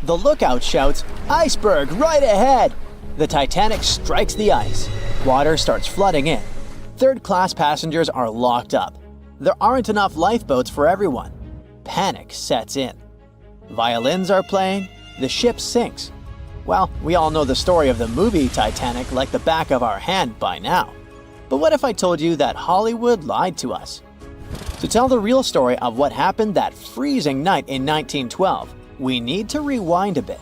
The lookout shouts, "Iceberg right ahead!" The Titanic strikes the ice. Water starts flooding in. Third-class passengers are locked up. There aren't enough lifeboats for everyone. Panic sets in. Violins are playing. The ship sinks. Well, we all know the story of the movie Titanic like the back of our hand by now. But what if I told you that Hollywood lied to us? To tell the real story of what happened that freezing night in 1912, we need to rewind a bit.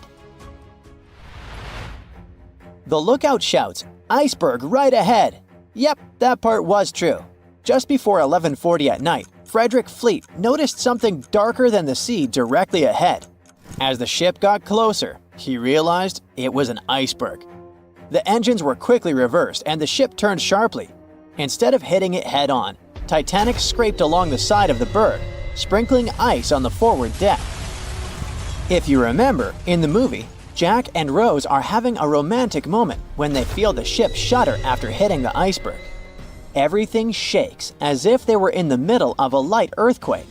The lookout shouts, "Iceberg right ahead!" Yep, that part was true. Just before 11:40 at night, Frederick Fleet noticed something darker than the sea directly ahead. As the ship got closer, he realized it was an iceberg. The engines were quickly reversed and the ship turned sharply. Instead of hitting it head-on, Titanic scraped along the side of the berg, sprinkling ice on the forward deck. If you remember, in the movie, Jack and Rose are having a romantic moment when they feel the ship shudder after hitting the iceberg. Everything shakes as if they were in the middle of a light earthquake.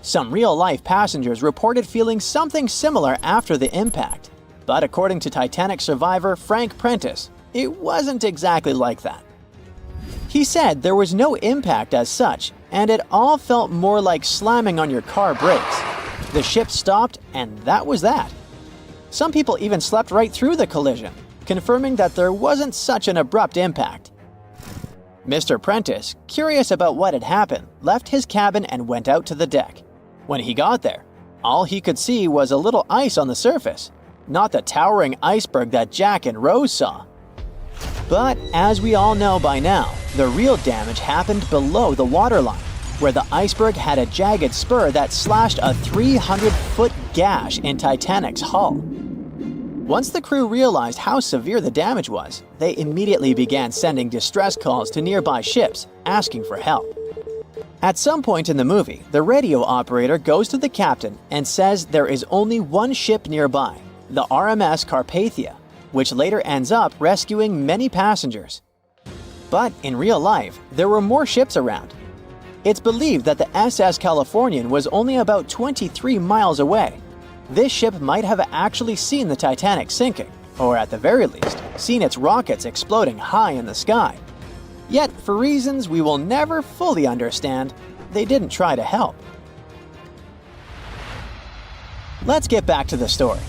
Some real-life passengers reported feeling something similar after the impact. But according to Titanic survivor Frank Prentice, it wasn't exactly like that. He said there was no impact as such, and it all felt more like slamming on your car brakes. The ship stopped, and that was that. Some people even slept right through the collision, confirming that there wasn't such an abrupt impact. Mr. Prentice, curious about what had happened, left his cabin and went out to the deck. When he got there, all he could see was a little ice on the surface, not the towering iceberg that Jack and Rose saw. But as we all know by now, the real damage happened below the waterline, where the iceberg had a jagged spur that slashed a 300-foot gash in Titanic's hull. Once the crew realized how severe the damage was, they immediately began sending distress calls to nearby ships, asking for help. At some point in the movie, the radio operator goes to the captain and says there is only one ship nearby, the RMS Carpathia, which later ends up rescuing many passengers. But in real life, there were more ships around. It's believed that the SS Californian was only about 23 miles away. This ship might have actually seen the Titanic sinking, or at the very least, seen its rockets exploding high in the sky. Yet, for reasons we will never fully understand, they didn't try to help. Let's get back to the story.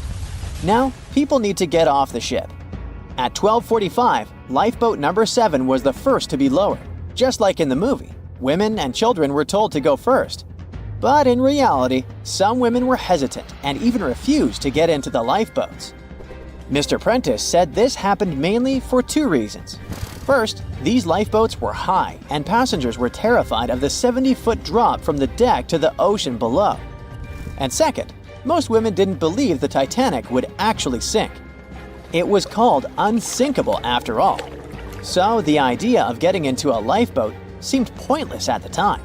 Now, people need to get off the ship. At 12:45, lifeboat number 7 was the first to be lowered. Just like in the movie, women and children were told to go first. But in reality, some women were hesitant and even refused to get into the lifeboats. Mr. Prentice said this happened mainly for two reasons. First, these lifeboats were high and passengers were terrified of the 70-foot drop from the deck to the ocean below. And second, most women didn't believe the Titanic would actually sink. It was called unsinkable after all. So the idea of getting into a lifeboat seemed pointless at the time.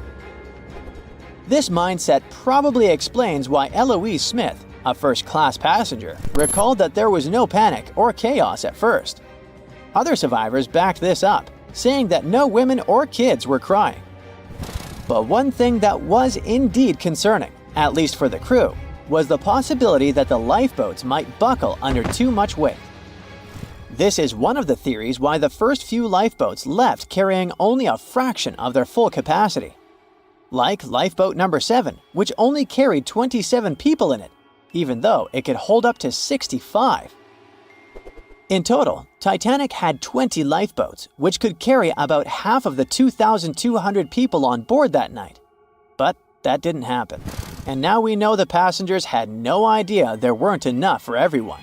This mindset probably explains why Eloise Smith, a first-class passenger, recalled that there was no panic or chaos at first. Other survivors backed this up, saying that no women or kids were crying. But one thing that was indeed concerning, at least for the crew, was the possibility that the lifeboats might buckle under too much weight. This is one of the theories why the first few lifeboats left carrying only a fraction of their full capacity. Like lifeboat number 7, which only carried 27 people in it, even though it could hold up to 65. In total, Titanic had 20 lifeboats, which could carry about half of the 2,200 people on board that night. But that didn't happen. And now we know the passengers had no idea there weren't enough for everyone.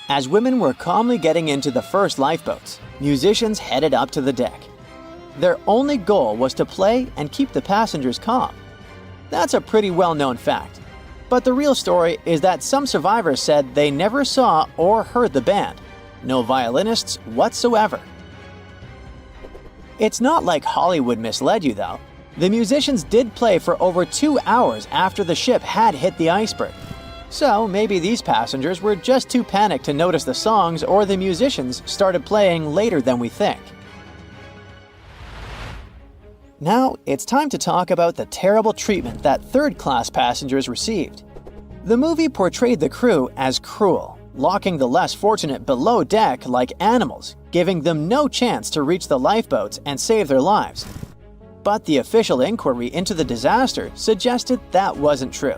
As women were calmly getting into the first lifeboats, musicians headed up to the deck. Their only goal was to play and keep the passengers calm. That's a pretty well-known fact. But the real story is that some survivors said they never saw or heard the band. No violinists whatsoever. It's not like Hollywood misled you though. The musicians did play for over 2 hours after the ship had hit the iceberg. So maybe these passengers were just too panicked to notice the songs, or the musicians started playing later than we think. Now, it's time to talk about the terrible treatment that third-class passengers received. The movie portrayed the crew as cruel, locking the less fortunate below deck like animals, giving them no chance to reach the lifeboats and save their lives. But the official inquiry into the disaster suggested that wasn't true.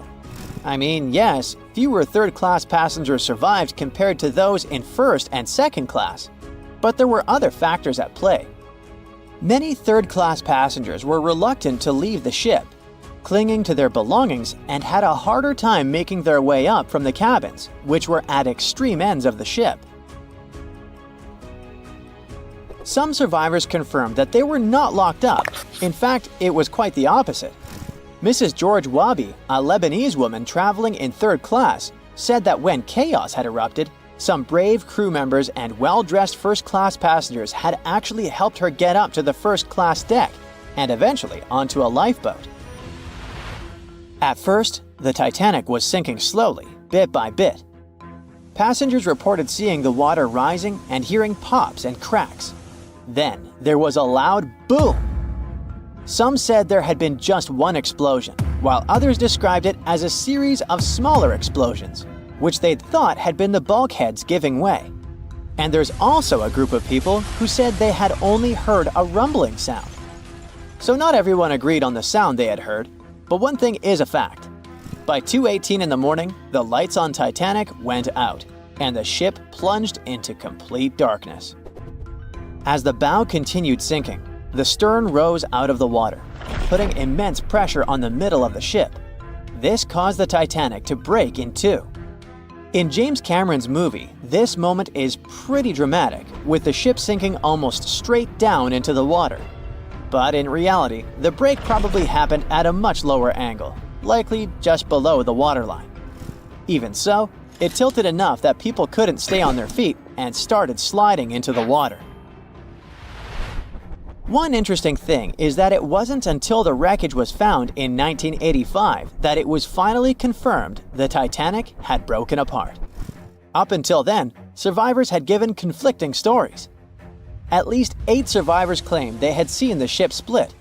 I mean, yes, fewer third-class passengers survived compared to those in first and second class, but there were other factors at play. Many third-class passengers were reluctant to leave the ship, clinging to their belongings, and had a harder time making their way up from the cabins, which were at extreme ends of the ship. Some survivors confirmed that they were not locked up. In fact, it was quite the opposite. Mrs. George Wabi, a Lebanese woman traveling in third class, said that when chaos had erupted, some brave crew members and well-dressed first-class passengers had actually helped her get up to the first-class deck and eventually onto a lifeboat. At first, the Titanic was sinking slowly, bit by bit. Passengers reported seeing the water rising and hearing pops and cracks. Then, there was a loud boom. Some said there had been just one explosion, while others described it as a series of smaller explosions, which they'd thought had been the bulkheads giving way. And there's also a group of people who said they had only heard a rumbling sound. So not everyone agreed on the sound they had heard, but one thing is a fact. By 2:18 in the morning, the lights on Titanic went out, and the ship plunged into complete darkness. As the bow continued sinking, the stern rose out of the water, putting immense pressure on the middle of the ship. This caused the Titanic to break in two. In James Cameron's movie, this moment is pretty dramatic, with the ship sinking almost straight down into the water. But in reality, the break probably happened at a much lower angle, likely just below the waterline. Even so, it tilted enough that people couldn't stay on their feet and started sliding into the water. One interesting thing is that it wasn't until the wreckage was found in 1985 that it was finally confirmed the Titanic had broken apart. Up until then, survivors had given conflicting stories. At least 8 survivors claimed they had seen the ship split.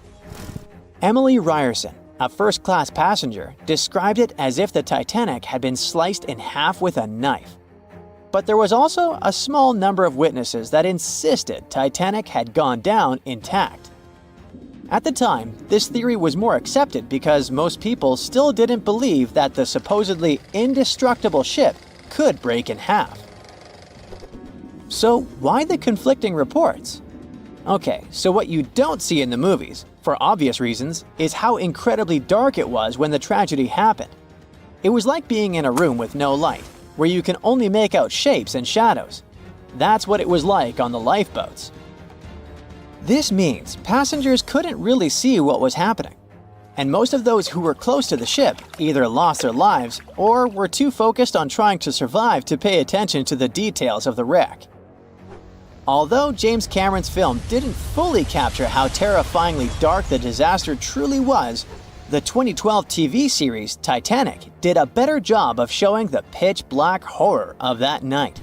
Emily Ryerson, a first-class passenger, described it as if the Titanic had been sliced in half with a knife. But there was also a small number of witnesses that insisted Titanic had gone down intact. At the time, this theory was more accepted because most people still didn't believe that the supposedly indestructible ship could break in half. So why the conflicting reports? Okay, so what you don't see in the movies, for obvious reasons, is how incredibly dark it was when the tragedy happened. It was like being in a room with no light, where you can only make out shapes and shadows. That's what it was like on the lifeboats. This means passengers couldn't really see what was happening, and most of those who were close to the ship either lost their lives or were too focused on trying to survive to pay attention to the details of the wreck. Although James Cameron's film didn't fully capture how terrifyingly dark the disaster truly was, the 2012 TV series Titanic did a better job of showing the pitch-black horror of that night.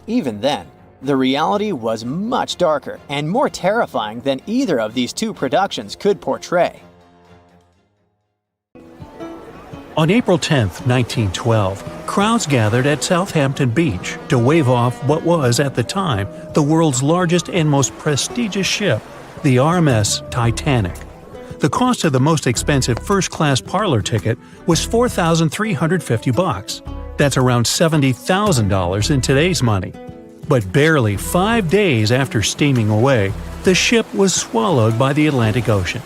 Even then, the reality was much darker and more terrifying than either of these two productions could portray. On April 10, 1912, crowds gathered at Southampton Beach to wave off what was, at the time, the world's largest and most prestigious ship, the RMS Titanic. The cost of the most expensive first-class parlor ticket was $4,350. That's around $70,000 in today's money. But barely 5 days after steaming away, the ship was swallowed by the Atlantic Ocean.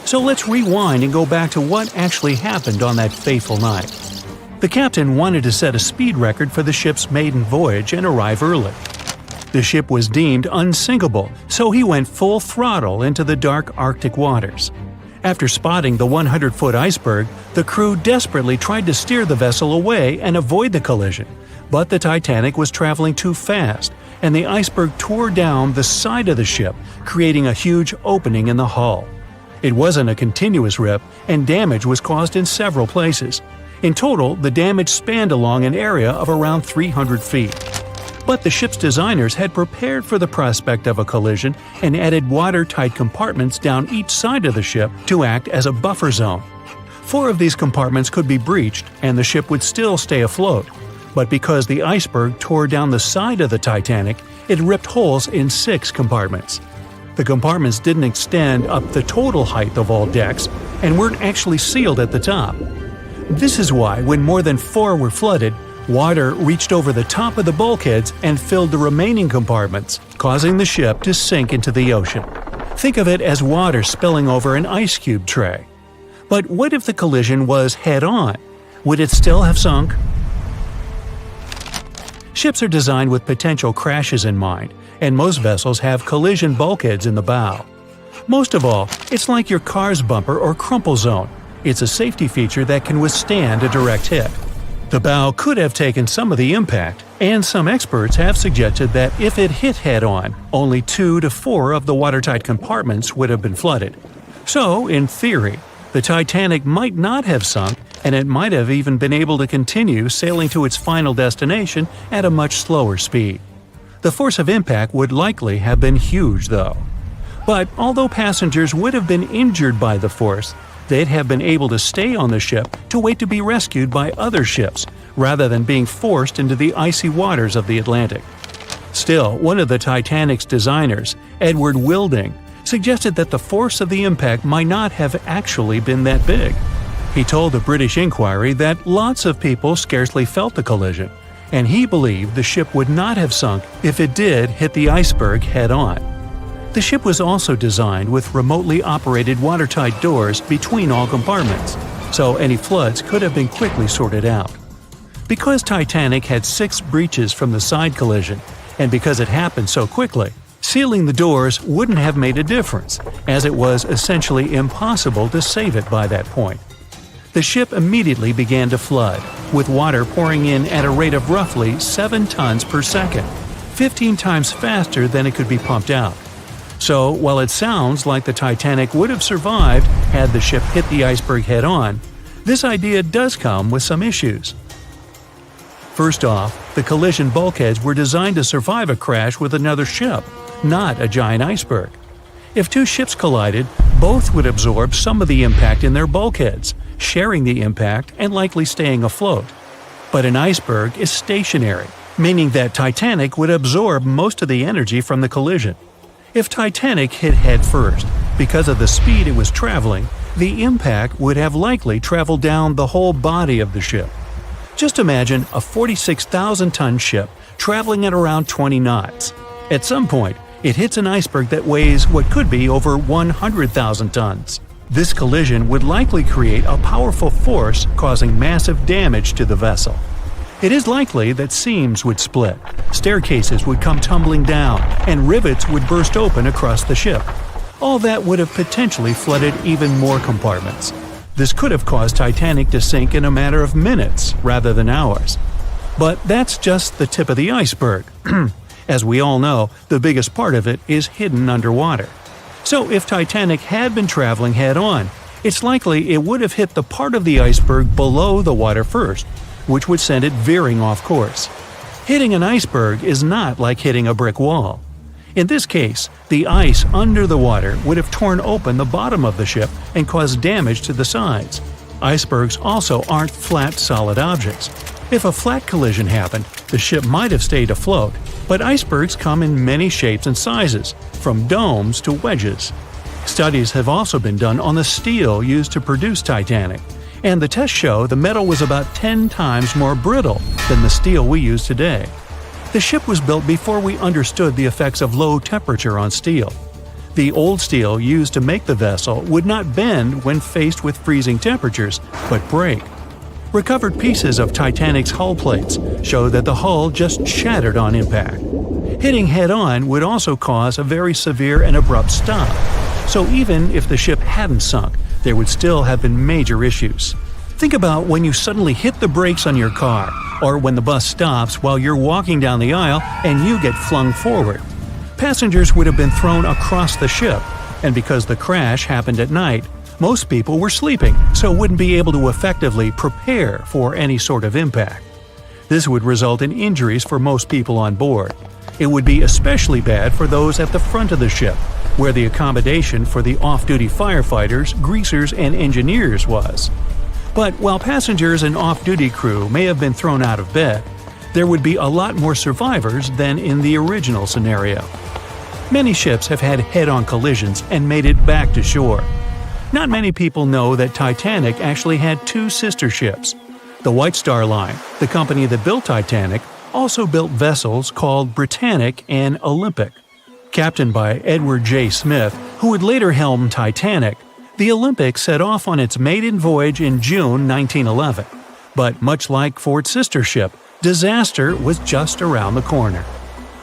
So let's rewind and go back to what actually happened on that fateful night. The captain wanted to set a speed record for the ship's maiden voyage and arrive early. The ship was deemed unsinkable, so he went full throttle into the dark Arctic waters. After spotting the 100-foot iceberg, the crew desperately tried to steer the vessel away and avoid the collision, but the Titanic was traveling too fast, and the iceberg tore down the side of the ship, creating a huge opening in the hull. It wasn't a continuous rip, and damage was caused in several places. In total, the damage spanned along an area of around 300 feet. But the ship's designers had prepared for the prospect of a collision and added watertight compartments down each side of the ship to act as a buffer zone. 4 of these compartments could be breached and the ship would still stay afloat. But because the iceberg tore down the side of the Titanic, it ripped holes in 6 compartments. The compartments didn't extend up the total height of all decks and weren't actually sealed at the top. This is why, when more than 4 were flooded, water reached over the top of the bulkheads and filled the remaining compartments, causing the ship to sink into the ocean. Think of it as water spilling over an ice cube tray. But what if the collision was head-on? Would it still have sunk? Ships are designed with potential crashes in mind, and most vessels have collision bulkheads in the bow. Most of all, it's like your car's bumper or crumple zone. It's a safety feature that can withstand a direct hit. The bow could have taken some of the impact, and some experts have suggested that if it hit head-on, only 2 to 4 of the watertight compartments would have been flooded. So, in theory, the Titanic might not have sunk, and it might have even been able to continue sailing to its final destination at a much slower speed. The force of impact would likely have been huge, though. But although passengers would have been injured by the force, they'd have been able to stay on the ship to wait to be rescued by other ships, rather than being forced into the icy waters of the Atlantic. Still, one of the Titanic's designers, Edward Wilding, suggested that the force of the impact might not have actually been that big. He told the British Inquiry that lots of people scarcely felt the collision, and he believed the ship would not have sunk if it did hit the iceberg head-on. The ship was also designed with remotely operated watertight doors between all compartments, so any floods could have been quickly sorted out. Because Titanic had 6 breaches from the side collision, and because it happened so quickly, sealing the doors wouldn't have made a difference, as it was essentially impossible to save it by that point. The ship immediately began to flood, with water pouring in at a rate of roughly 7 tons per second, 15 times faster than it could be pumped out. So, while it sounds like the Titanic would have survived had the ship hit the iceberg head-on, this idea does come with some issues. First off, the collision bulkheads were designed to survive a crash with another ship, not a giant iceberg. If 2 ships collided, both would absorb some of the impact in their bulkheads, sharing the impact and likely staying afloat. But an iceberg is stationary, meaning that Titanic would absorb most of the energy from the collision. If Titanic hit head first, because of the speed it was traveling, the impact would have likely traveled down the whole body of the ship. Just imagine a 46,000-ton ship traveling at around 20 knots. At some point, it hits an iceberg that weighs what could be over 100,000 tons. This collision would likely create a powerful force causing massive damage to the vessel. It is likely that seams would split, staircases would come tumbling down, and rivets would burst open across the ship. All that would have potentially flooded even more compartments. This could have caused Titanic to sink in a matter of minutes rather than hours. But that's just the tip of the iceberg. As we all know, the biggest part of it is hidden underwater. So if Titanic had been traveling head-on, it's likely it would have hit the part of the iceberg below the water first, which would send it veering off course. Hitting an iceberg is not like hitting a brick wall. In this case, the ice under the water would have torn open the bottom of the ship and caused damage to the sides. Icebergs also aren't flat, solid objects. If a flat collision happened, the ship might have stayed afloat, but icebergs come in many shapes and sizes, from domes to wedges. Studies have also been done on the steel used to produce Titanic, and the tests show the metal was about 10 times more brittle than the steel we use today. The ship was built before we understood the effects of low temperature on steel. The old steel used to make the vessel would not bend when faced with freezing temperatures, but break. Recovered pieces of Titanic's hull plates show that the hull just shattered on impact. Hitting head-on would also cause a very severe and abrupt stop, so even if the ship hadn't sunk, there would still have been major issues. Think about when you suddenly hit the brakes on your car, or when the bus stops while you're walking down the aisle and you get flung forward. Passengers would have been thrown across the ship, and because the crash happened at night, most people were sleeping, so wouldn't be able to effectively prepare for any sort of impact. This would result in injuries for most people on board. It would be especially bad for those at the front of the ship, where the accommodation for the off-duty firefighters, greasers, and engineers was. But while passengers and off-duty crew may have been thrown out of bed, there would be a lot more survivors than in the original scenario. Many ships have had head-on collisions and made it back to shore. Not many people know that Titanic actually had two sister ships. The White Star Line, the company that built Titanic, also built vessels called Britannic and Olympic. Captained by Edward J. Smith, who would later helm Titanic, the Olympic set off on its maiden voyage in June 1911. But much like for its sister ship, disaster was just around the corner.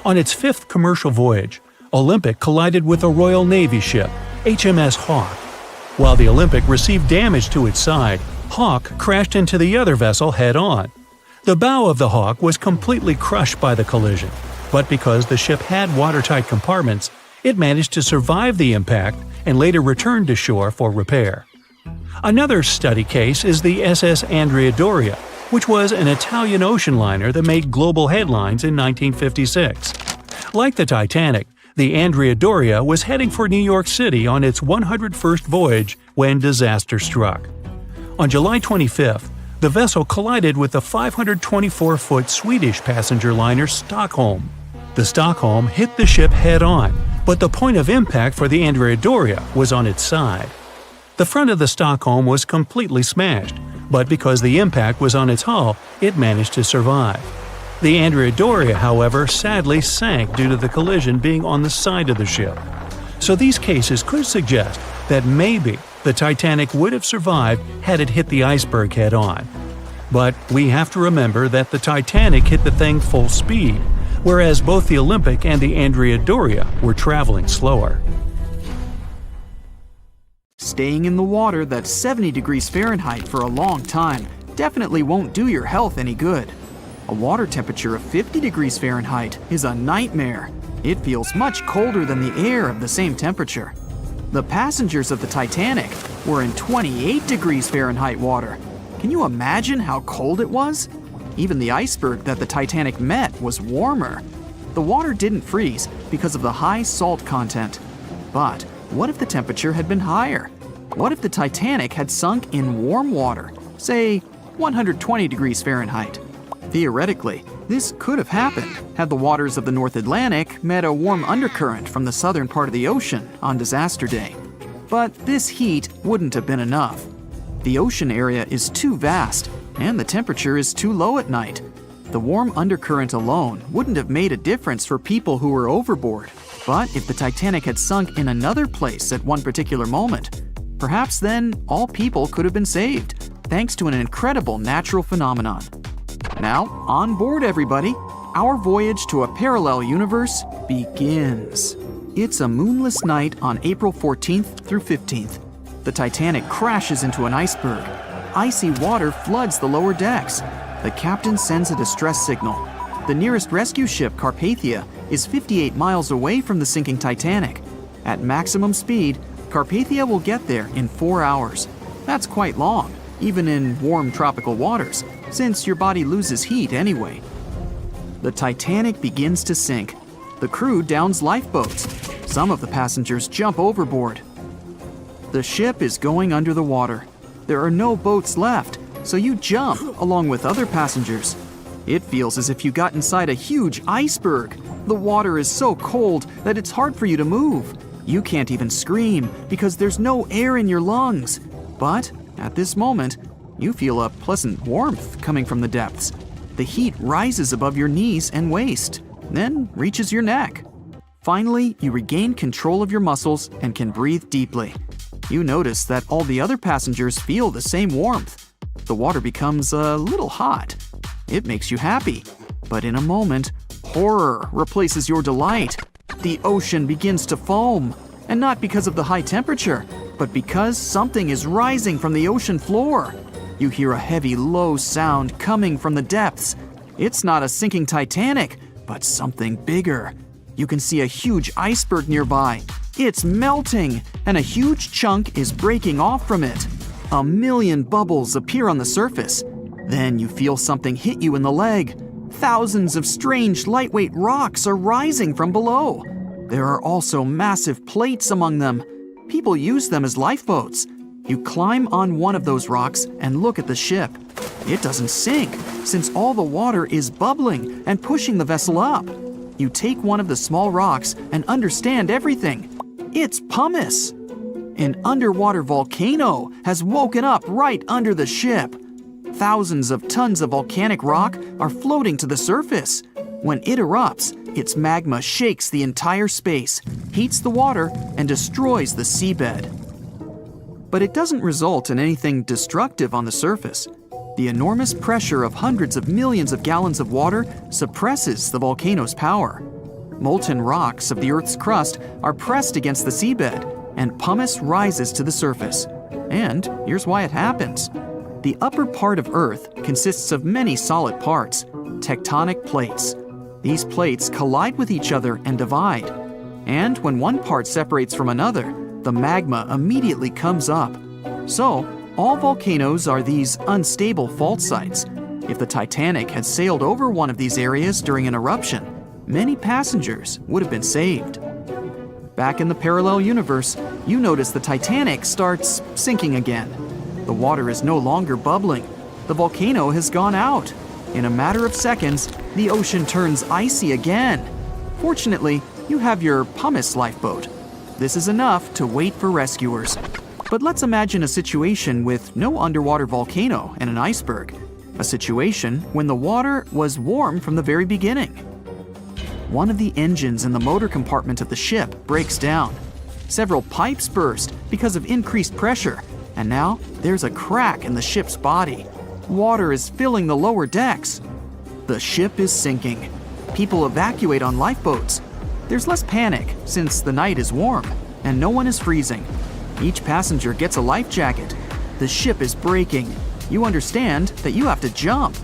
On its fifth commercial voyage, Olympic collided with a Royal Navy ship, HMS Hawke. While the Olympic received damage to its side, Hawke crashed into the other vessel head-on. The bow of the Hawke was completely crushed by the collision, but because the ship had watertight compartments, it managed to survive the impact and later returned to shore for repair. Another study case is the SS Andrea Doria, which was an Italian ocean liner that made global headlines in 1956. Like the Titanic, the Andrea Doria was heading for New York City on its 101st voyage when disaster struck. On July 25th, the vessel collided with the 524-foot Swedish passenger liner Stockholm. The Stockholm hit the ship head-on, but the point of impact for the Andrea Doria was on its side. The front of the Stockholm was completely smashed, but because the impact was on its hull, it managed to survive. The Andrea Doria, however, sadly sank due to the collision being on the side of the ship. So these cases could suggest that maybe the Titanic would have survived had it hit the iceberg head-on. But we have to remember that the Titanic hit the thing full speed, whereas both the Olympic and the Andrea Doria were traveling slower. Staying in the water that's 70 degrees Fahrenheit for a long time definitely won't do your health any good. A water temperature of 50 degrees Fahrenheit is a nightmare. It feels much colder than the air of the same temperature. The passengers of the Titanic were in 28 degrees Fahrenheit water. Can you imagine how cold it was? Even the iceberg that the Titanic met was warmer. The water didn't freeze because of the high salt content. But what if the temperature had been higher? What if the Titanic had sunk in warm water, say 120 degrees Fahrenheit? Theoretically, this could have happened had the waters of the North Atlantic met a warm undercurrent from the southern part of the ocean on disaster day. But this heat wouldn't have been enough. The ocean area is too vast, and the temperature is too low at night. The warm undercurrent alone wouldn't have made a difference for people who were overboard. But if the Titanic had sunk in another place at one particular moment, perhaps then all people could have been saved, thanks to an incredible natural phenomenon. Now, on board everybody, our voyage to a parallel universe begins. It's a moonless night on April 14th through 15th. The Titanic crashes into an iceberg. Icy water floods the lower decks. The captain sends a distress signal. The nearest rescue ship, Carpathia, is 58 miles away from the sinking Titanic. At maximum speed, Carpathia will get there in 4 hours. That's quite long, even in warm tropical waters, since your body loses heat anyway. The Titanic begins to sink. The crew downs lifeboats. Some of the passengers jump overboard. The ship is going under the water. There are no boats left, so you jump along with other passengers. It feels as if you got inside a huge iceberg. The water is so cold that it's hard for you to move. You can't even scream because there's no air in your lungs. But at this moment, you feel a pleasant warmth coming from the depths. The heat rises above your knees and waist, then reaches your neck. Finally, you regain control of your muscles and can breathe deeply. You notice that all the other passengers feel the same warmth. The water becomes a little hot. It makes you happy. But in a moment, horror replaces your delight. The ocean begins to foam. And not because of the high temperature, but because something is rising from the ocean floor. You hear a heavy, low sound coming from the depths. It's not a sinking Titanic, but something bigger. You can see a huge iceberg nearby. It's melting, and a huge chunk is breaking off from it. A million bubbles appear on the surface. Then you feel something hit you in the leg. Thousands of strange lightweight rocks are rising from below. There are also massive plates among them. People use them as lifeboats. You climb on one of those rocks and look at the ship. It doesn't sink, since all the water is bubbling and pushing the vessel up. You take one of the small rocks and understand everything. It's pumice. An underwater volcano has woken up right under the ship. Thousands of tons of volcanic rock are floating to the surface. When it erupts, its magma shakes the entire space, heats the water, and destroys the seabed. But it doesn't result in anything destructive on the surface. The enormous pressure of hundreds of millions of gallons of water suppresses the volcano's power. Molten rocks of the Earth's crust are pressed against the seabed, and pumice rises to the surface. And here's why it happens. The upper part of Earth consists of many solid parts, tectonic plates. These plates collide with each other and divide. And when one part separates from another, the magma immediately comes up. So, all volcanoes are these unstable fault sites. If the Titanic had sailed over one of these areas during an eruption, many passengers would have been saved. Back in the parallel universe, you notice the Titanic starts sinking again. The water is no longer bubbling. The volcano has gone out. In a matter of seconds, the ocean turns icy again. Fortunately, you have your pumice lifeboat. This is enough to wait for rescuers. But let's imagine a situation with no underwater volcano and an iceberg. A situation when the water was warm from the very beginning. One of the engines in the motor compartment of the ship breaks down. Several pipes burst because of increased pressure, and now there's a crack in the ship's body. Water is filling the lower decks. The ship is sinking. People evacuate on lifeboats. There's less panic since the night is warm and no one is freezing. Each passenger gets a life jacket. The ship is breaking. You understand that you have to jump.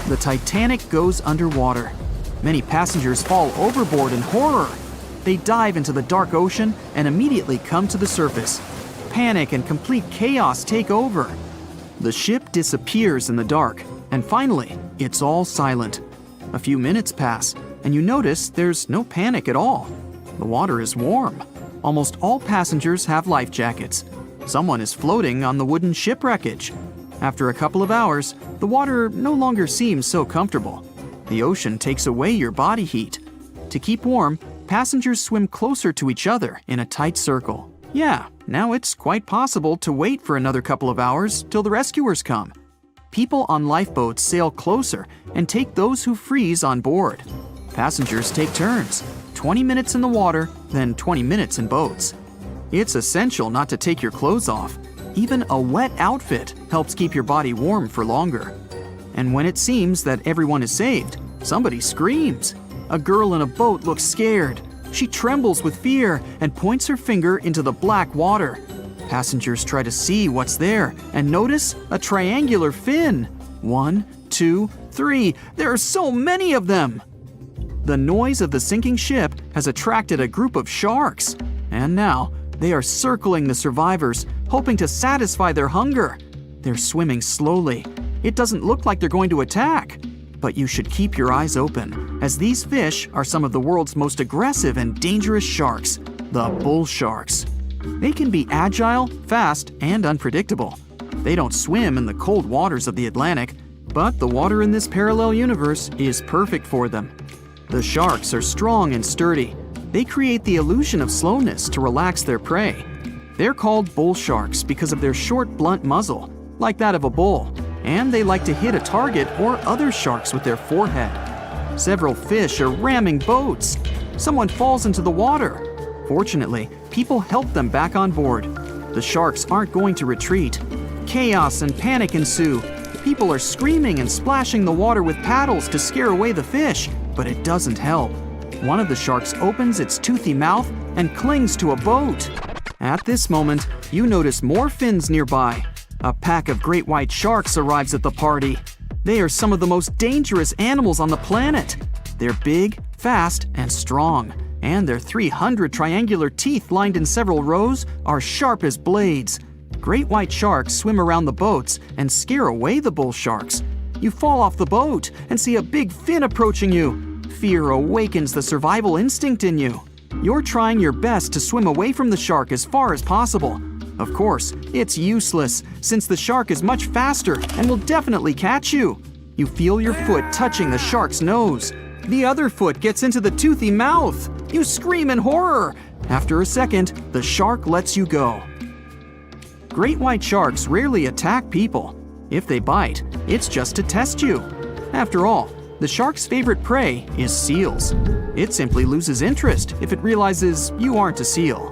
The Titanic goes underwater. Many passengers fall overboard in horror. They dive into the dark ocean and immediately come to the surface. Panic and complete chaos take over. The ship disappears in the dark, and finally, it's all silent. A few minutes pass, and you notice there's no panic at all. The water is warm. Almost all passengers have life jackets. Someone is floating on the wooden shipwreckage. After a couple of hours, the water no longer seems so comfortable. The ocean takes away your body heat. To keep warm, passengers swim closer to each other in a tight circle. Yeah, now it's quite possible to wait for another couple of hours till the rescuers come. People on lifeboats sail closer and take those who freeze on board. Passengers take turns, 20 minutes in the water, then 20 minutes in boats. It's essential not to take your clothes off. Even a wet outfit helps keep your body warm for longer. And when it seems that everyone is saved, somebody screams. A girl in a boat looks scared. She trembles with fear and points her finger into the black water. Passengers try to see what's there and notice a triangular fin. 1, 2, 3. There are so many of them. The noise of the sinking ship has attracted a group of sharks, and now they are circling the survivors, hoping to satisfy their hunger. They're swimming slowly. It doesn't look like they're going to attack. But you should keep your eyes open, as these fish are some of the world's most aggressive and dangerous sharks, the bull sharks. They can be agile, fast, and unpredictable. They don't swim in the cold waters of the Atlantic, but the water in this parallel universe is perfect for them. The sharks are strong and sturdy. They create the illusion of slowness to relax their prey. They're called bull sharks because of their short, blunt muzzle, like that of a bull. And they like to hit a target or other sharks with their forehead. Several fish are ramming boats. Someone falls into the water. Fortunately, people help them back on board. The sharks aren't going to retreat. Chaos and panic ensue. People are screaming and splashing the water with paddles to scare away the fish, but it doesn't help. One of the sharks opens its toothy mouth and clings to a boat. At this moment, you notice more fins nearby. A pack of great white sharks arrives at the party. They are some of the most dangerous animals on the planet. They're big, fast, and strong, and their 300 triangular teeth lined in several rows are sharp as blades. Great white sharks swim around the boats and scare away the bull sharks. You fall off the boat and see a big fin approaching you. Fear awakens the survival instinct in you. You're trying your best to swim away from the shark as far as possible. Of course, it's useless, since the shark is much faster and will definitely catch you. You feel your foot touching the shark's nose. The other foot gets into the toothy mouth. You scream in horror. After a second, the shark lets you go. Great white sharks rarely attack people. If they bite, it's just to test you. After all, the shark's favorite prey is seals. It simply loses interest if it realizes you aren't a seal.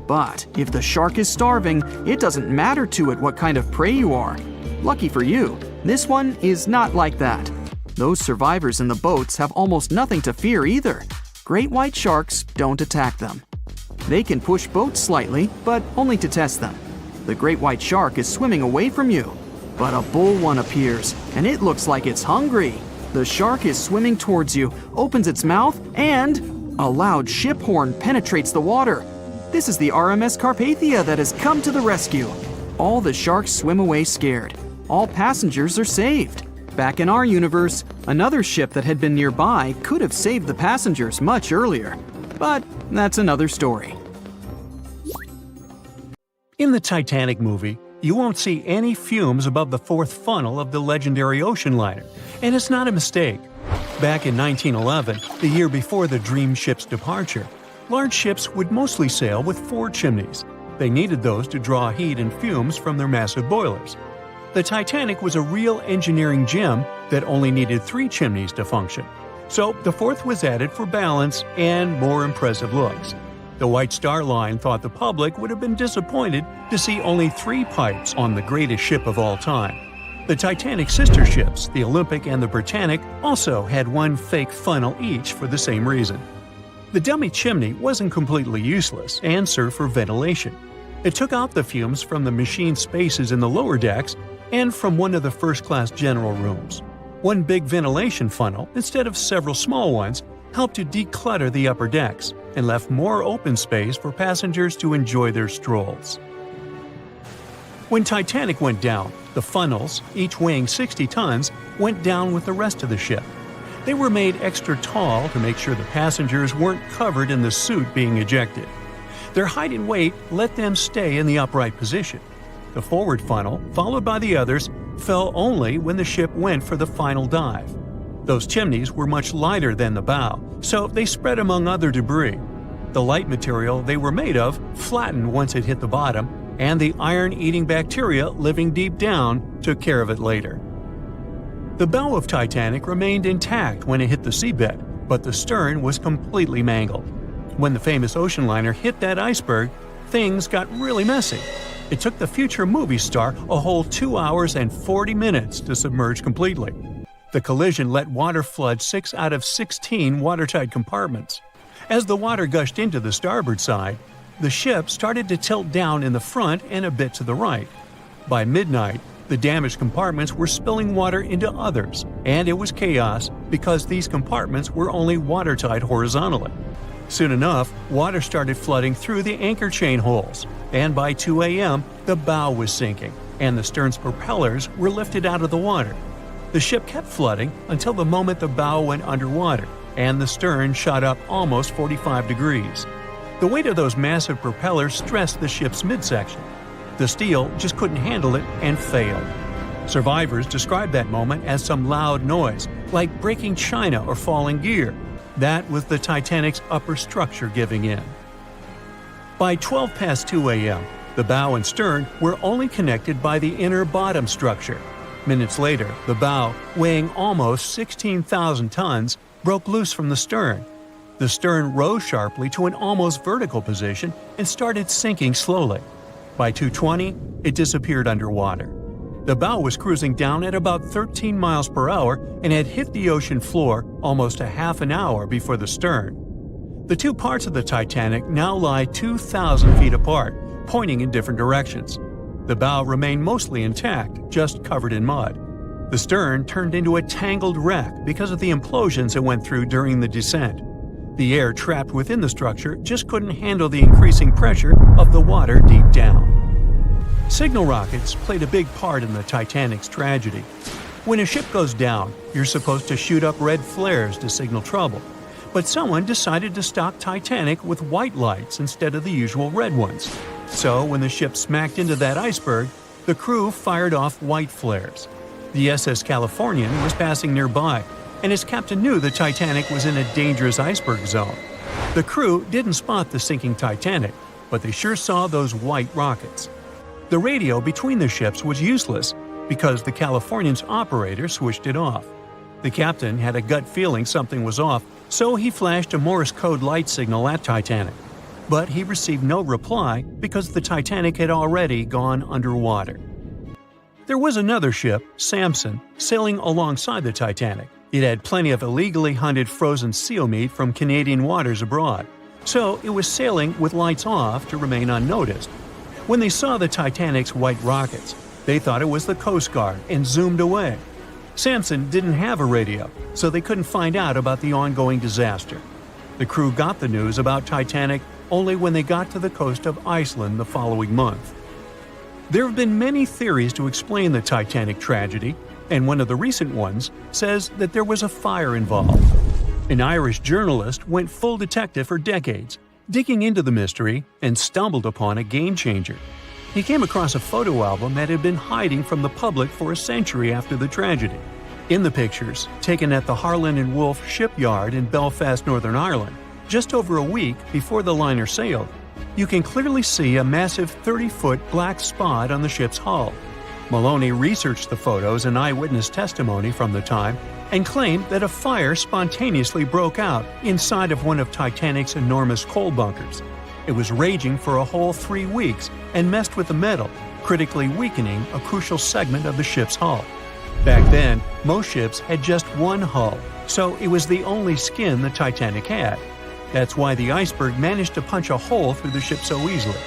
But if the shark is starving, it doesn't matter to it what kind of prey you are. Lucky for you, this one is not like that. Those survivors in the boats have almost nothing to fear either. Great white sharks don't attack them. They can push boats slightly, but only to test them. The great white shark is swimming away from you. But a bull one appears, and it looks like it's hungry. The shark is swimming towards you, opens its mouth, and a loud ship horn penetrates the water. This is the RMS Carpathia that has come to the rescue. All the sharks swim away scared. All passengers are saved. Back in our universe, another ship that had been nearby could have saved the passengers much earlier. But that's another story. In the Titanic movie, you won't see any fumes above the fourth funnel of the legendary ocean liner, and it's not a mistake. Back in 1911, the year before the Dream ship's departure, large ships would mostly sail with 4 chimneys. They needed those to draw heat and fumes from their massive boilers. The Titanic was a real engineering gem that only needed 3 chimneys to function. So the 4th was added for balance and more impressive looks. The White Star Line thought the public would have been disappointed to see only 3 pipes on the greatest ship of all time. The Titanic's sister ships, the Olympic and the Britannic, also had 1 fake funnel each for the same reason. The dummy chimney wasn't completely useless and served for ventilation. It took out the fumes from the machine spaces in the lower decks and from one of the first-class general rooms. 1 big ventilation funnel, instead of several small ones, helped to declutter the upper decks and left more open space for passengers to enjoy their strolls. When Titanic went down, the funnels, each weighing 60 tons, went down with the rest of the ship. They were made extra tall to make sure the passengers weren't covered in the suit being ejected. Their height and weight let them stay in the upright position. The forward funnel, followed by the others, fell only when the ship went for the final dive. Those chimneys were much lighter than the bow, so they spread among other debris. The light material they were made of flattened once it hit the bottom, and the iron-eating bacteria living deep down took care of it later. The bow of Titanic remained intact when it hit the seabed, but the stern was completely mangled. When the famous ocean liner hit that iceberg, things got really messy. It took the future movie star a whole 2 hours and 40 minutes to submerge completely. The collision let water flood 6 out of 16 watertight compartments. As the water gushed into the starboard side, the ship started to tilt down in the front and a bit to the right. By midnight, the damaged compartments were spilling water into others, and it was chaos because these compartments were only watertight horizontally. Soon enough, water started flooding through the anchor chain holes, and by 2 a.m., the bow was sinking, and the stern's propellers were lifted out of the water. The ship kept flooding until the moment the bow went underwater, and the stern shot up almost 45 degrees. The weight of those massive propellers stressed the ship's midsection. The steel just couldn't handle it and failed. Survivors described that moment as some loud noise, like breaking china or falling gear. That was the Titanic's upper structure giving in. By 12 past 2 a.m., the bow and stern were only connected by the inner bottom structure. Minutes later, the bow, weighing almost 16,000 tons, broke loose from the stern. The stern rose sharply to an almost vertical position and started sinking slowly. By 2:20, it disappeared underwater. The bow was cruising down at about 13 miles per hour and had hit the ocean floor almost a half an hour before the stern. The 2 parts of the Titanic now lie 2,000 feet apart, pointing in different directions. The bow remained mostly intact, just covered in mud. The stern turned into a tangled wreck because of the implosions it went through during the descent. The air trapped within the structure just couldn't handle the increasing pressure of the water deep down. Signal rockets played a big part in the Titanic's tragedy. When a ship goes down, you're supposed to shoot up red flares to signal trouble. But someone decided to stock Titanic with white lights instead of the usual red ones. So when the ship smacked into that iceberg, the crew fired off white flares. The SS Californian was passing nearby, and its captain knew the Titanic was in a dangerous iceberg zone. The crew didn't spot the sinking Titanic, but they sure saw those white rockets. The radio between the ships was useless because the Californian's operator switched it off. The captain had a gut feeling something was off, so he flashed a Morse code light signal at Titanic. But he received no reply because the Titanic had already gone underwater. There was another ship, Samson, sailing alongside the Titanic. It had plenty of illegally hunted frozen seal meat from Canadian waters abroad, so it was sailing with lights off to remain unnoticed. When they saw the Titanic's white rockets, they thought it was the Coast Guard and zoomed away. Samson didn't have a radio, so they couldn't find out about the ongoing disaster. The crew got the news about Titanic only when they got to the coast of Iceland the following month. There have been many theories to explain the Titanic tragedy, and one of the recent ones says that there was a fire involved. An Irish journalist went full detective for decades, digging into the mystery, and stumbled upon a game-changer. He came across a photo album that had been hiding from the public for a century after the tragedy. In the pictures, taken at the Harland and Wolff shipyard in Belfast, Northern Ireland, just over a week before the liner sailed, you can clearly see a massive 30-foot black spot on the ship's hull. Maloney researched the photos and eyewitness testimony from the time and claimed that a fire spontaneously broke out inside of one of Titanic's enormous coal bunkers. It was raging for a whole 3 weeks and messed with the metal, critically weakening a crucial segment of the ship's hull. Back then, most ships had just one hull, so it was the only skin the Titanic had. That's why the iceberg managed to punch a hole through the ship so easily.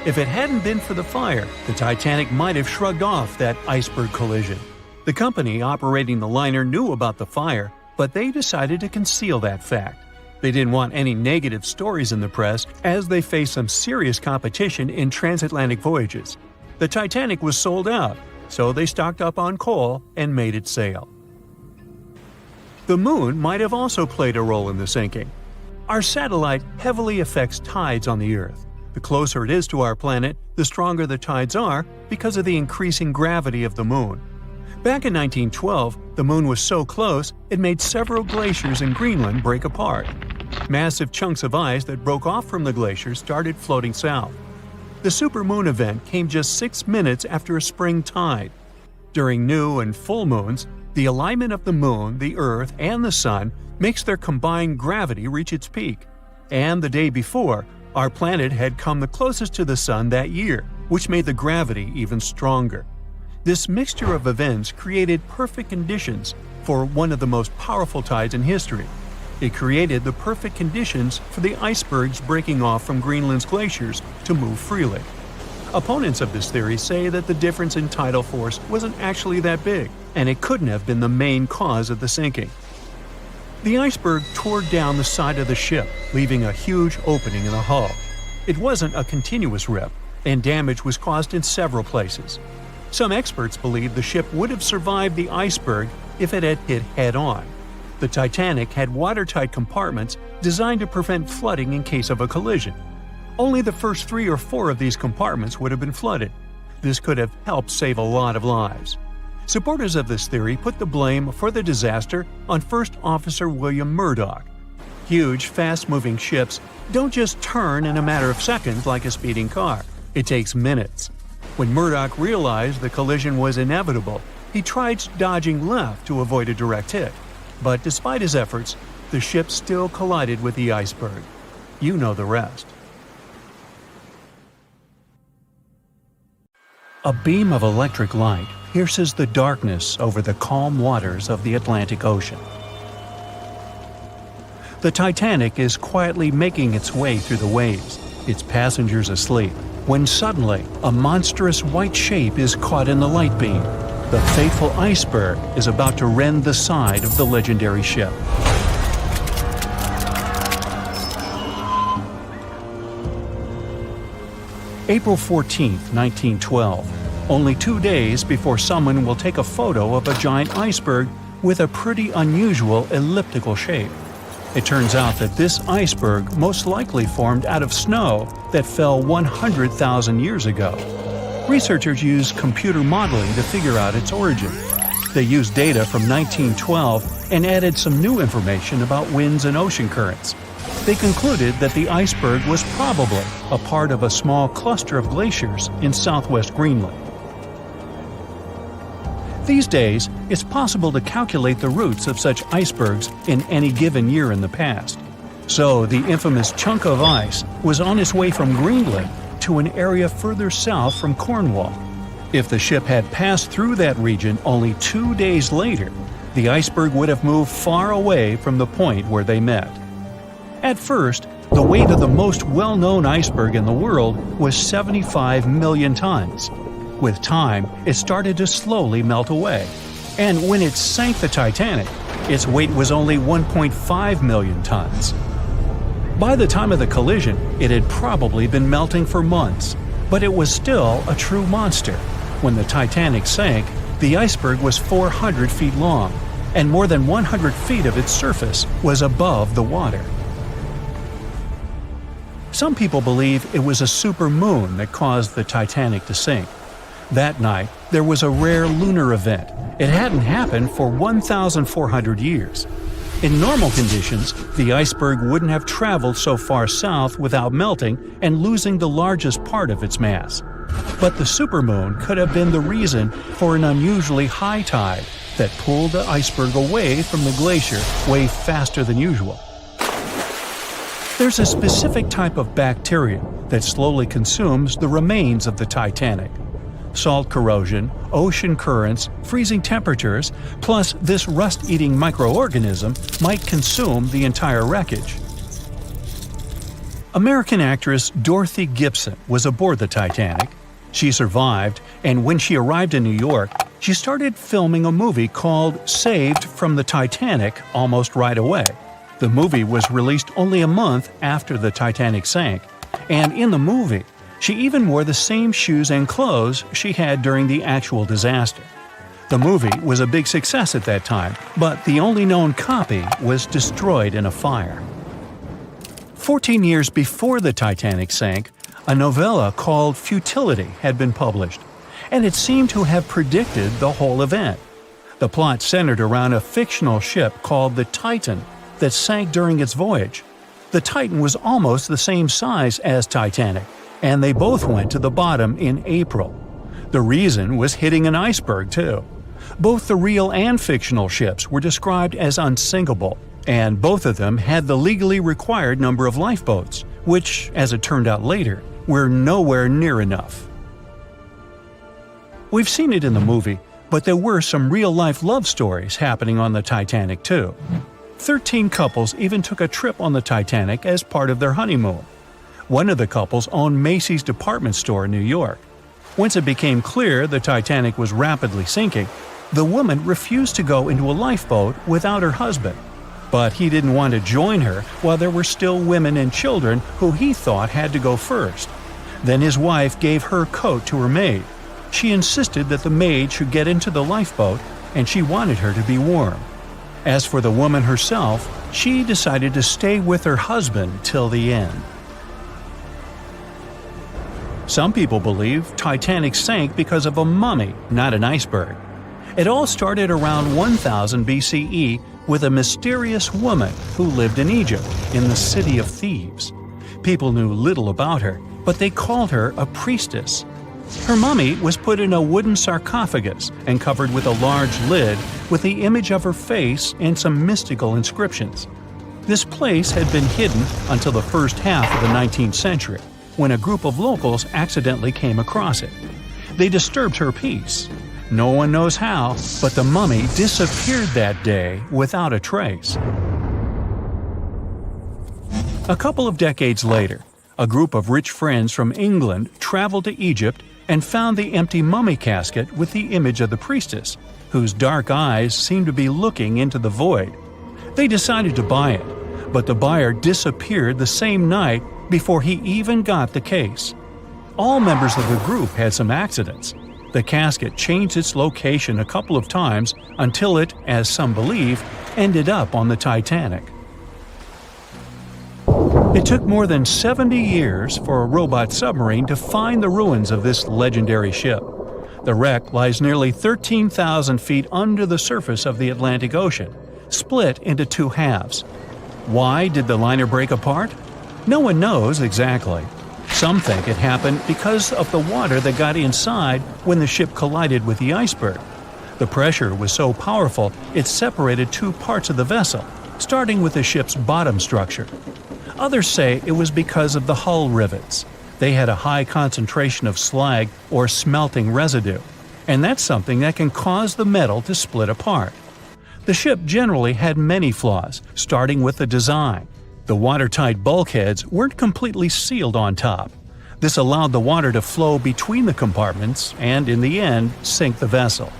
If it hadn't been for the fire, the Titanic might have shrugged off that iceberg collision. The company operating the liner knew about the fire, but they decided to conceal that fact. They didn't want any negative stories in the press as they faced some serious competition in transatlantic voyages. The Titanic was sold out, so they stocked up on coal and made it sail. The moon might have also played a role in the sinking. Our satellite heavily affects tides on the Earth. The closer it is to our planet, the stronger the tides are because of the increasing gravity of the moon. Back in 1912, the moon was so close it made several glaciers in Greenland break apart. Massive chunks of ice that broke off from the glaciers started floating south. The supermoon event came just 6 minutes after a spring tide. During new and full moons, the alignment of the moon, the Earth, and the Sun makes their combined gravity reach its peak. And the day before, our planet had come the closest to the Sun that year, which made the gravity even stronger. This mixture of events created perfect conditions for one of the most powerful tides in history. It created the perfect conditions for the icebergs breaking off from Greenland's glaciers to move freely. Opponents of this theory say that the difference in tidal force wasn't actually that big, and it couldn't have been the main cause of the sinking. The iceberg tore down the side of the ship, leaving a huge opening in the hull. It wasn't a continuous rip, and damage was caused in several places. Some experts believe the ship would have survived the iceberg if it had hit head-on. The Titanic had watertight compartments designed to prevent flooding in case of a collision. Only the first 3 or 4 of these compartments would have been flooded. This could have helped save a lot of lives. Supporters of this theory put the blame for the disaster on First Officer William Murdoch. Huge, fast-moving ships don't just turn in a matter of seconds like a speeding car. It takes minutes. When Murdoch realized the collision was inevitable, he tried dodging left to avoid a direct hit. But despite his efforts, the ship still collided with the iceberg. You know the rest. A beam of electric light pierces the darkness over the calm waters of the Atlantic Ocean. The Titanic is quietly making its way through the waves, its passengers asleep, when suddenly a monstrous white shape is caught in the light beam. The fateful iceberg is about to rend the side of the legendary ship. April 14, 1912. Only 2 days before someone will take a photo of a giant iceberg with a pretty unusual elliptical shape. It turns out that this iceberg most likely formed out of snow that fell 100,000 years ago. Researchers used computer modeling to figure out its origin. They used data from 1912 and added some new information about winds and ocean currents. They concluded that the iceberg was probably a part of a small cluster of glaciers in southwest Greenland. These days, it's possible to calculate the routes of such icebergs in any given year in the past. So the infamous chunk of ice was on its way from Greenland to an area further south from Cornwall. If the ship had passed through that region only 2 days later, the iceberg would have moved far away from the point where they met. At first, the weight of the most well-known iceberg in the world was 75 million tons. With time, it started to slowly melt away. And when it sank the Titanic, its weight was only 1.5 million tons. By the time of the collision, it had probably been melting for months, but it was still a true monster. When the Titanic sank, the iceberg was 400 feet long, and more than 100 feet of its surface was above the water. Some people believe it was a supermoon that caused the Titanic to sink. That night, there was a rare lunar event. It hadn't happened for 1,400 years. In normal conditions, the iceberg wouldn't have traveled so far south without melting and losing the largest part of its mass. But the supermoon could have been the reason for an unusually high tide that pulled the iceberg away from the glacier way faster than usual. There's a specific type of bacteria that slowly consumes the remains of the Titanic. Salt corrosion, ocean currents, freezing temperatures, plus this rust-eating microorganism might consume the entire wreckage. American actress Dorothy Gibson was aboard the Titanic. She survived, and when she arrived in New York, she started filming a movie called Saved from the Titanic almost right away. The movie was released only a month after the Titanic sank, and in the movie, she even wore the same shoes and clothes she had during the actual disaster. The movie was a big success at that time, but the only known copy was destroyed in a fire. 14 years before the Titanic sank, a novella called Futility had been published, and it seemed to have predicted the whole event. The plot centered around a fictional ship called the Titan that sank during its voyage. The Titan was almost the same size as Titanic, and they both went to the bottom in April. The reason was hitting an iceberg, too. Both the real and fictional ships were described as unsinkable, and both of them had the legally required number of lifeboats, which, as it turned out later, were nowhere near enough. We've seen it in the movie, but there were some real-life love stories happening on the Titanic, too. 13 couples even took a trip on the Titanic as part of their honeymoon. One of the couples owned Macy's department store in New York. Once it became clear the Titanic was rapidly sinking, the woman refused to go into a lifeboat without her husband. But he didn't want to join her while there were still women and children who he thought had to go first. Then his wife gave her coat to her maid. She insisted that the maid should get into the lifeboat, and she wanted her to be warm. As for the woman herself, she decided to stay with her husband till the end. Some people believe Titanic sank because of a mummy, not an iceberg. It all started around 1000 BCE with a mysterious woman who lived in Egypt, in the city of Thebes. People knew little about her, but they called her a priestess. Her mummy was put in a wooden sarcophagus and covered with a large lid with the image of her face and some mystical inscriptions. This place had been hidden until the first half of the 19th century, when a group of locals accidentally came across it. They disturbed her peace. No one knows how, but the mummy disappeared that day without a trace. A couple of decades later, a group of rich friends from England traveled to Egypt and found the empty mummy casket with the image of the priestess, whose dark eyes seemed to be looking into the void. They decided to buy it, but the buyer disappeared the same night before he even got the case. All members of the group had some accidents. The casket changed its location a couple of times until it, as some believe, ended up on the Titanic. It took more than 70 years for a robot submarine to find the ruins of this legendary ship. The wreck lies nearly 13,000 feet under the surface of the Atlantic Ocean, split into two halves. Why did the liner break apart? No one knows exactly. Some think it happened because of the water that got inside when the ship collided with the iceberg. The pressure was so powerful it separated two parts of the vessel, starting with the ship's bottom structure. Others say it was because of the hull rivets. They had a high concentration of slag or smelting residue, and that's something that can cause the metal to split apart. The ship generally had many flaws, starting with the design. The watertight bulkheads weren't completely sealed on top. This allowed the water to flow between the compartments and, in the end, sink the vessel.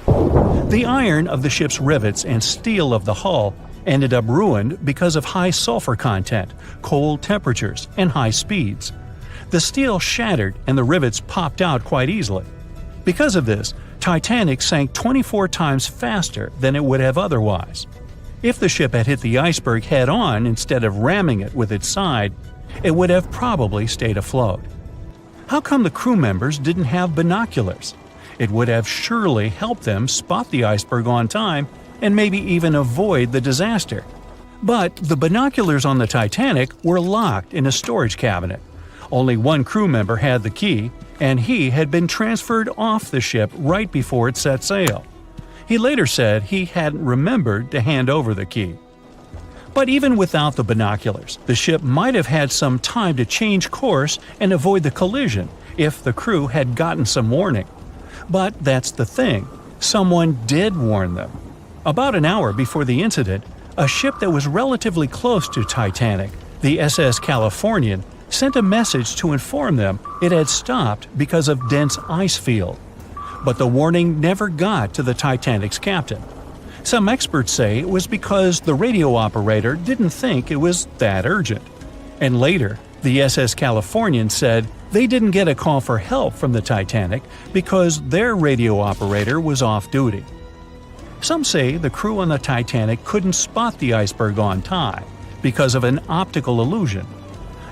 The iron of the ship's rivets and steel of the hull ended up ruined because of high sulfur content, cold temperatures, and high speeds. The steel shattered and the rivets popped out quite easily. Because of this, Titanic sank 24 times faster than it would have otherwise. If the ship had hit the iceberg head-on instead of ramming it with its side, it would have probably stayed afloat. How come the crew members didn't have binoculars? It would have surely helped them spot the iceberg on time and maybe even avoid the disaster. But the binoculars on the Titanic were locked in a storage cabinet. Only one crew member had the key, and he had been transferred off the ship right before it set sail. He later said he hadn't remembered to hand over the key. But even without the binoculars, the ship might have had some time to change course and avoid the collision if the crew had gotten some warning. But that's the thing, someone did warn them. About an hour before the incident, a ship that was relatively close to Titanic, the SS Californian, sent a message to inform them it had stopped because of dense ice field. But the warning never got to the Titanic's captain. Some experts say it was because the radio operator didn't think it was that urgent. And later, the SS Californian said they didn't get a call for help from the Titanic because their radio operator was off duty. Some say the crew on the Titanic couldn't spot the iceberg on time because of an optical illusion.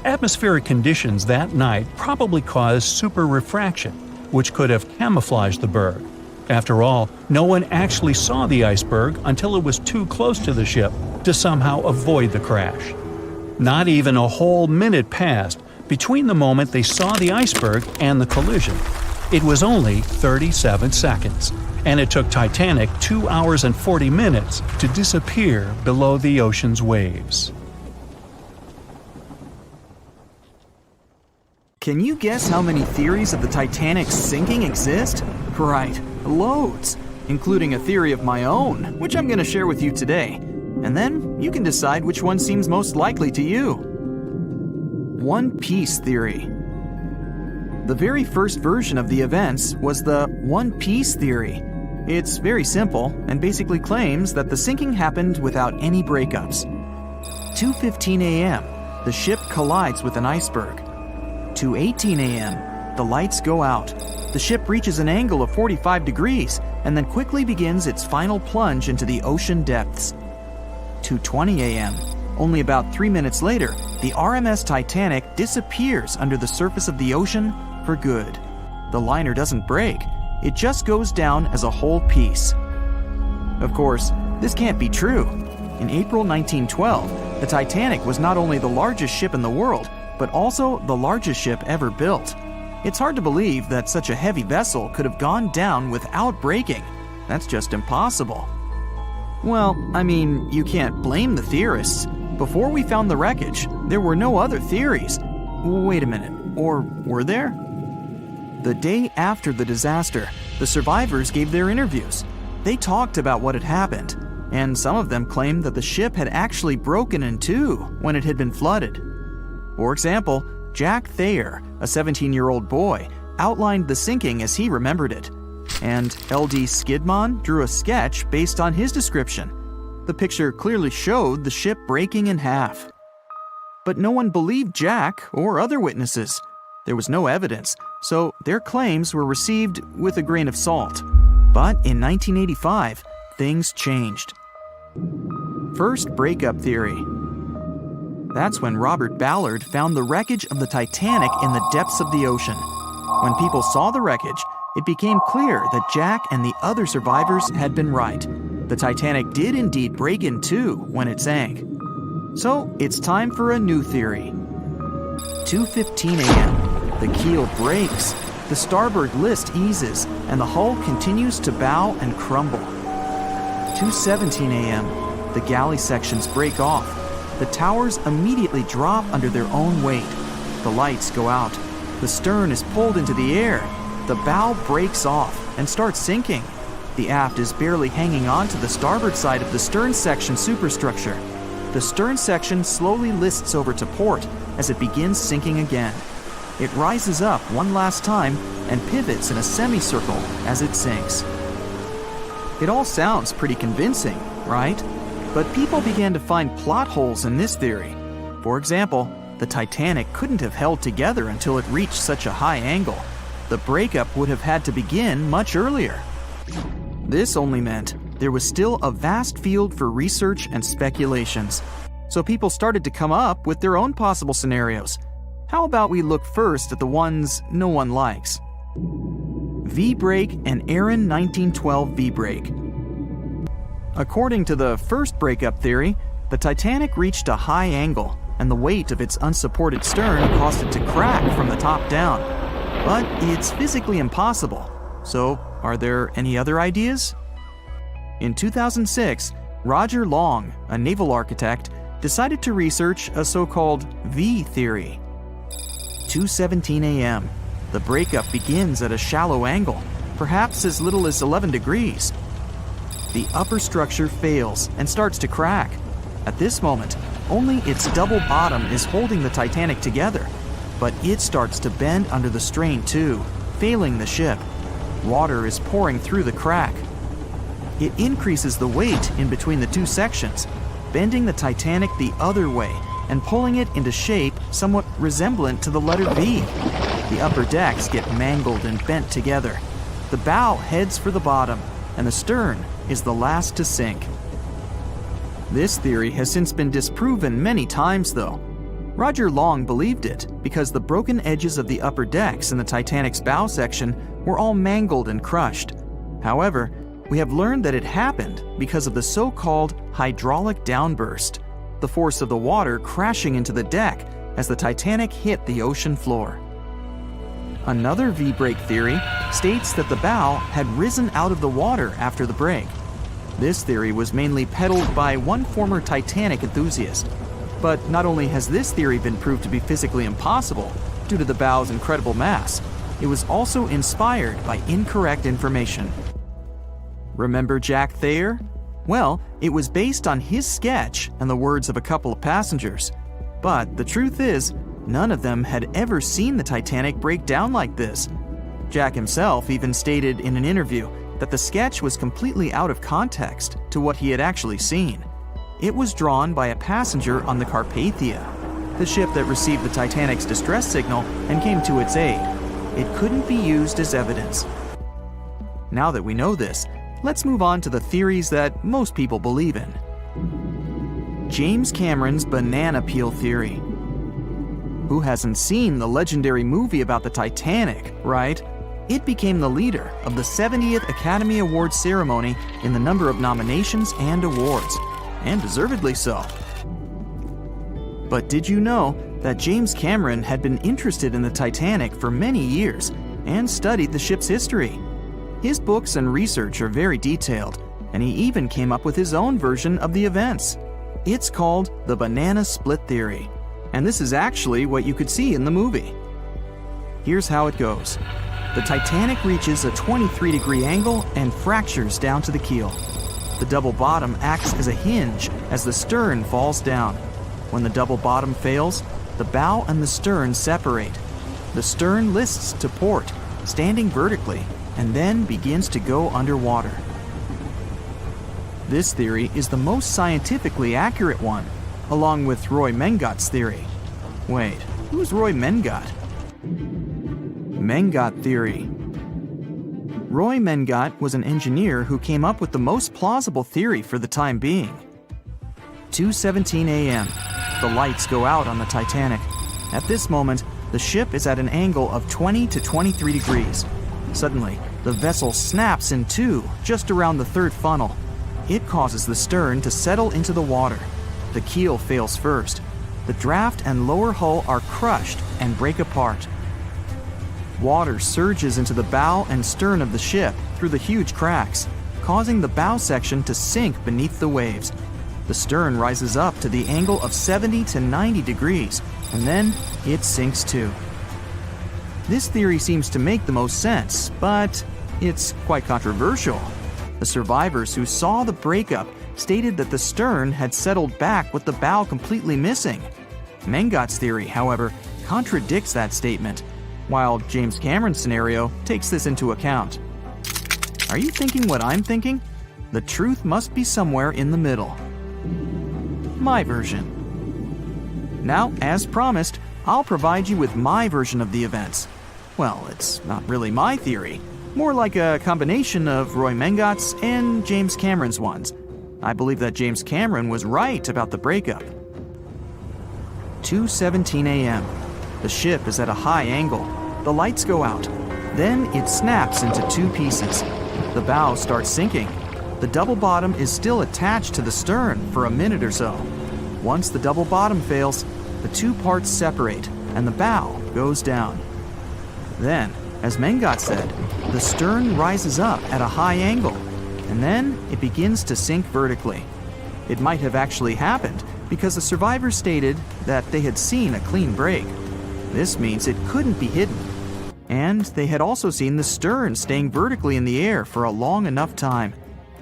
Atmospheric conditions that night probably caused super refraction, which could have camouflaged the berg. After all, no one actually saw the iceberg until it was too close to the ship to somehow avoid the crash. Not even a whole minute passed between the moment they saw the iceberg and the collision. It was only 37 seconds, and it took Titanic 2 hours and 40 minutes to disappear below the ocean's waves. Can you guess how many theories of the Titanic's sinking exist? Right, loads, including a theory of my own, which I'm going to share with you today. And then you can decide which one seems most likely to you. One Piece theory. The very first version of the events was the One Piece theory. It's very simple and basically claims that the sinking happened without any breakups. 2:15 a.m., the ship collides with an iceberg. 2:18 a.m., the lights go out. The ship reaches an angle of 45 degrees and then quickly begins its final plunge into the ocean depths. 2:20 a.m., only about 3 minutes later, the RMS Titanic disappears under the surface of the ocean for good. The liner doesn't break, it just goes down as a whole piece. Of course, this can't be true. In April 1912, the Titanic was not only the largest ship in the world, but also the largest ship ever built. It's hard to believe that such a heavy vessel could have gone down without breaking. That's just impossible. Well, I mean, you can't blame the theorists. Before we found the wreckage, there were no other theories. Wait a minute, or were there? The day after the disaster, the survivors gave their interviews. They talked about what had happened, and some of them claimed that the ship had actually broken in two when it had been flooded. For example, Jack Thayer, a 17-year-old boy, outlined the sinking as he remembered it, and L.D. Skidmon drew a sketch based on his description. The picture clearly showed the ship breaking in half. But no one believed Jack or other witnesses. There was no evidence, so their claims were received with a grain of salt. But in 1985, things changed. First breakup theory. That's when Robert Ballard found the wreckage of the Titanic in the depths of the ocean. When people saw the wreckage, it became clear that Jack and the other survivors had been right. The Titanic did indeed break in two when it sank. So it's time for a new theory. 2:15 a.m. The keel breaks, the starboard list eases, and the hull continues to bow and crumble. 2:17 a.m. The galley sections break off. The towers immediately drop under their own weight. The lights go out. The stern is pulled into the air. The bow breaks off and starts sinking. The aft is barely hanging on to the starboard side of the stern section superstructure. The stern section slowly lists over to port as it begins sinking again. It rises up one last time and pivots in a semicircle as it sinks. It all sounds pretty convincing, right? But people began to find plot holes in this theory. For example, the Titanic couldn't have held together until it reached such a high angle. The breakup would have had to begin much earlier. This only meant there was still a vast field for research and speculations. So people started to come up with their own possible scenarios. How about we look first at the ones no one likes? V-break and Aaron 1912 V-break. According to the first breakup theory, the Titanic reached a high angle, and the weight of its unsupported stern caused it to crack from the top down. But it's physically impossible. So, are there any other ideas? In 2006, Roger Long, a naval architect, decided to research a so-called V theory. 2:17 a.m. The breakup begins at a shallow angle, perhaps as little as 11 degrees. The upper structure fails and starts to crack. At this moment, only its double bottom is holding the Titanic together, but it starts to bend under the strain too, failing the ship. Water is pouring through the crack. It increases the weight in between the two sections, bending the Titanic the other way and pulling it into shape somewhat resemblant to the letter V. The upper decks get mangled and bent together. The bow heads for the bottom, and the stern is the last to sink. This theory has since been disproven many times, though. Roger Long believed it because the broken edges of the upper decks in the Titanic's bow section were all mangled and crushed. However, we have learned that it happened because of the so-called hydraulic downburst, the force of the water crashing into the deck as the Titanic hit the ocean floor. Another V-break theory states that the bow had risen out of the water after the break. This theory was mainly peddled by one former Titanic enthusiast. But not only has this theory been proved to be physically impossible due to the bow's incredible mass, it was also inspired by incorrect information. Remember Jack Thayer? Well, it was based on his sketch and the words of a couple of passengers. But the truth is, none of them had ever seen the Titanic break down like this. Jack himself even stated in an interview that the sketch was completely out of context to what he had actually seen. It was drawn by a passenger on the Carpathia, the ship that received the Titanic's distress signal and came to its aid. It couldn't be used as evidence. Now that we know this, let's move on to the theories that most people believe in. James Cameron's banana peel theory. Who hasn't seen the legendary movie about the Titanic, right? It became the leader of the 70th Academy Awards ceremony in the number of nominations and awards, and deservedly so. But did you know that James Cameron had been interested in the Titanic for many years and studied the ship's history? His books and research are very detailed, and he even came up with his own version of the events. It's called the banana split theory, and this is actually what you could see in the movie. Here's how it goes. The Titanic reaches a 23-degree angle and fractures down to the keel. The double bottom acts as a hinge as the stern falls down. When the double bottom fails, the bow and the stern separate. The stern lists to port, standing vertically, and then begins to go underwater. This theory is the most scientifically accurate one, along with Roy Mengat's theory. Wait, who's Roy Mengat? Mengat theory. Roy Mengat was an engineer who came up with the most plausible theory for the time being. 2:17 a.m. the lights go out on the Titanic. At this moment, the ship is at an angle of 20 to 23 degrees. Suddenly, the vessel snaps in two just around the third funnel. It causes the stern to settle into the water. The keel fails first. The draft and lower hull are crushed and break apart. Water surges into the bow and stern of the ship through the huge cracks, causing the bow section to sink beneath the waves. The stern rises up to the angle of 70 to 90 degrees, and then it sinks too. This theory seems to make the most sense, but it's quite controversial. The survivors who saw the breakup stated that the stern had settled back with the bow completely missing. Mengat's theory, however, contradicts that statement, while James Cameron's scenario takes this into account. Are you thinking what I'm thinking? The truth must be somewhere in the middle. My version. Now, as promised, I'll provide you with my version of the events. Well, it's not really my theory, more like a combination of Roy Mengat's and James Cameron's ones. I believe that James Cameron was right about the breakup. 2:17 a.m. The ship is at a high angle. The lights go out. Then it snaps into two pieces. The bow starts sinking. The double bottom is still attached to the stern for a minute or so. Once the double bottom fails, the two parts separate and the bow goes down. Then, as Mengat said, the stern rises up at a high angle, and then it begins to sink vertically. It might have actually happened because the survivors stated that they had seen a clean break. This means it couldn't be hidden. And they had also seen the stern staying vertically in the air for a long enough time,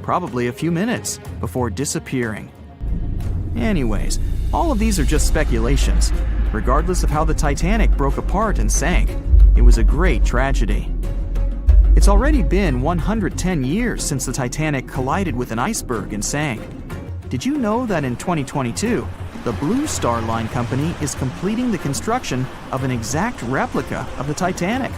probably a few minutes, before disappearing. Anyways, all of these are just speculations. Regardless of how the Titanic broke apart and sank, it was a great tragedy. It's already been 110 years since the Titanic collided with an iceberg and sank. Did you know that in 2022, the Blue Star Line Company is completing the construction of an exact replica of the Titanic?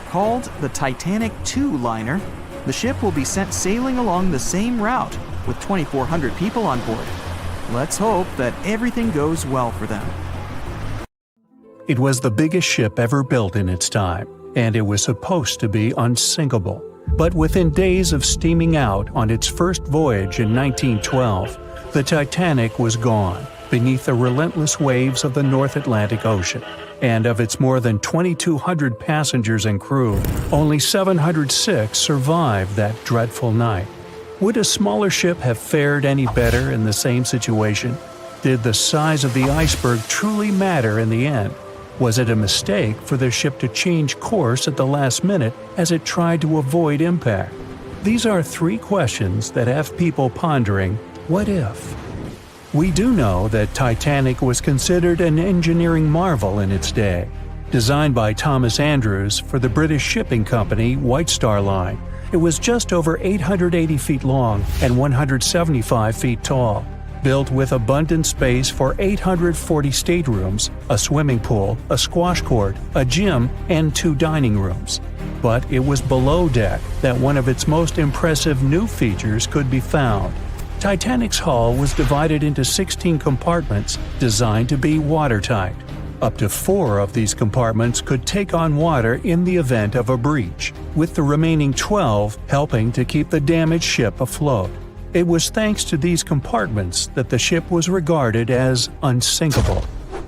Called the Titanic II liner, the ship will be sent sailing along the same route with 2,400 people on board. Let's hope that everything goes well for them. It was the biggest ship ever built in its time, and it was supposed to be unsinkable. But within days of steaming out on its first voyage in 1912, the Titanic was gone beneath the relentless waves of the North Atlantic Ocean. And of its more than 2,200 passengers and crew, only 706 survived that dreadful night. Would a smaller ship have fared any better in the same situation? Did the size of the iceberg truly matter in the end? Was it a mistake for the ship to change course at the last minute as it tried to avoid impact? These are three questions that have people pondering, what if? We do know that Titanic was considered an engineering marvel in its day. Designed by Thomas Andrews for the British shipping company White Star Line, it was just over 880 feet long and 175 feet tall. Built with abundant space for 840 staterooms, a swimming pool, a squash court, a gym, and 2 dining rooms. But it was below deck that one of its most impressive new features could be found. Titanic's hull was divided into 16 compartments designed to be watertight. Up to 4 of these compartments could take on water in the event of a breach, with the remaining 12 helping to keep the damaged ship afloat. It was thanks to these compartments that the ship was regarded as unsinkable.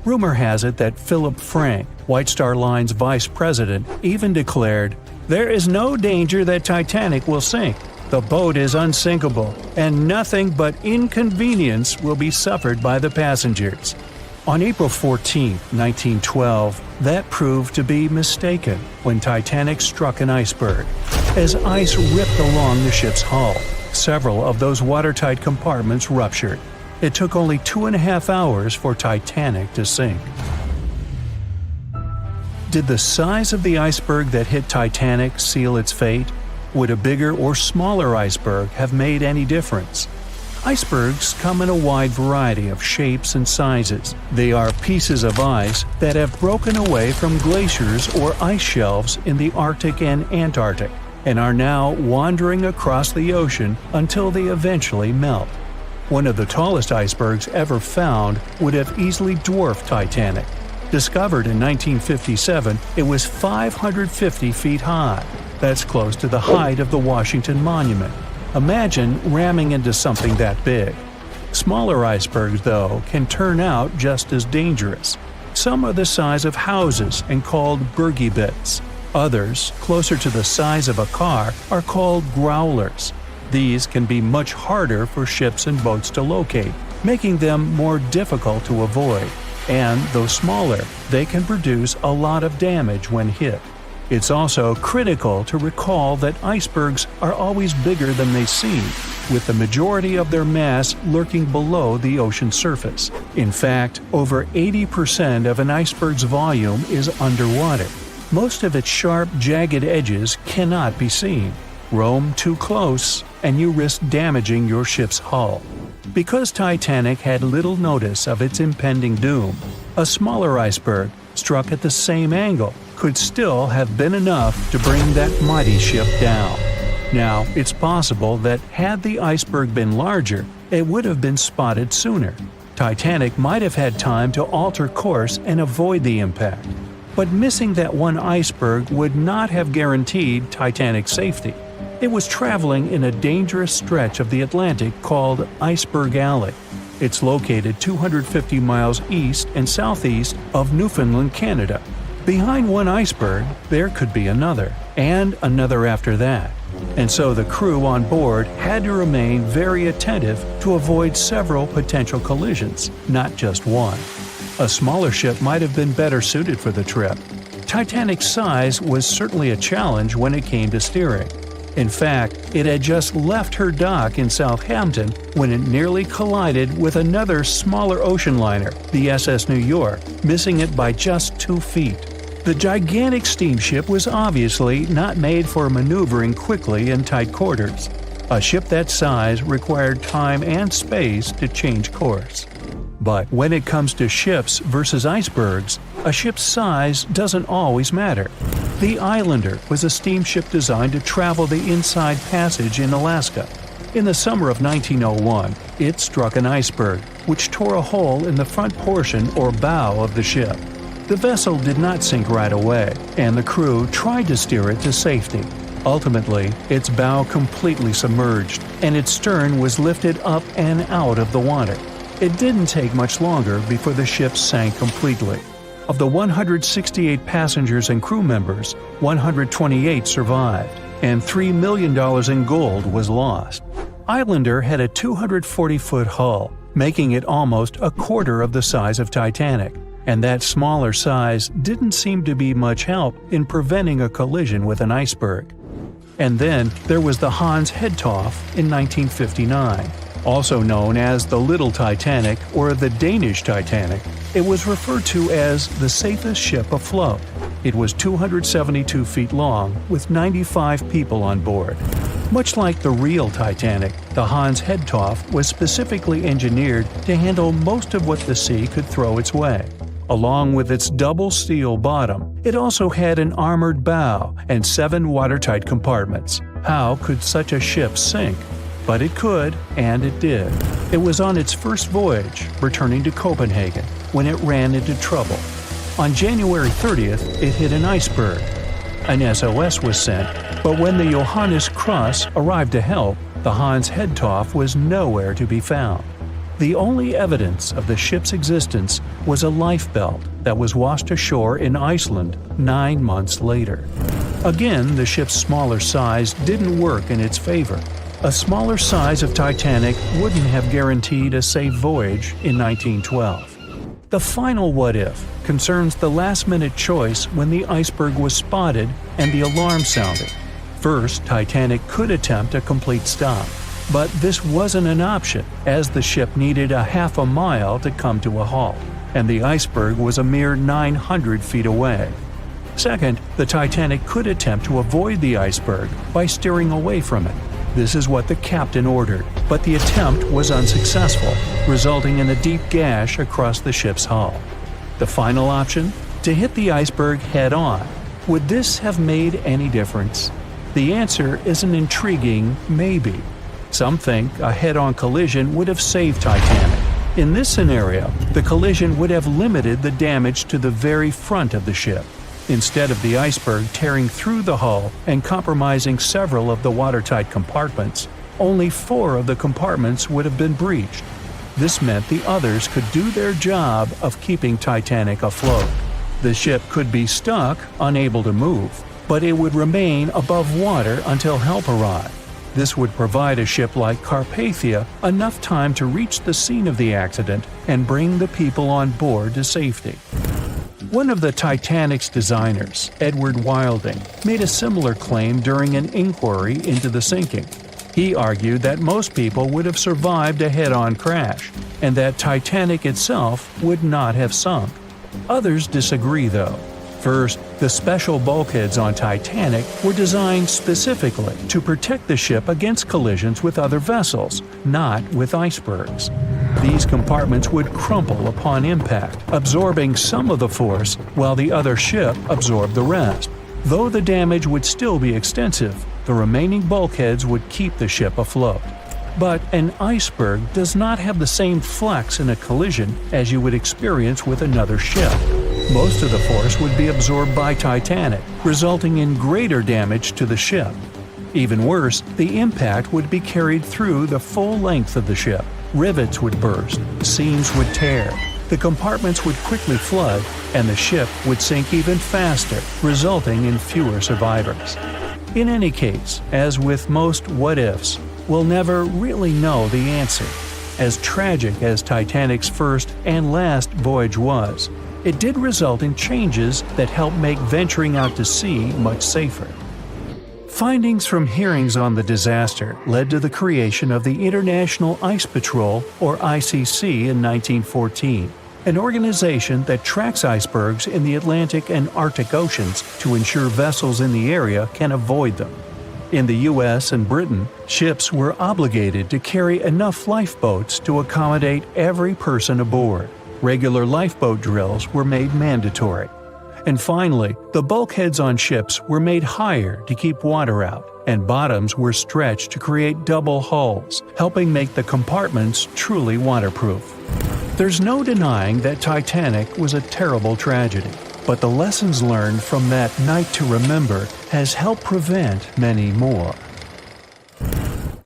Rumor has it that Philip Frank, White Star Line's vice president, even declared, "There is no danger that Titanic will sink. The boat is unsinkable, and nothing but inconvenience will be suffered by the passengers." On April 14, 1912, that proved to be mistaken when Titanic struck an iceberg. As ice ripped along the ship's hull, several of those watertight compartments ruptured. It took only 2.5 hours for Titanic to sink. Did the size of the iceberg that hit Titanic seal its fate? Would a bigger or smaller iceberg have made any difference? Icebergs come in a wide variety of shapes and sizes. They are pieces of ice that have broken away from glaciers or ice shelves in the Arctic and Antarctic, and are now wandering across the ocean until they eventually melt. One of the tallest icebergs ever found would have easily dwarfed Titanic. Discovered in 1957, it was 550 feet high. That's close to the height of the Washington Monument. Imagine ramming into something that big. Smaller icebergs, though, can turn out just as dangerous. Some are the size of houses and called bergy bits. Others, closer to the size of a car, are called growlers. These can be much harder for ships and boats to locate, making them more difficult to avoid. And, though smaller, they can produce a lot of damage when hit. It's also critical to recall that icebergs are always bigger than they seem, with the majority of their mass lurking below the ocean surface. In fact, over 80% of an iceberg's volume is underwater. Most of its sharp, jagged edges cannot be seen. Roam too close, and you risk damaging your ship's hull. Because Titanic had little notice of its impending doom, a smaller iceberg, struck at the same angle, could still have been enough to bring that mighty ship down. Now, it's possible that had the iceberg been larger, it would have been spotted sooner. Titanic might have had time to alter course and avoid the impact. But missing that one iceberg would not have guaranteed Titanic's safety. It was traveling in a dangerous stretch of the Atlantic called Iceberg Alley. It's located 250 miles east and southeast of Newfoundland, Canada. Behind one iceberg, there could be another, and another after that. And so the crew on board had to remain very attentive to avoid several potential collisions, not just one. A smaller ship might have been better suited for the trip. Titanic's size was certainly a challenge when it came to steering. In fact, it had just left her dock in Southampton when it nearly collided with another smaller ocean liner, the SS New York, missing it by just 2 feet. The gigantic steamship was obviously not made for maneuvering quickly in tight quarters. A ship that size required time and space to change course. But when it comes to ships versus icebergs, a ship's size doesn't always matter. The Islander was a steamship designed to travel the Inside Passage in Alaska. In the summer of 1901, it struck an iceberg, which tore a hole in the front portion or bow of the ship. The vessel did not sink right away, and the crew tried to steer it to safety. Ultimately, its bow completely submerged, and its stern was lifted up and out of the water. It didn't take much longer before the ship sank completely. Of the 168 passengers and crew members, 128 survived, and $3 million in gold was lost. Islander had a 240-foot hull, making it almost a quarter of the size of Titanic, and that smaller size didn't seem to be much help in preventing a collision with an iceberg. And then there was the Hans Hedtoft in 1959. Also known as the Little Titanic or the Danish Titanic, it was referred to as the safest ship afloat. It was 272 feet long with 95 people on board. Much like the real Titanic, the Hans Hedtoft was specifically engineered to handle most of what the sea could throw its way. Along with its double steel bottom, it also had an armored bow and 7 watertight compartments. How could such a ship sink? But it could, and it did. It was on its first voyage, returning to Copenhagen, when it ran into trouble. On January 30th, it hit an iceberg. An SOS was sent, but when the Johannes Cross arrived to help, the Hans Hedtoft was nowhere to be found. The only evidence of the ship's existence was a lifebelt that was washed ashore in Iceland 9 months later. Again, the ship's smaller size didn't work in its favor. A smaller size of Titanic wouldn't have guaranteed a safe voyage in 1912. The final what-if concerns the last-minute choice when the iceberg was spotted and the alarm sounded. First, Titanic could attempt a complete stop, but this wasn't an option as the ship needed a half a mile to come to a halt, and the iceberg was a mere 900 feet away. Second, the Titanic could attempt to avoid the iceberg by steering away from it. This is what the captain ordered, but the attempt was unsuccessful, resulting in a deep gash across the ship's hull. The final option? To hit the iceberg head-on. Would this have made any difference? The answer is an intriguing maybe. Some think a head-on collision would have saved Titanic. In this scenario, the collision would have limited the damage to the very front of the ship, instead of the iceberg tearing through the hull and compromising several of the watertight compartments. Only 4 of the compartments would have been breached. This meant the others could do their job of keeping Titanic afloat. The ship could be stuck, unable to move, but it would remain above water until help arrived. This would provide a ship like Carpathia enough time to reach the scene of the accident and bring the people on board to safety. One of the Titanic's designers, Edward Wilding, made a similar claim during an inquiry into the sinking. He argued that most people would have survived a head-on crash, and that Titanic itself would not have sunk. Others disagree, though. First, the special bulkheads on Titanic were designed specifically to protect the ship against collisions with other vessels, not with icebergs. These compartments would crumple upon impact, absorbing some of the force while the other ship absorbed the rest. Though the damage would still be extensive, the remaining bulkheads would keep the ship afloat. But an iceberg does not have the same flex in a collision as you would experience with another ship. Most of the force would be absorbed by Titanic, resulting in greater damage to the ship. Even worse, the impact would be carried through the full length of the ship. Rivets would burst, seams would tear, the compartments would quickly flood, and the ship would sink even faster, resulting in fewer survivors. In any case, as with most what-ifs, we'll never really know the answer. As tragic as Titanic's first and last voyage was, it did result in changes that helped make venturing out to sea much safer. Findings from hearings on the disaster led to the creation of the International Ice Patrol, or ICC, in 1914, an organization that tracks icebergs in the Atlantic and Arctic Oceans to ensure vessels in the area can avoid them. In the US and Britain, ships were obligated to carry enough lifeboats to accommodate every person aboard. Regular lifeboat drills were made mandatory. And finally, the bulkheads on ships were made higher to keep water out, and bottoms were stretched to create double hulls, helping make the compartments truly waterproof. There's no denying that Titanic was a terrible tragedy, but the lessons learned from that night to remember has helped prevent many more.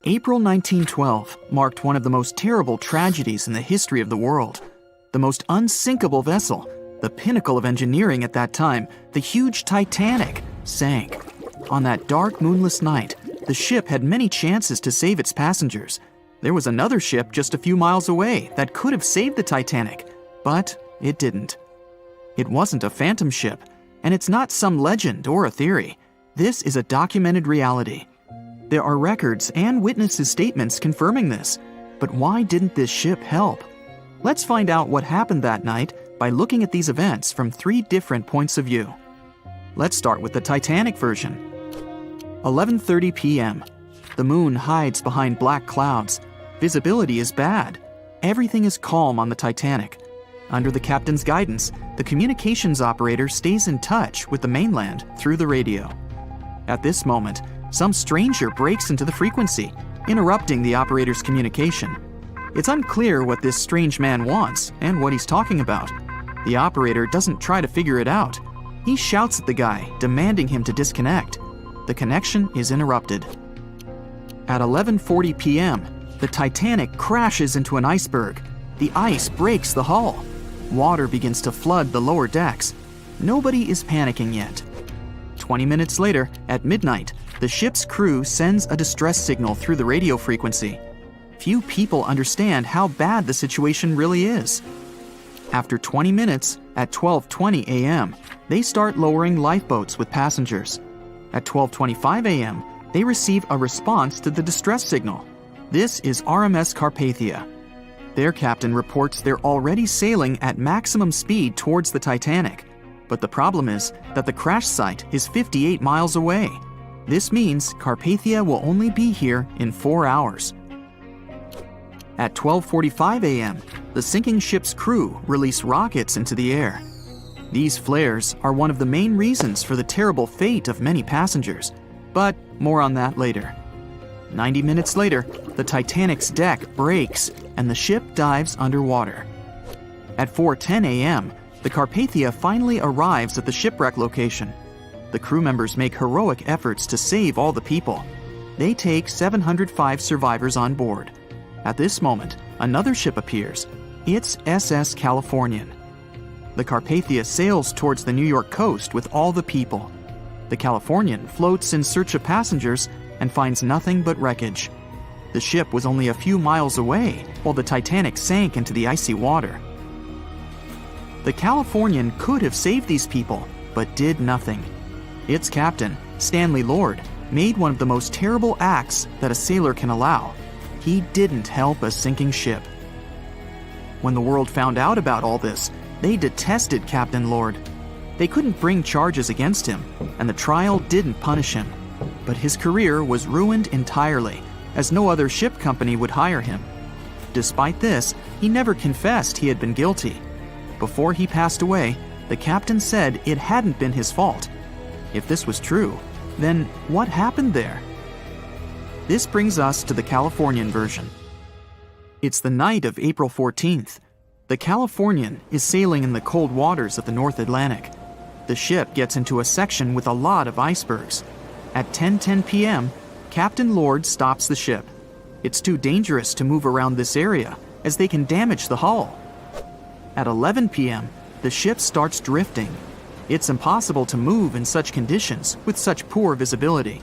April 1912 marked one of the most terrible tragedies in the history of the world. The most unsinkable vessel, the pinnacle of engineering at that time, the huge Titanic, sank. On that dark, moonless night, the ship had many chances to save its passengers. There was another ship just a few miles away that could have saved the Titanic, but it didn't. It wasn't a phantom ship, and it's not some legend or a theory. This is a documented reality. There are records and witnesses' statements confirming this, but why didn't this ship help? Let's find out what happened that night by looking at these events from 3 different points of view. Let's start with the Titanic version. 11:30 p.m. The moon hides behind black clouds. Visibility is bad. Everything is calm on the Titanic. Under the captain's guidance, the communications operator stays in touch with the mainland through the radio. At this moment, some stranger breaks into the frequency, interrupting the operator's communication. It's unclear what this strange man wants and what he's talking about. The operator doesn't try to figure it out. He shouts at the guy, demanding him to disconnect. The connection is interrupted. At 11:40 p.m., the Titanic crashes into an iceberg. The ice breaks the hull. Water begins to flood the lower decks. Nobody is panicking yet. 20 minutes later, at midnight, the ship's crew sends a distress signal through the radio frequency. Few people understand how bad the situation really is. After 20 minutes, at 12:20 a.m., they start lowering lifeboats with passengers. At 12:25 a.m., they receive a response to the distress signal. This is RMS Carpathia. Their captain reports they're already sailing at maximum speed towards the Titanic. But the problem is that the crash site is 58 miles away. This means Carpathia will only be here in 4 hours. At 12:45 a.m., the sinking ship's crew release rockets into the air. These flares are one of the main reasons for the terrible fate of many passengers, but more on that later. 90 minutes later, the Titanic's deck breaks and the ship dives underwater. At 4:10 a.m., the Carpathia finally arrives at the shipwreck location. The crew members make heroic efforts to save all the people. They take 705 survivors on board. At this moment, another ship appears. It's SS Californian. The Carpathia sails towards the New York coast with all the people. The Californian floats in search of passengers and finds nothing but wreckage. The ship was only a few miles away while the Titanic sank into the icy water. The Californian could have saved these people, but did nothing. Its captain, Stanley Lord, made one of the most terrible acts that a sailor can allow. He didn't help a sinking ship. When the world found out about all this, they detested Captain Lord. They couldn't bring charges against him, and the trial didn't punish him. But his career was ruined entirely, as no other ship company would hire him. Despite this, he never confessed he had been guilty. Before he passed away, the captain said it hadn't been his fault. If this was true, then what happened there? This brings us to the Californian version. It's the night of April 14th. The Californian is sailing in the cold waters of the North Atlantic. The ship gets into a section with a lot of icebergs. At 10:10 p.m., Captain Lord stops the ship. It's too dangerous to move around this area, as they can damage the hull. At 11 p.m., the ship starts drifting. It's impossible to move in such conditions with such poor visibility.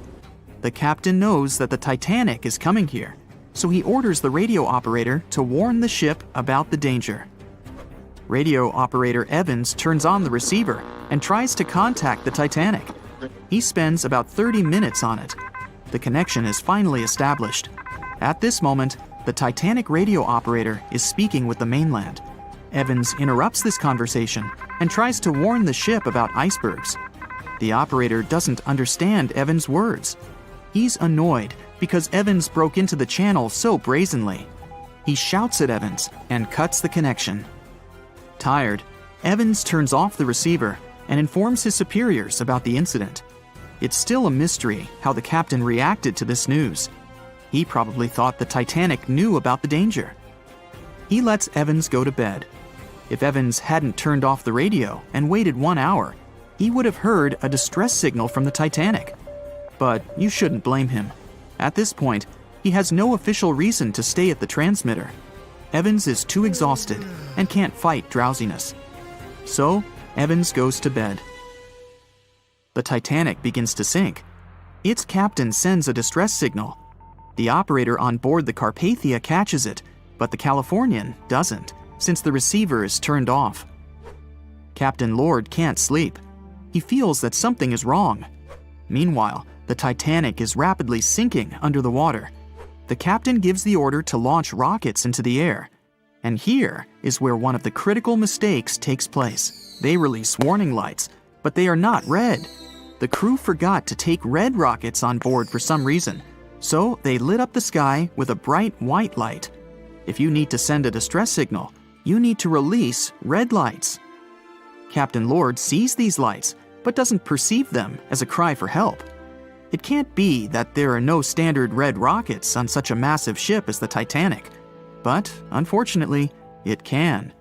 The captain knows that the Titanic is coming here, so he orders the radio operator to warn the ship about the danger. Radio operator Evans turns on the receiver and tries to contact the Titanic. He spends about 30 minutes on it. The connection is finally established. At this moment, the Titanic radio operator is speaking with the mainland. Evans interrupts this conversation and tries to warn the ship about icebergs. The operator doesn't understand Evans' words. He's annoyed because Evans broke into the channel so brazenly. He shouts at Evans and cuts the connection. Tired, Evans turns off the receiver and informs his superiors about the incident. It's still a mystery how the captain reacted to this news. He probably thought the Titanic knew about the danger. He lets Evans go to bed. If Evans hadn't turned off the radio and waited 1 hour, he would have heard a distress signal from the Titanic. But you shouldn't blame him. At this point, he has no official reason to stay at the transmitter. Evans is too exhausted and can't fight drowsiness. So, Evans goes to bed. The Titanic begins to sink. Its captain sends a distress signal. The operator on board the Carpathia catches it, but the Californian doesn't, since the receiver is turned off. Captain Lord can't sleep. He feels that something is wrong. Meanwhile, the Titanic is rapidly sinking under the water. The captain gives the order to launch rockets into the air. And here is where one of the critical mistakes takes place. They release warning lights, but they are not red. The crew forgot to take red rockets on board for some reason, so they lit up the sky with a bright white light. If you need to send a distress signal, you need to release red lights. Captain Lord sees these lights, but doesn't perceive them as a cry for help. It can't be that there are no standard red rockets on such a massive ship as the Titanic. But, unfortunately, it can.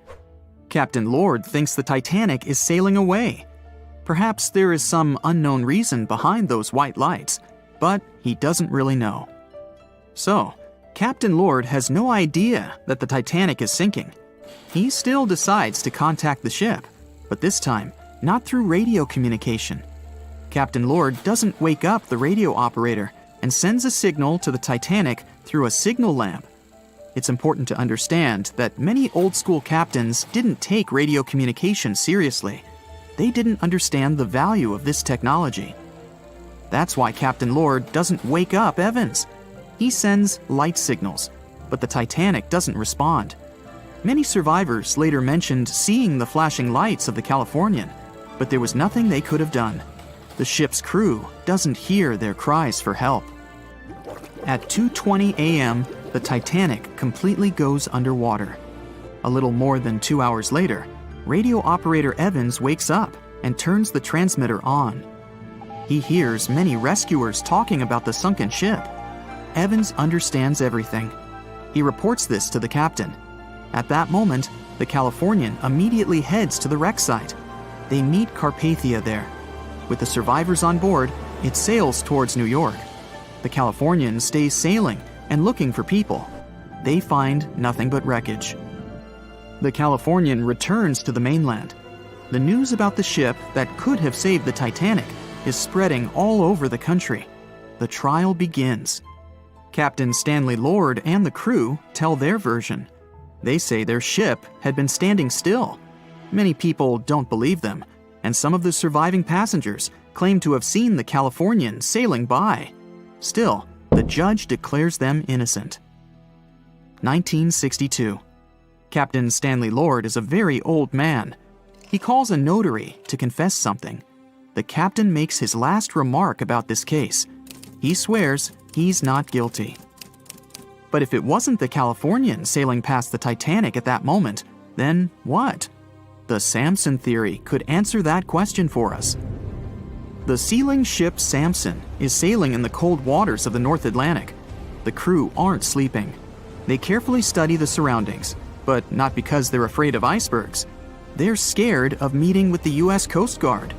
Captain Lord thinks the Titanic is sailing away. Perhaps there is some unknown reason behind those white lights, but he doesn't really know. So, Captain Lord has no idea that the Titanic is sinking. He still decides to contact the ship, but this time, not through radio communication. Captain Lord doesn't wake up the radio operator and sends a signal to the Titanic through a signal lamp. It's important to understand that many old-school captains didn't take radio communication seriously. They didn't understand the value of this technology. That's why Captain Lord doesn't wake up Evans. He sends light signals, but the Titanic doesn't respond. Many survivors later mentioned seeing the flashing lights of the Californian, but there was nothing they could have done. The ship's crew doesn't hear their cries for help. At 2:20 a.m., the Titanic completely goes underwater. A little more than 2 hours later, radio operator Evans wakes up and turns the transmitter on. He hears many rescuers talking about the sunken ship. Evans understands everything. He reports this to the captain. At that moment, the Californian immediately heads to the wreck site. They meet Carpathia there. With the survivors on board, it sails towards New York. The Californian stays sailing and looking for people. They find nothing but wreckage. The Californian returns to the mainland. The news about the ship that could have saved the Titanic is spreading all over the country. The trial begins. Captain Stanley Lord and the crew tell their version. They say their ship had been standing still. Many people don't believe them, and some of the surviving passengers claim to have seen the Californian sailing by. Still, the judge declares them innocent. 1962. Captain Stanley Lord is a very old man. He calls a notary to confess something. The captain makes his last remark about this case. He swears he's not guilty. But if it wasn't the Californian sailing past the Titanic at that moment, then what? The Samson theory could answer that question for us. The sealing ship Samson is sailing in the cold waters of the North Atlantic. The crew aren't sleeping. They carefully study the surroundings, but not because they're afraid of icebergs. They're scared of meeting with the U.S. Coast Guard.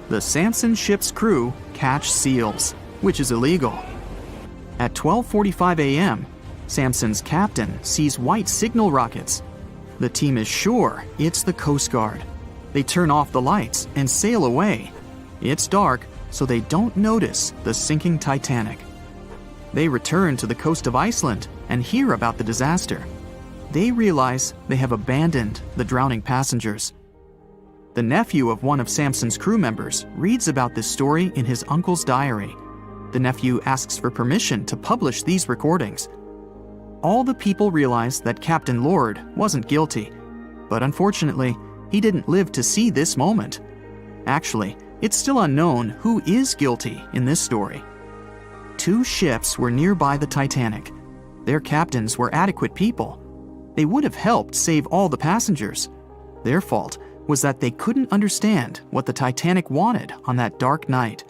The Samson ship's crew catch seals, which is illegal. At 12:45 a.m., Samson's captain sees white signal rockets. The team is sure it's the Coast Guard. They turn off the lights and sail away. It's dark, so they don't notice the sinking Titanic. They return to the coast of Iceland and hear about the disaster. They realize they have abandoned the drowning passengers. The nephew of one of Samson's crew members reads about this story in his uncle's diary. The nephew asks for permission to publish these recordings. All the people realize that Captain Lord wasn't guilty, but unfortunately, he didn't live to see this moment. Actually, it's still unknown who is guilty in this story. 2 ships were nearby the Titanic. Their captains were adequate people. They would have helped save all the passengers. Their fault was that they couldn't understand what the Titanic wanted on that dark night.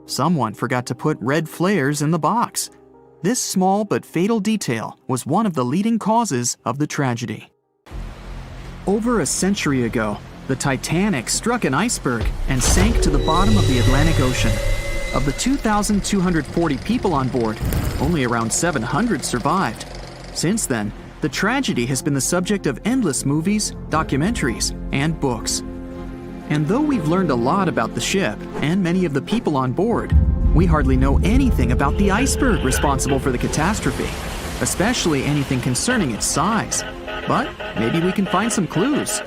Someone forgot to put red flares in the box. This small but fatal detail was one of the leading causes of the tragedy. Over a century ago, the Titanic struck an iceberg and sank to the bottom of the Atlantic Ocean. Of the 2,240 people on board, only around 700 survived. Since then, the tragedy has been the subject of endless movies, documentaries, and books. And though we've learned a lot about the ship and many of the people on board, we hardly know anything about the iceberg responsible for the catastrophe, especially anything concerning its size. But maybe we can find some clues.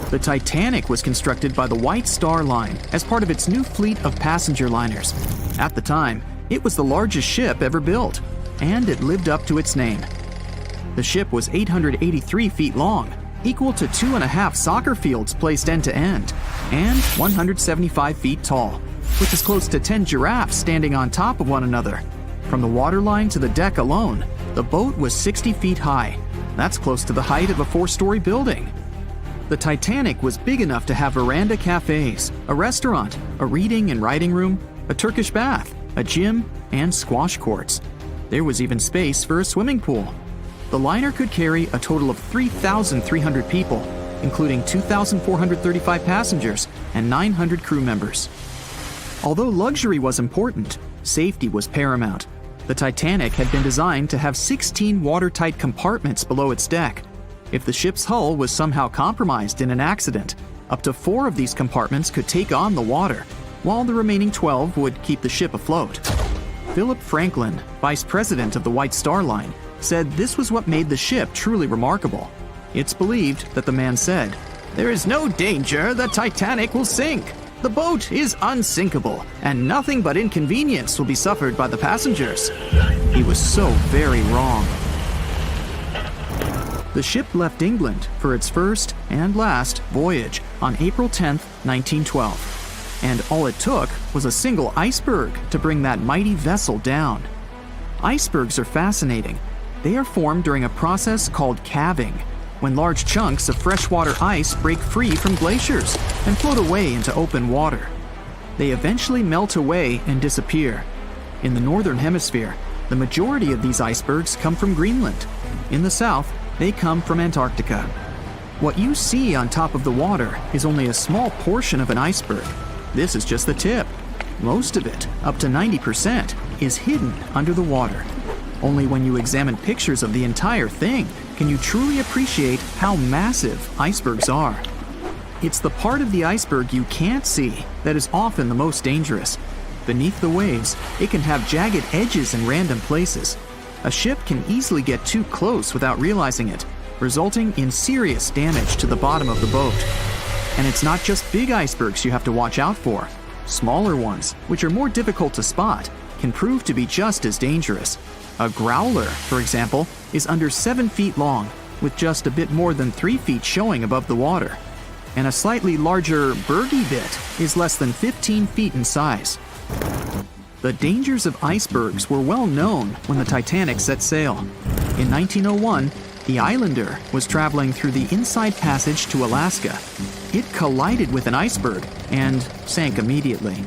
The Titanic was constructed by the White Star Line as part of its new fleet of passenger liners. At the time, it was the largest ship ever built, and it lived up to its name. The ship was 883 feet long, equal to 2.5 soccer fields placed end to end, and 175 feet tall, which is close to 10 giraffes standing on top of one another. From the waterline to the deck alone, the boat was 60 feet high. That's close to the height of a 4-story building. The Titanic was big enough to have veranda cafes, a restaurant, a reading and writing room, a Turkish bath, a gym, and squash courts. There was even space for a swimming pool. The liner could carry a total of 3,300 people, including 2,435 passengers and 900 crew members. Although luxury was important, safety was paramount. The Titanic had been designed to have 16 watertight compartments below its deck. If the ship's hull was somehow compromised in an accident, up to 4 of these compartments could take on the water, while the remaining 12 would keep the ship afloat. Philip Franklin, vice president of the White Star Line, said this was what made the ship truly remarkable. It's believed that the man said, "There is no danger the Titanic will sink. The boat is unsinkable, and nothing but inconvenience will be suffered by the passengers." He was so very wrong. The ship left England for its first and last voyage on April 10, 1912. And all it took was a single iceberg to bring that mighty vessel down. Icebergs are fascinating. They are formed during a process called calving, when large chunks of freshwater ice break free from glaciers and float away into open water. They eventually melt away and disappear. In the northern hemisphere, The majority of these icebergs come from Greenland. In the south, they come from Antarctica. What you see on top of the water is only a small portion of an iceberg. This is just the tip. Most of it, up to 90%, is hidden under the water. Only when you examine pictures of the entire thing can you truly appreciate how massive icebergs are. It's the part of the iceberg you can't see that is often the most dangerous. Beneath the waves, it can have jagged edges in random places. A ship can easily get too close without realizing it, resulting in serious damage to the bottom of the boat. And it's not just big icebergs you have to watch out for. Smaller ones, which are more difficult to spot, can prove to be just as dangerous. A growler, for example, is under 7 feet long, with just a bit more than 3 feet showing above the water. And a slightly larger bergy bit is less than 15 feet in size. The dangers of icebergs were well known when the Titanic set sail. In 1901, the Islander was traveling through the Inside Passage to Alaska. It collided with an iceberg and sank immediately.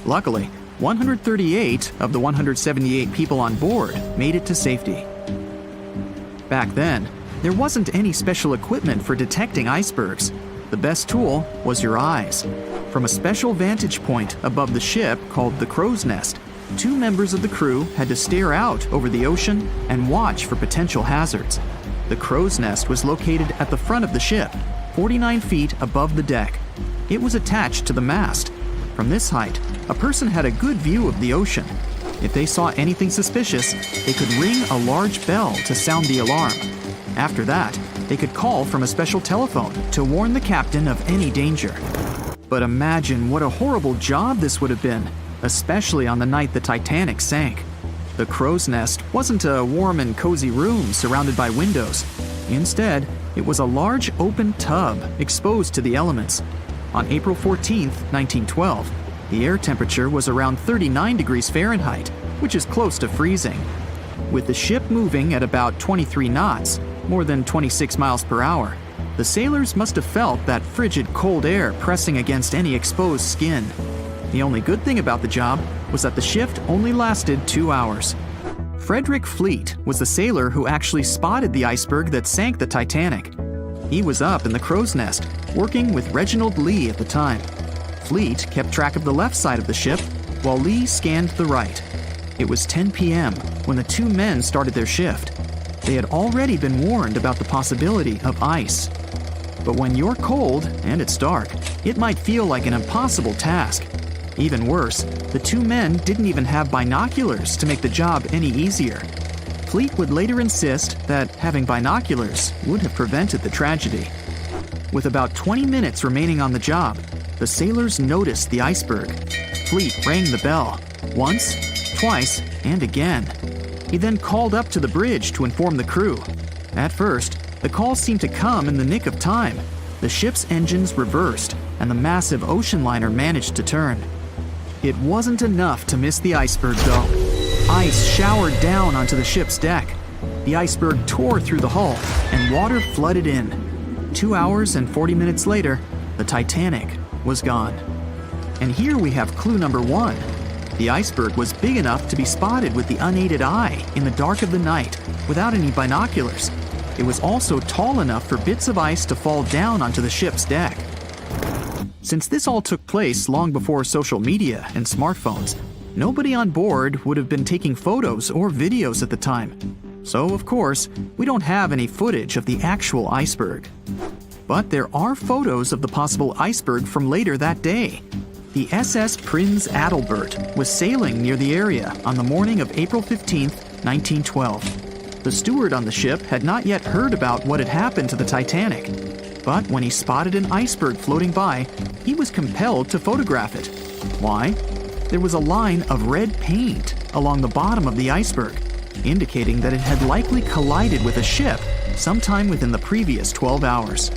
Luckily, 138 of the 178 people on board made it to safety. Back then, there wasn't any special equipment for detecting icebergs. The best tool was your eyes. From a special vantage point above the ship called the crow's nest, 2 members of the crew had to stare out over the ocean and watch for potential hazards. The crow's nest was located at the front of the ship, 49 feet above the deck. It was attached to the mast. From this height, a person had a good view of the ocean. If they saw anything suspicious, they could ring a large bell to sound the alarm. After that, they could call from a special telephone to warn the captain of any danger. But imagine what a horrible job this would have been, especially on the night the Titanic sank. The crow's nest wasn't a warm and cozy room surrounded by windows. Instead, it was a large open tub exposed to the elements. On April 14, 1912, the air temperature was around 39 degrees Fahrenheit, which is close to freezing. With the ship moving at about 23 knots, more than 26 miles per hour, the sailors must have felt that frigid cold air pressing against any exposed skin. The only good thing about the job was that the shift only lasted 2 hours. Frederick Fleet was the sailor who actually spotted the iceberg that sank the Titanic. He was up in the crow's nest, working with Reginald Lee at the time. Fleet kept track of the left side of the ship, while Lee scanned the right. It was 10 p.m. when the 2 men started their shift. They had already been warned about the possibility of ice. But when you're cold and it's dark, it might feel like an impossible task. Even worse, the 2 men didn't even have binoculars to make the job any easier. Fleet would later insist that having binoculars would have prevented the tragedy. With about 20 minutes remaining on the job, the sailors noticed the iceberg. Fleet rang the bell, once, twice, and again. He then called up to the bridge to inform the crew. At first, the call seemed to come in the nick of time. The ship's engines reversed, and the massive ocean liner managed to turn. It wasn't enough to miss the iceberg, though. Ice showered down onto the ship's deck. The iceberg tore through the hull, and water flooded in. 2 hours and 40 minutes later, the Titanic was gone. And here we have clue number 1. The iceberg was big enough to be spotted with the unaided eye in the dark of the night without any binoculars. It was also tall enough for bits of ice to fall down onto the ship's deck. Since this all took place long before social media and smartphones, nobody on board would have been taking photos or videos at the time. So, of course, we don't have any footage of the actual iceberg. But there are photos of the possible iceberg from later that day. The SS Prinz Adalbert was sailing near the area on the morning of April 15, 1912. The steward on the ship had not yet heard about what had happened to the Titanic. But when he spotted an iceberg floating by, he was compelled to photograph it. Why? There was a line of red paint along the bottom of the iceberg, indicating that it had likely collided with a ship sometime within the previous 12 hours.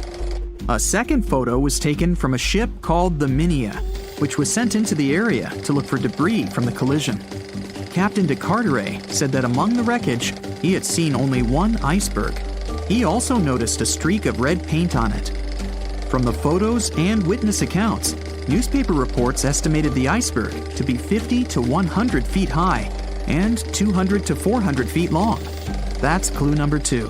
A second photo was taken from a ship called the Minia, which was sent into the area to look for debris from the collision. Captain de Carteret said that among the wreckage, he had seen only one iceberg. He also noticed a streak of red paint on it. From the photos and witness accounts, newspaper reports estimated the iceberg to be 50 to 100 feet high, and 200 to 400 feet long. That's clue number 2.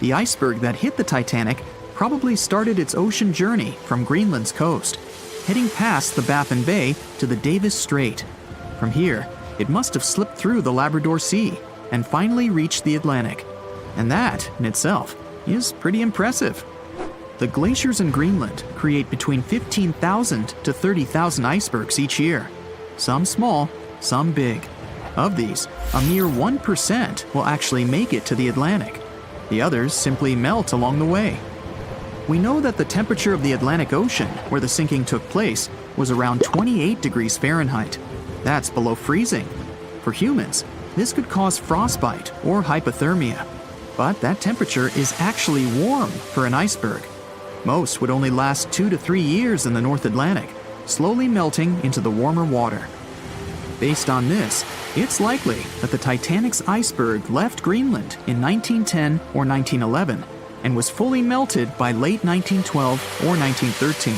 The iceberg that hit the Titanic probably started its ocean journey from Greenland's coast, heading past the Baffin Bay to the Davis Strait. From here, it must have slipped through the Labrador Sea and finally reached the Atlantic. And that, in itself, is pretty impressive. The glaciers in Greenland create between 15,000 to 30,000 icebergs each year. Some small, some big. Of these, a mere 1% will actually make it to the Atlantic. The others simply melt along the way. We know that the temperature of the Atlantic Ocean, where the sinking took place, was around 28 degrees Fahrenheit. That's below freezing. For humans, this could cause frostbite or hypothermia. But that temperature is actually warm for an iceberg. Most would only last 2 to 3 years in the North Atlantic, slowly melting into the warmer water. Based on this, it's likely that the Titanic's iceberg left Greenland in 1910 or 1911 and was fully melted by late 1912 or 1913.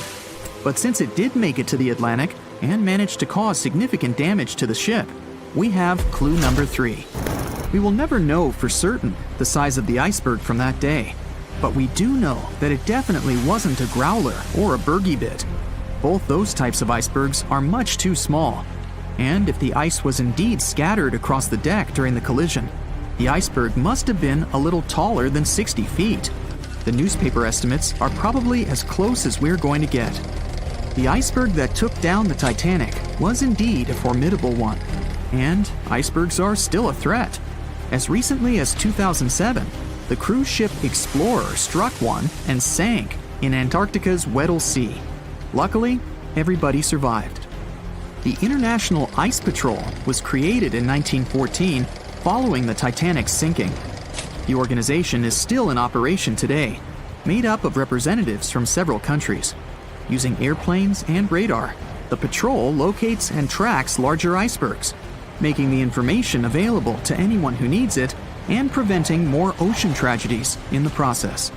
But since it did make it to the Atlantic and managed to cause significant damage to the ship, we have clue number 3. We will never know for certain the size of the iceberg from that day, but we do know that it definitely wasn't a growler or a bergy bit. Both those types of icebergs are much too small. And if the ice was indeed scattered across the deck during the collision, the iceberg must have been a little taller than 60 feet. The newspaper estimates are probably as close as we're going to get. The iceberg that took down the Titanic was indeed a formidable one. And icebergs are still a threat. As recently as 2007, the cruise ship Explorer struck one and sank in Antarctica's Weddell Sea. Luckily, everybody survived. The International Ice Patrol was created in 1914 following the Titanic's sinking. The organization is still in operation today, made up of representatives from several countries. Using airplanes and radar, the patrol locates and tracks larger icebergs, making the information available to anyone who needs it and preventing more ocean tragedies in the process.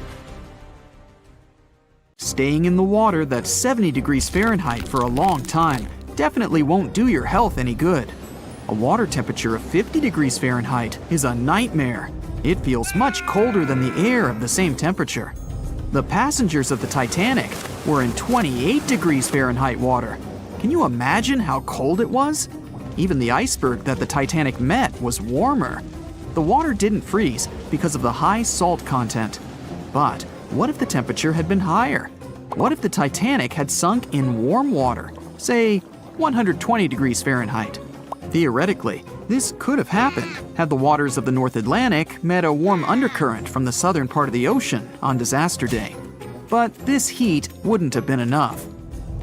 Staying in the water that's 70 degrees Fahrenheit for a long time definitely won't do your health any good. A water temperature of 50 degrees Fahrenheit is a nightmare. It feels much colder than the air of the same temperature. The passengers of the Titanic were in 28 degrees Fahrenheit water. Can you imagine how cold it was? Even the iceberg that the Titanic met was warmer. The water didn't freeze because of the high salt content. But what if the temperature had been higher? What if the Titanic had sunk in warm water, say 120 degrees Fahrenheit? Theoretically, this could have happened had the waters of the North Atlantic met a warm undercurrent from the southern part of the ocean on disaster day. But this heat wouldn't have been enough.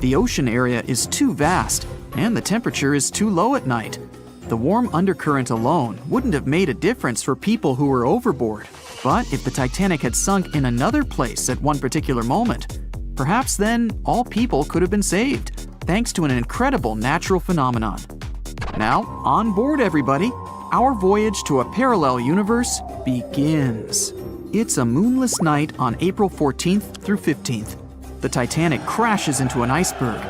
The ocean area is too vast, and the temperature is too low at night. The warm undercurrent alone wouldn't have made a difference for people who were overboard. But if the Titanic had sunk in another place at one particular moment, perhaps then all people could have been saved, thanks to an incredible natural phenomenon. Now, on board everybody, our voyage to a parallel universe begins. It's a moonless night on April 14th through 15th. The Titanic crashes into an iceberg.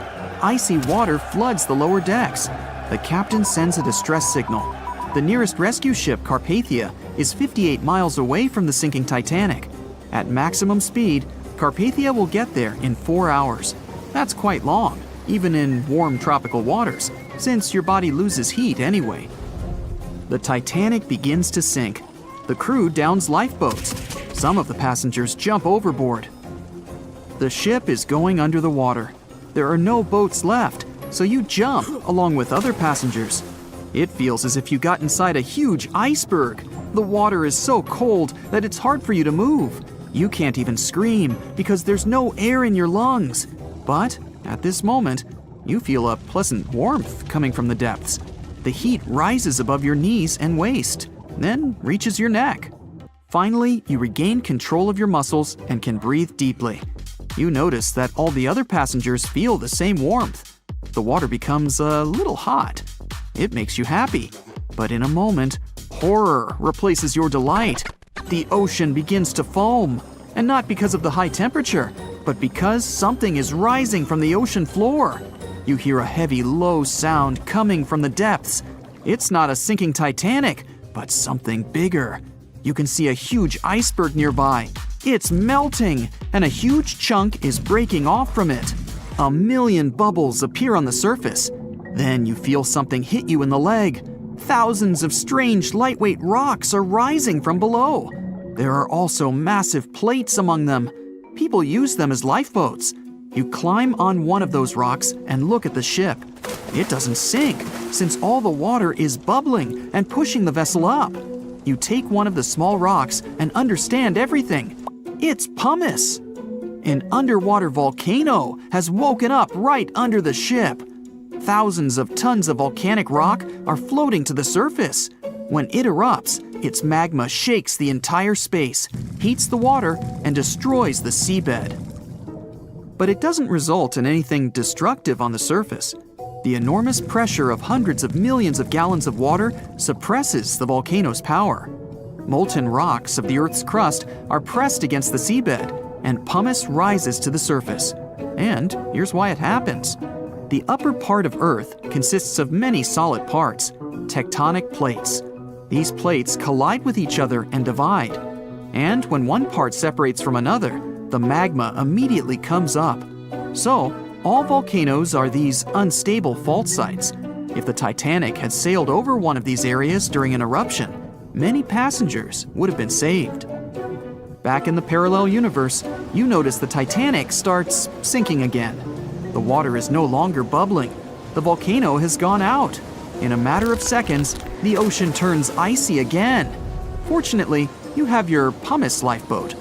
Icy water floods the lower decks. The captain sends a distress signal. The nearest rescue ship, Carpathia, is 58 miles away from the sinking Titanic. At maximum speed, Carpathia will get there in 4 hours. That's quite long, even in warm tropical waters, since your body loses heat anyway. The Titanic begins to sink. The crew downs lifeboats. Some of the passengers jump overboard. The ship is going under the water. There are no boats left, so you jump along with other passengers. It feels as if you got inside a huge iceberg. The water is so cold that it's hard for you to move. You can't even scream because there's no air in your lungs. But at this moment, you feel a pleasant warmth coming from the depths. The heat rises above your knees and waist, then reaches your neck. Finally, you regain control of your muscles and can breathe deeply. You notice that all the other passengers feel the same warmth. The water becomes a little hot. It makes you happy. But in a moment, horror replaces your delight. The ocean begins to foam. And not because of the high temperature, but because something is rising from the ocean floor. You hear a heavy, low sound coming from the depths. It's not a sinking Titanic, but something bigger. You can see a huge iceberg nearby. It's melting, and a huge chunk is breaking off from it. A million bubbles appear on the surface. Then you feel something hit you in the leg. Thousands of strange lightweight rocks are rising from below. There are also massive plates among them. People use them as lifeboats. You climb on one of those rocks and look at the ship. It doesn't sink, since all the water is bubbling and pushing the vessel up. You take one of the small rocks and understand everything. It's pumice. An underwater volcano has woken up right under the ship. Thousands of tons of volcanic rock are floating to the surface. When it erupts, its magma shakes the entire space, heats the water, and destroys the seabed. But it doesn't result in anything destructive on the surface. The enormous pressure of hundreds of millions of gallons of water suppresses the volcano's power. Molten rocks of the Earth's crust are pressed against the seabed, and pumice rises to the surface. And here's why it happens. The upper part of Earth consists of many solid parts, tectonic plates. These plates collide with each other and divide. And when one part separates from another, the magma immediately comes up. So, all volcanoes are these unstable fault sites. If the Titanic had sailed over one of these areas during an eruption, many passengers would have been saved. Back in the parallel universe, you notice the Titanic starts sinking again. The water is no longer bubbling. The volcano has gone out. In a matter of seconds, the ocean turns icy again. Fortunately, you have your pumice lifeboat.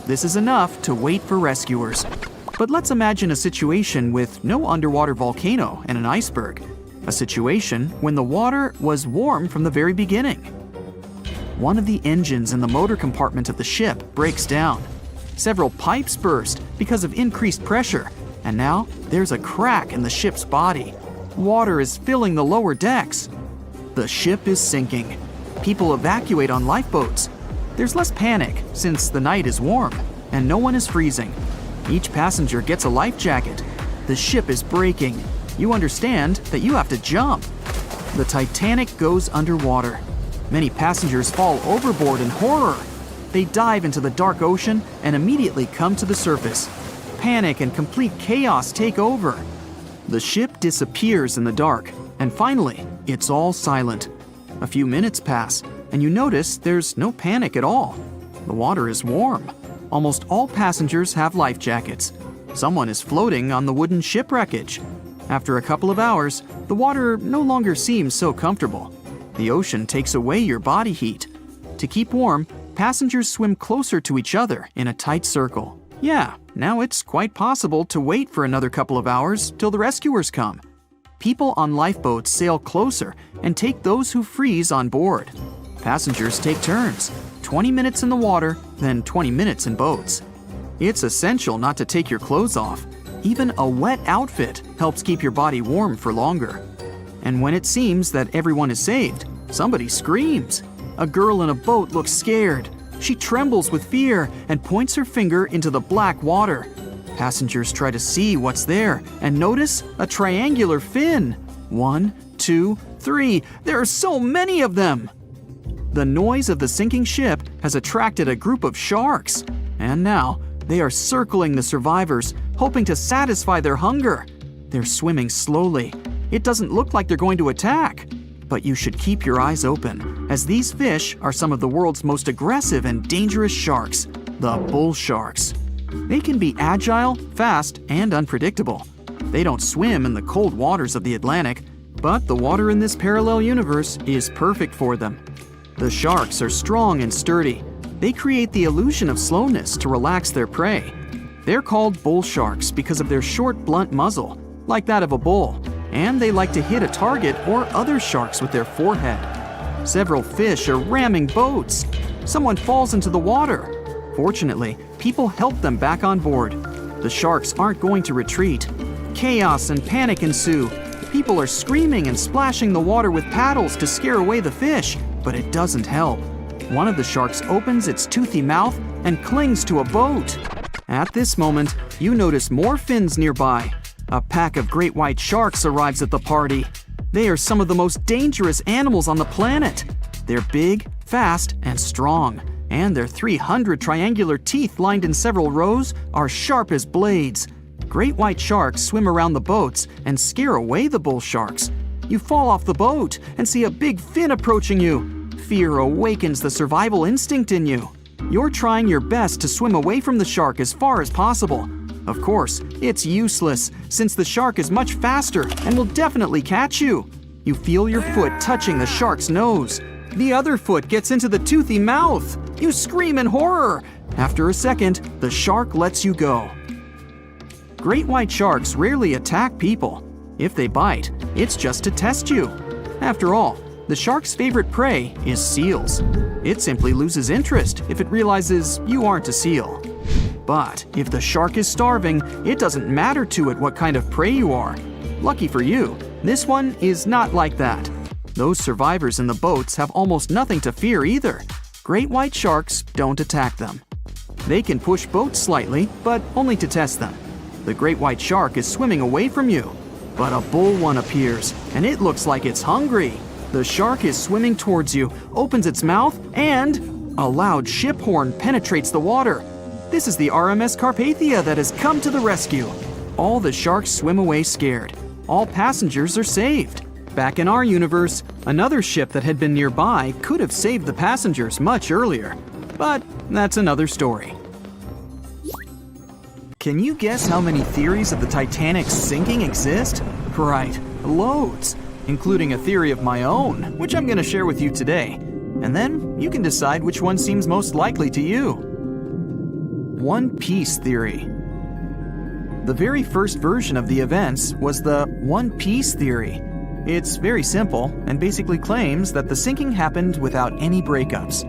This is enough to wait for rescuers. But let's imagine a situation with no underwater volcano and an iceberg. A situation when the water was warm from the very beginning. One of the engines in the motor compartment of the ship breaks down. Several pipes burst because of increased pressure, and now there's a crack in the ship's body. Water is filling the lower decks. The ship is sinking. People evacuate on lifeboats. There's less panic since the night is warm and no one is freezing. Each passenger gets a life jacket. The ship is breaking. You understand that you have to jump. The Titanic goes underwater. Many passengers fall overboard in horror. They dive into the dark ocean and immediately come to the surface. Panic and complete chaos take over. The ship disappears in the dark, and finally, it's all silent. A few minutes pass, and you notice there's no panic at all. The water is warm. Almost all passengers have life jackets. Someone is floating on the wooden ship wreckage. After a couple of hours, the water no longer seems so comfortable. The ocean takes away your body heat. To keep warm, passengers swim closer to each other in a tight circle. Yeah, now it's quite possible to wait for another couple of hours till the rescuers come. People on lifeboats sail closer and take those who freeze on board. Passengers take turns, 20 minutes in the water, then 20 minutes in boats. It's essential not to take your clothes off. Even a wet outfit helps keep your body warm for longer. And when it seems that everyone is saved, somebody screams. A girl in a boat looks scared. She trembles with fear and points her finger into the black water. Passengers try to see what's there and notice a triangular fin. 1, 2, 3. There are so many of them! The noise of the sinking ship has attracted a group of sharks. And now, they are circling the survivors, hoping to satisfy their hunger. They're swimming slowly. It doesn't look like they're going to attack. But you should keep your eyes open, as these fish are some of the world's most aggressive and dangerous sharks, the bull sharks. They can be agile, fast, and unpredictable. They don't swim in the cold waters of the Atlantic, but the water in this parallel universe is perfect for them. The sharks are strong and sturdy. They create the illusion of slowness to relax their prey. They're called bull sharks because of their short, blunt muzzle, like that of a bull, and they like to hit a target or other sharks with their forehead. Several fish are ramming boats. Someone falls into the water. Fortunately, people help them back on board. The sharks aren't going to retreat. Chaos and panic ensue. People are screaming and splashing the water with paddles to scare away the fish, but it doesn't help. One of the sharks opens its toothy mouth and clings to a boat. At this moment, you notice more fins nearby. A pack of great white sharks arrives at the party. They are some of the most dangerous animals on the planet. They're big, fast, and strong, and their 300 triangular teeth lined in several rows are sharp as blades. Great white sharks swim around the boats and scare away the bull sharks. You fall off the boat and see a big fin approaching you. Fear awakens the survival instinct in you. You're trying your best to swim away from the shark as far as possible. Of course, it's useless, since the shark is much faster and will definitely catch you. You feel your foot touching the shark's nose. The other foot gets into the toothy mouth. You scream in horror. After a second, the shark lets you go. Great white sharks rarely attack people. If they bite, it's just to test you. After all, the shark's favorite prey is seals. It simply loses interest if it realizes you aren't a seal. But if the shark is starving, it doesn't matter to it what kind of prey you are. Lucky for you, this one is not like that. Those survivors in the boats have almost nothing to fear either. Great white sharks don't attack them. They can push boats slightly, but only to test them. The great white shark is swimming away from you. But a bull one appears, and it looks like it's hungry. The shark is swimming towards you, opens its mouth, and a loud ship horn penetrates the water. This is the RMS Carpathia that has come to the rescue. All the sharks swim away scared. All passengers are saved. Back in our universe, another ship that had been nearby could have saved the passengers much earlier. But that's another story. Can you guess how many theories of the Titanic sinking exist? Right, loads, including a theory of my own, which I'm going to share with you today. And then you can decide which one seems most likely to you. One Piece theory. The very first version of the events was the One Piece theory. It's very simple and basically claims that the sinking happened without any breakups.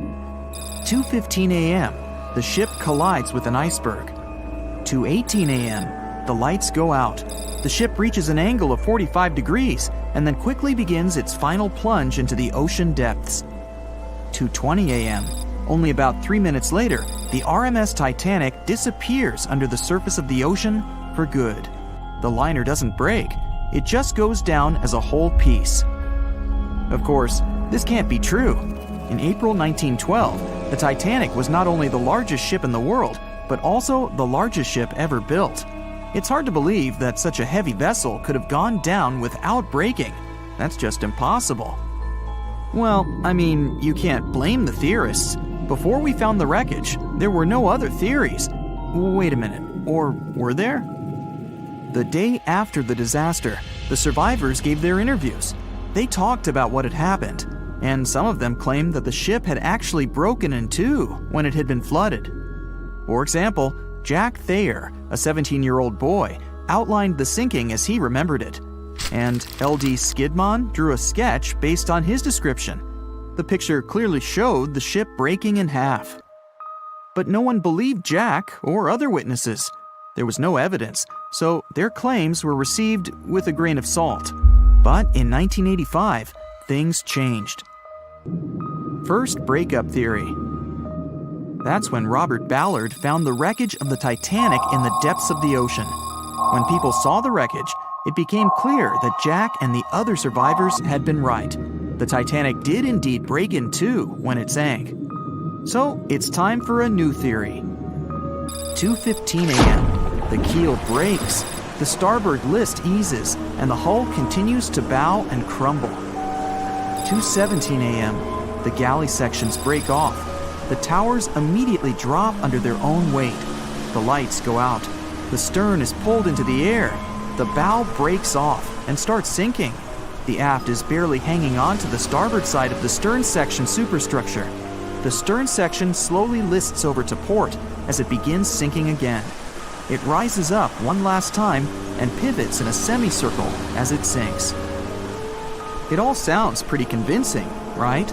2:15 a.m., the ship collides with an iceberg. 2:18 a.m., the lights go out. The ship reaches an angle of 45 degrees and then quickly begins its final plunge into the ocean depths. 2:20 a.m., only about 3 minutes later, the RMS Titanic disappears under the surface of the ocean for good. The liner doesn't break, it just goes down as a whole piece. Of course, this can't be true. In April 1912, the Titanic was not only the largest ship in the world, but also the largest ship ever built. It's hard to believe that such a heavy vessel could have gone down without breaking. That's just impossible. Well, I mean, you can't blame the theorists. Before we found the wreckage, there were no other theories. Wait a minute, or were there? The day after the disaster, the survivors gave their interviews. They talked about what had happened, and some of them claimed that the ship had actually broken in two when it had been flooded. For example, Jack Thayer, a 17-year-old boy, outlined the sinking as he remembered it, and L.D. Skidmon drew a sketch based on his description. The picture clearly showed the ship breaking in half. But no one believed Jack or other witnesses. There was no evidence, so their claims were received with a grain of salt. But in 1985, things changed. First breakup theory. That's when Robert Ballard found the wreckage of the Titanic in the depths of the ocean. When people saw the wreckage, it became clear that Jack and the other survivors had been right. The Titanic did indeed break in two when it sank. So it's time for a new theory. 2:15 a.m. The keel breaks, the starboard list eases, and the hull continues to bow and crumble. 2:17 a.m. The galley sections break off. The towers immediately drop under their own weight. The lights go out. The stern is pulled into the air. The bow breaks off and starts sinking. The aft is barely hanging on to the starboard side of the stern section superstructure. The stern section slowly lists over to port as it begins sinking again. It rises up one last time and pivots in a semicircle as it sinks. It all sounds pretty convincing, right?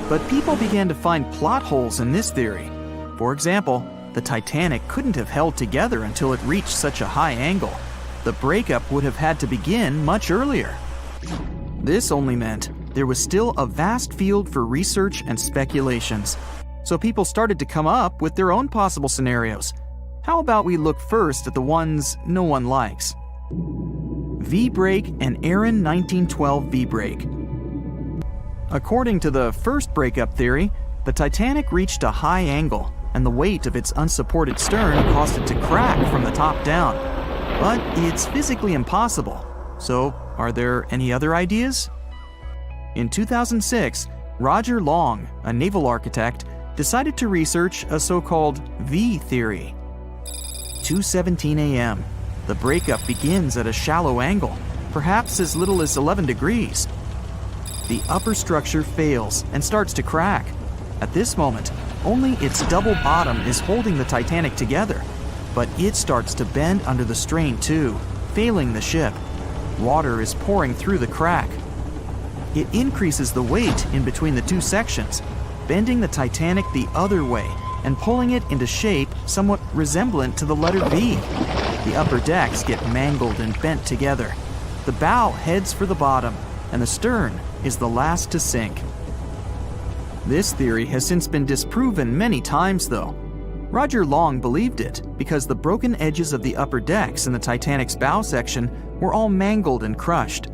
But people began to find plot holes in this theory. For example, the Titanic couldn't have held together until it reached such a high angle. The breakup would have had to begin much earlier. This only meant there was still a vast field for research and speculations. So people started to come up with their own possible scenarios. How about we look first at the ones no one likes? V-brake and Aaron 1912 V-brake. According to the first breakup theory, the Titanic reached a high angle, and the weight of its unsupported stern caused it to crack from the top down. But it's physically impossible. So, are there any other ideas? In 2006, Roger Long, a naval architect, decided to research a so-called V theory. 2:17 a.m. The breakup begins at a shallow angle, perhaps as little as 11 degrees. The upper structure fails and starts to crack. At this moment, only its double bottom is holding the Titanic together, but it starts to bend under the strain too, failing the ship. Water is pouring through the crack. It increases the weight in between the two sections, bending the Titanic the other way and pulling it into shape somewhat resemblant to the letter V. The upper decks get mangled and bent together. The bow heads for the bottom, and the stern is the last to sink. This theory has since been disproven many times, though. Roger Long believed it because the broken edges of the upper decks in the Titanic's bow section were all mangled and crushed.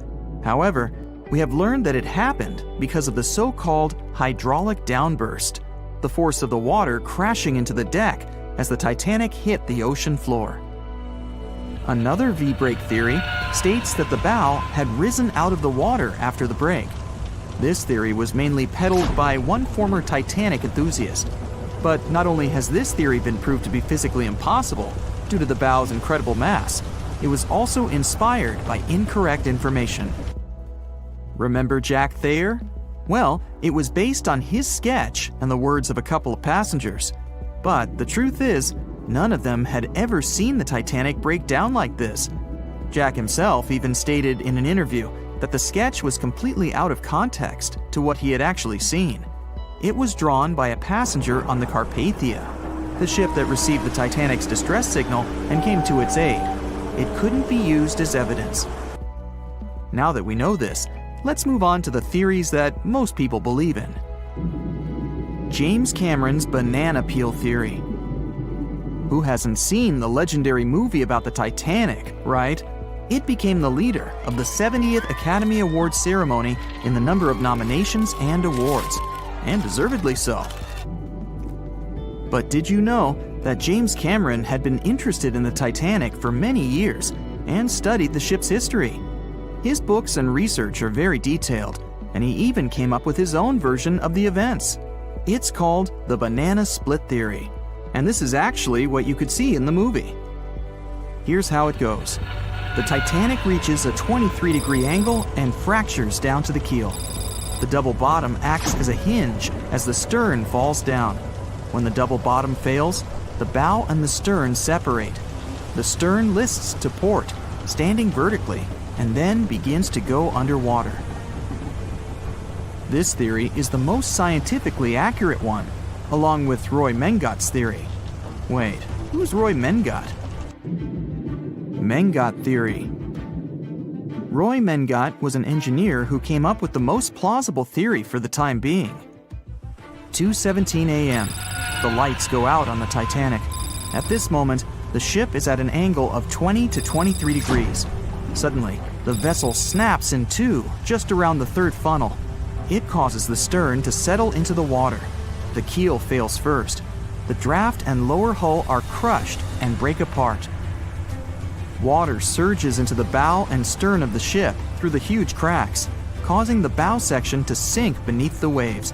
However, we have learned that it happened because of the so-called hydraulic downburst, the force of the water crashing into the deck as the Titanic hit the ocean floor. Another V-brake theory states that the bow had risen out of the water after the break. This theory was mainly peddled by one former Titanic enthusiast. But not only has this theory been proved to be physically impossible due to the bow's incredible mass, it was also inspired by incorrect information. Remember Jack Thayer? Well, it was based on his sketch and the words of a couple of passengers. But the truth is, none of them had ever seen the Titanic break down like this. Jack himself even stated in an interview that the sketch was completely out of context to what he had actually seen. It was drawn by a passenger on the Carpathia, the ship that received the Titanic's distress signal and came to its aid. It couldn't be used as evidence. Now that we know this, let's move on to the theories that most people believe in. James Cameron's banana peel theory. Who hasn't seen the legendary movie about the Titanic, right? It became the leader of the 70th Academy Awards ceremony in the number of nominations and awards, and deservedly so. But did you know that James Cameron had been interested in the Titanic for many years and studied the ship's history? His books and research are very detailed, and he even came up with his own version of the events. It's called the banana split theory, and this is actually what you could see in the movie. Here's how it goes. The Titanic reaches a 23-degree angle and fractures down to the keel. The double bottom acts as a hinge as the stern falls down. When the double bottom fails, the bow and the stern separate. The stern lists to port, standing vertically, and then begins to go underwater. This theory is the most scientifically accurate one, along with Roy Mengat's theory. Wait, who's Roy Mengat? Mengat theory. Roy Mengat was an engineer who came up with the most plausible theory for the time being. 2:17 a.m. The lights go out on the Titanic. At this moment, the ship is at an angle of 20 to 23 degrees. Suddenly, the vessel snaps in two just around the third funnel. It causes the stern to settle into the water. The keel fails first. The draft and lower hull are crushed and break apart. Water surges into the bow and stern of the ship through the huge cracks, causing the bow section to sink beneath the waves.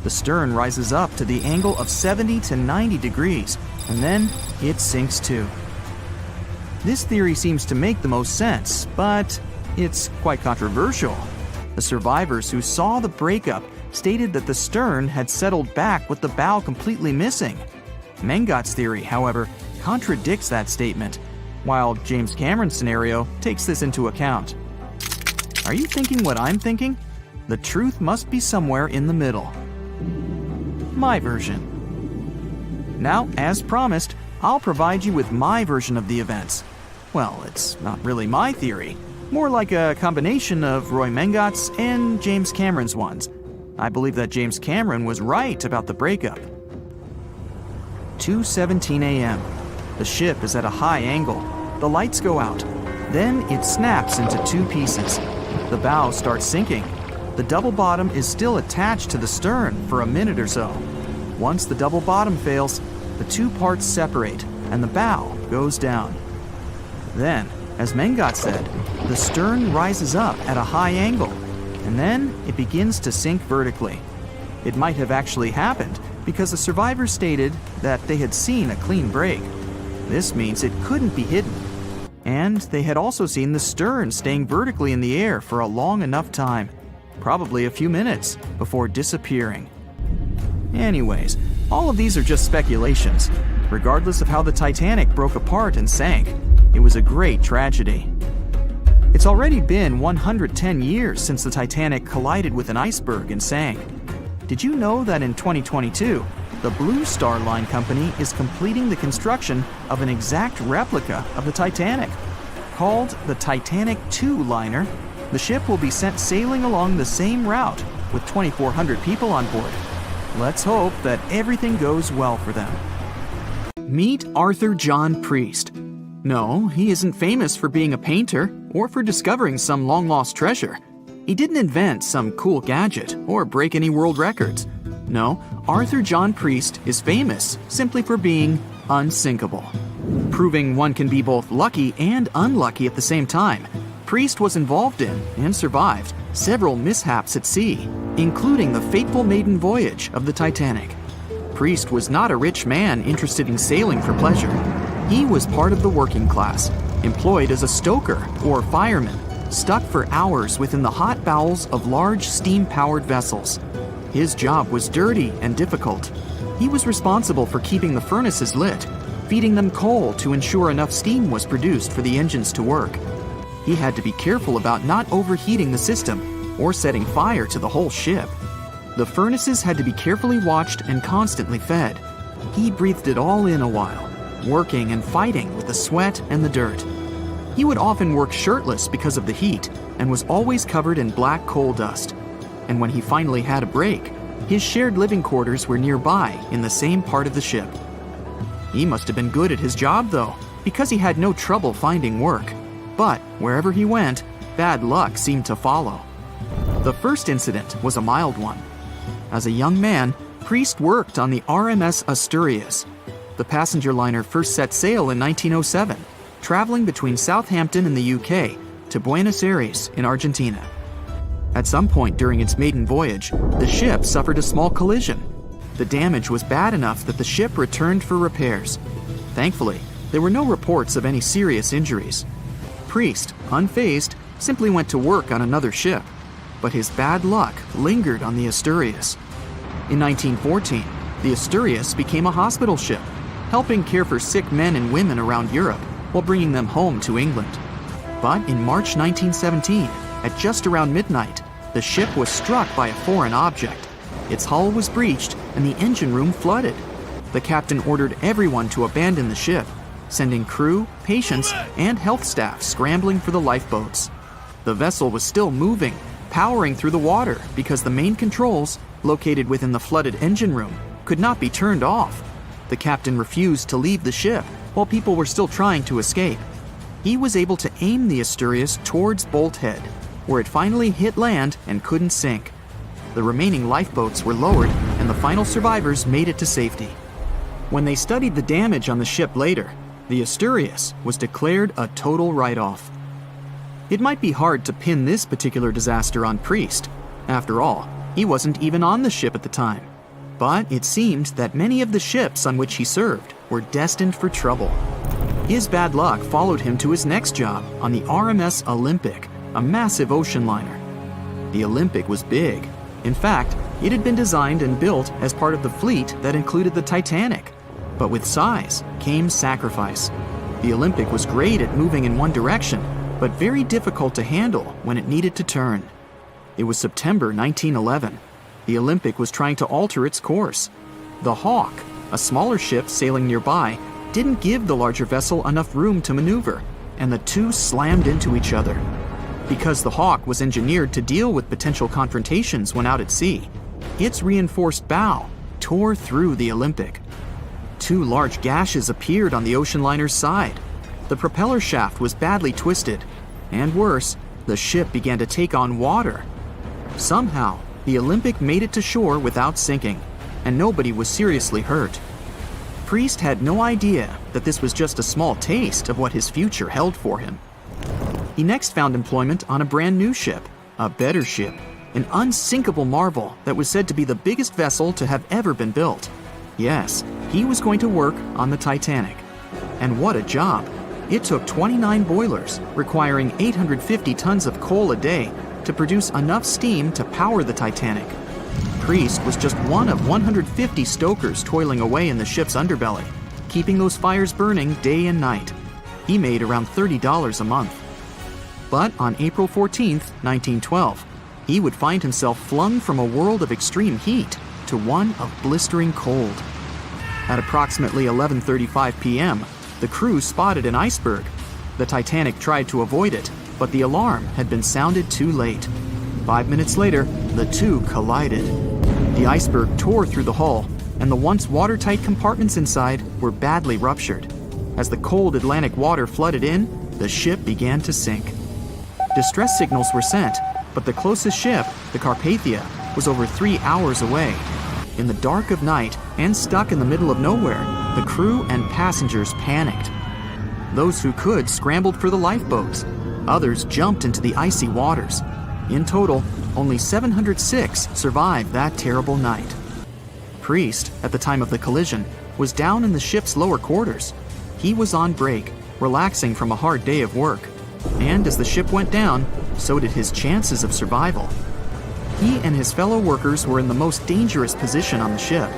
The stern rises up to the angle of 70 to 90 degrees, and then it sinks too. This theory seems to make the most sense, but it's quite controversial. The survivors who saw the breakup stated that the stern had settled back with the bow completely missing. Mengat's theory, however, contradicts that statement, while James Cameron's scenario takes this into account. Are you thinking what I'm thinking? The truth must be somewhere in the middle. My version. Now, as promised, I'll provide you with my version of the events. Well, it's not really my theory, more like a combination of Roy Mengat's and James Cameron's ones. I believe that James Cameron was right about the breakup. 2:17 a.m. The ship is at a high angle. The lights go out. Then it snaps into two pieces. The bow starts sinking. The double bottom is still attached to the stern for a minute or so. Once the double bottom fails, the two parts separate and the bow goes down. Then, as Mengot said, the stern rises up at a high angle, and then it begins to sink vertically. It might have actually happened because the survivors stated that they had seen a clean break. This means it couldn't be hidden. And they had also seen the stern staying vertically in the air for a long enough time, probably a few minutes, before disappearing. Anyways, all of these are just speculations. Regardless of how the Titanic broke apart and sank, it was a great tragedy. It's already been 110 years since the Titanic collided with an iceberg and sank. Did you know that in 2022, the Blue Star Line Company is completing the construction of an exact replica of the Titanic? Called the Titanic II liner, the ship will be sent sailing along the same route with 2,400 people on board. Let's hope that everything goes well for them. Meet Arthur John Priest. No, he isn't famous for being a painter or for discovering some long-lost treasure. He didn't invent some cool gadget or break any world records. No, Arthur John Priest is famous simply for being unsinkable. Proving one can be both lucky and unlucky at the same time, Priest was involved in and survived several mishaps at sea, including the fateful maiden voyage of the Titanic. Priest was not a rich man interested in sailing for pleasure. He was part of the working class, employed as a stoker or fireman, stuck for hours within the hot bowels of large steam-powered vessels. His job was dirty and difficult. He was responsible for keeping the furnaces lit, feeding them coal to ensure enough steam was produced for the engines to work. He had to be careful about not overheating the system or setting fire to the whole ship. The furnaces had to be carefully watched and constantly fed. He breathed it all in a while, working and fighting with the sweat and the dirt. He would often work shirtless because of the heat and was always covered in black coal dust. And when he finally had a break, his shared living quarters were nearby in the same part of the ship. He must have been good at his job though, because he had no trouble finding work. But wherever he went, bad luck seemed to follow. The first incident was a mild one. As a young man, Priest worked on the RMS Asturias. The passenger liner first set sail in 1907, traveling between Southampton in the UK to Buenos Aires in Argentina. At some point during its maiden voyage, the ship suffered a small collision. The damage was bad enough that the ship returned for repairs. Thankfully, there were no reports of any serious injuries. Priest, unfazed, simply went to work on another ship, but his bad luck lingered on the Asturias. In 1914, the Asturias became a hospital ship, helping care for sick men and women around Europe while bringing them home to England. But in March 1917, at just around midnight, the ship was struck by a foreign object. Its hull was breached and the engine room flooded. The captain ordered everyone to abandon the ship, sending crew, patients, and health staff scrambling for the lifeboats. The vessel was still moving, powering through the water because the main controls, located within the flooded engine room, could not be turned off. The captain refused to leave the ship while people were still trying to escape. He was able to aim the Asturias towards Bolt Head, where it finally hit land and couldn't sink. The remaining lifeboats were lowered and the final survivors made it to safety. When they studied the damage on the ship later, the Asturias was declared a total write-off. It might be hard to pin this particular disaster on Priest. After all, he wasn't even on the ship at the time. But it seemed that many of the ships on which he served were destined for trouble. His bad luck followed him to his next job on the RMS Olympic, a massive ocean liner. The Olympic was big. In fact, it had been designed and built as part of the fleet that included the Titanic. But with size came sacrifice. The Olympic was great at moving in one direction, but very difficult to handle when it needed to turn. It was September 1911. The Olympic was trying to alter its course. The Hawk, a smaller ship sailing nearby, didn't give the larger vessel enough room to maneuver, and the two slammed into each other. Because the Hawk was engineered to deal with potential confrontations when out at sea, its reinforced bow tore through the Olympic. Two large gashes appeared on the ocean liner's side. the propeller shaft was badly twisted, and worse, the ship began to take on water. Somehow, the Olympic made it to shore without sinking, and nobody was seriously hurt. Priest had no idea that this was just a small taste of what his future held for him. He next found employment on a brand new ship, a better ship, an unsinkable marvel that was said to be the biggest vessel to have ever been built. Yes, he was going to work on the Titanic. And what a job! It took 29 boilers, requiring 850 tons of coal a day to produce enough steam to power the Titanic. Priest was just one of 150 stokers toiling away in the ship's underbelly, keeping those fires burning day and night. He made around $30 a month. But on April 14, 1912, he would find himself flung from a world of extreme heat to one of blistering cold. At approximately 11:35 p.m., the crew spotted an iceberg. The Titanic tried to avoid it, but the alarm had been sounded too late. 5 minutes later, the two collided. The iceberg tore through the hull, and the once watertight compartments inside were badly ruptured. As the cold Atlantic water flooded in, the ship began to sink. Distress signals were sent, but the closest ship, the Carpathia, was over 3 hours away. In the dark of night and stuck in the middle of nowhere, the crew and passengers panicked. Those who could scrambled for the lifeboats. Others jumped into the icy waters. In total, only 706 survived that terrible night. Priest, at the time of the collision, was down in the ship's lower quarters. He was on break, relaxing from a hard day of work. And as the ship went down, so did his chances of survival. He and his fellow workers were in the most dangerous position on the ship.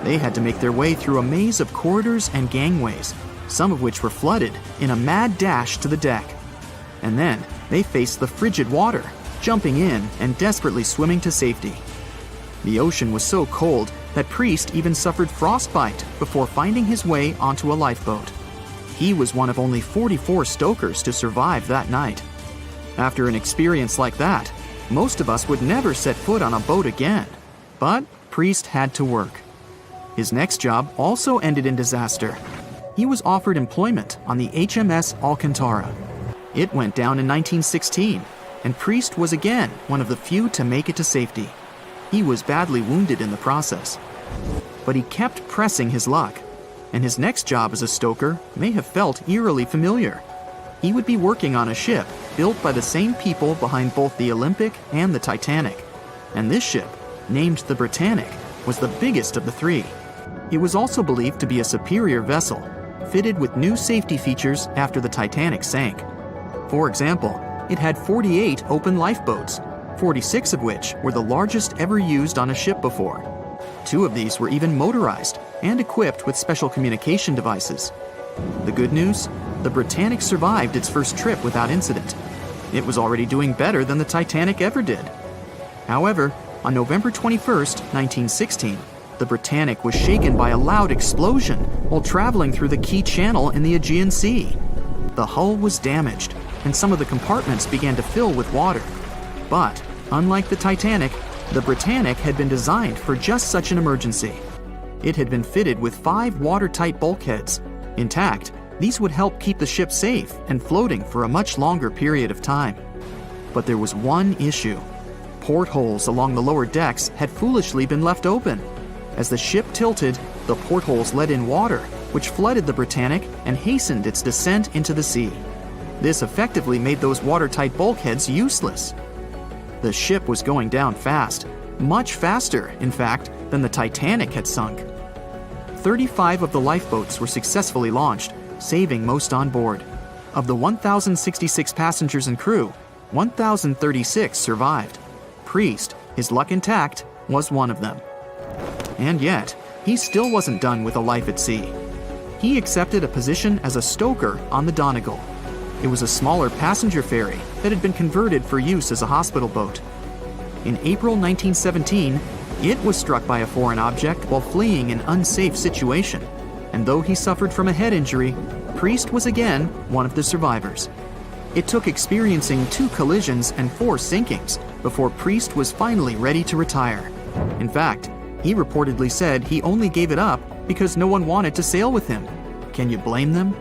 They had to make their way through a maze of corridors and gangways, some of which were flooded, in a mad dash to the deck. And then they faced the frigid water, jumping in and desperately swimming to safety. The ocean was so cold that Priest even suffered frostbite before finding his way onto a lifeboat. He was one of only 44 stokers to survive that night. After an experience like that, most of us would never set foot on a boat again. But Priest had to work. His next job also ended in disaster. He was offered employment on the HMS Alcantara. It went down in 1916, and Priest was again one of the few to make it to safety. He was badly wounded in the process. But he kept pressing his luck, and his next job as a stoker may have felt eerily familiar. He would be working on a ship built by the same people behind both the Olympic and the Titanic. And this ship, named the Britannic, was the biggest of the three. It was also believed to be a superior vessel, fitted with new safety features after the Titanic sank. For example, it had 48 open lifeboats, 46 of which were the largest ever used on a ship before. 2 of these were even motorized and equipped with special communication devices. The good news? The Britannic survived its first trip without incident. It was already doing better than the Titanic ever did. However, on November 21st, 1916, the Britannic was shaken by a loud explosion while traveling through the key channel in the Aegean Sea. The hull was damaged, and some of the compartments began to fill with water. But, unlike the Titanic, the Britannic had been designed for just such an emergency. It had been fitted with 5 watertight bulkheads. Intact, these would help keep the ship safe and floating for a much longer period of time. But there was one issue. Portholes along the lower decks had foolishly been left open. As the ship tilted, the portholes let in water, which flooded the Britannic and hastened its descent into the sea. This effectively made those watertight bulkheads useless. The ship was going down fast, much faster, in fact, than the Titanic had sunk. 35 of the lifeboats were successfully launched, saving most on board. Of the 1,066 passengers and crew, 1,036 survived. Priest, his luck intact, was one of them. And yet, he still wasn't done with a life at sea. He accepted a position as a stoker on the Donegal. It was a smaller passenger ferry that had been converted for use as a hospital boat. In April 1917, it was struck by a foreign object while fleeing an unsafe situation, and though he suffered from a head injury, Priest was again one of the survivors. It took experiencing 2 collisions and 4 sinkings before Priest was finally ready to retire. In fact, he reportedly said he only gave it up because no one wanted to sail with him. Can you blame them?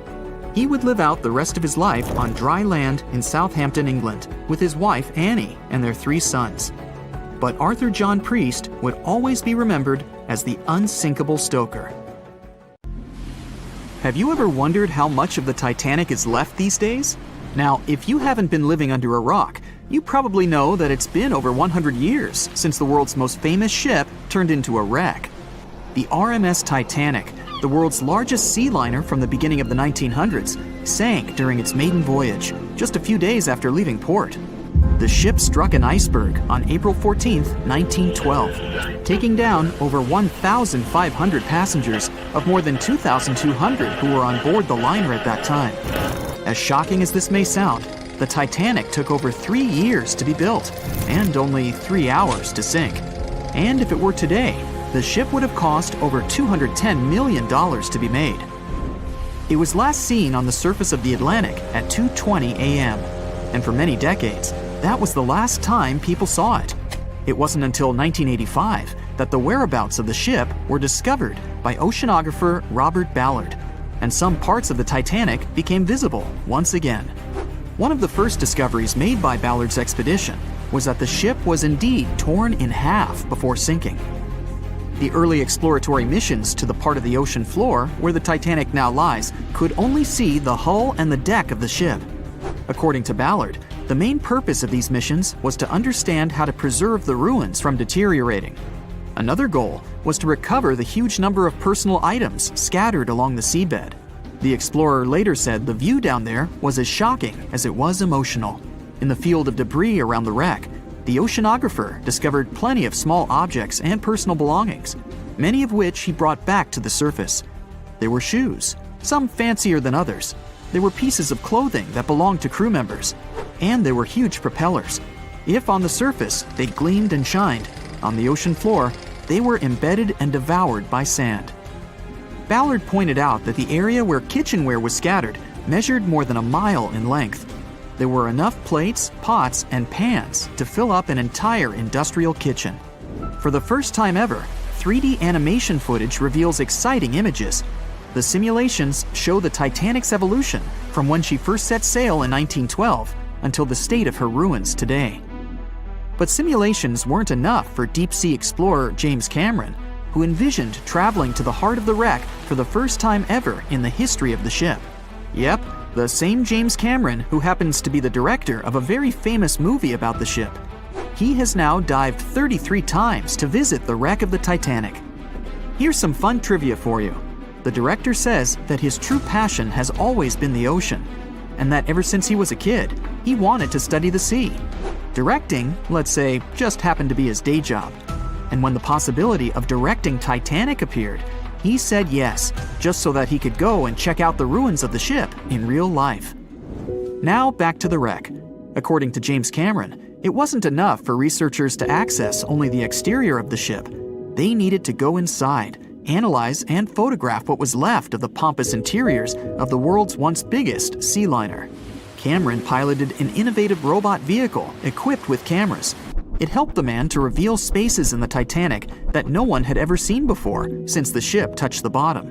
He would live out the rest of his life on dry land in Southampton, England, with his wife Annie and their 3 sons. But Arthur John Priest would always be remembered as the unsinkable stoker. Have you ever wondered how much of the Titanic is left these days? Now, if you haven't been living under a rock, you probably know that it's been over 100 years since the world's most famous ship turned into a wreck. The RMS Titanic, the world's largest sea liner from the beginning of the 1900s, sank during its maiden voyage, just a few days after leaving port. The ship struck an iceberg on April 14, 1912, taking down over 1,500 passengers of more than 2,200 who were on board the liner at that time. As shocking as this may sound, the Titanic took over 3 years to be built and only 3 hours to sink. And if it were today, the ship would have cost over $210 million to be made. It was last seen on the surface of the Atlantic at 2:20 a.m., and for many decades, that was the last time people saw it. It wasn't until 1985 that the whereabouts of the ship were discovered by oceanographer Robert Ballard, and some parts of the Titanic became visible once again. One of the first discoveries made by Ballard's expedition was that the ship was indeed torn in half before sinking. The early exploratory missions to the part of the ocean floor where the Titanic now lies could only see the hull and the deck of the ship. According to Ballard, the main purpose of these missions was to understand how to preserve the ruins from deteriorating. Another goal was to recover the huge number of personal items scattered along the seabed. The explorer later said the view down there was as shocking as it was emotional. In the field of debris around the wreck, the oceanographer discovered plenty of small objects and personal belongings, many of which he brought back to the surface. There were shoes, some fancier than others. There were pieces of clothing that belonged to crew members, and there were huge propellers. If on the surface they gleamed and shined, on the ocean floor they were embedded and devoured by sand. Ballard pointed out that the area where kitchenware was scattered measured more than a mile in length. There were enough plates, pots, and pans to fill up an entire industrial kitchen. For the first time ever, 3D animation footage reveals exciting images. The simulations show the Titanic's evolution from when she first set sail in 1912 until the state of her ruins today. But simulations weren't enough for deep-sea explorer James Cameron, who envisioned traveling to the heart of the wreck for the first time ever in the history of the ship. Yep, the same James Cameron who happens to be the director of a very famous movie about the ship. He has now dived 33 times to visit the wreck of the Titanic. Here's some fun trivia for you. The director says that his true passion has always been the ocean, and that ever since he was a kid, he wanted to study the sea. Directing, let's say, just happened to be his day job. And when the possibility of directing Titanic appeared, he said yes, just so that he could go and check out the ruins of the ship in real life. Now back to the wreck. According to James Cameron, it wasn't enough for researchers to access only the exterior of the ship. They needed to go inside, analyze and photograph what was left of the pompous interiors of the world's once biggest sea liner. Cameron piloted an innovative robot vehicle equipped with cameras. It helped the man to reveal spaces in the Titanic that no one had ever seen before since the ship touched the bottom.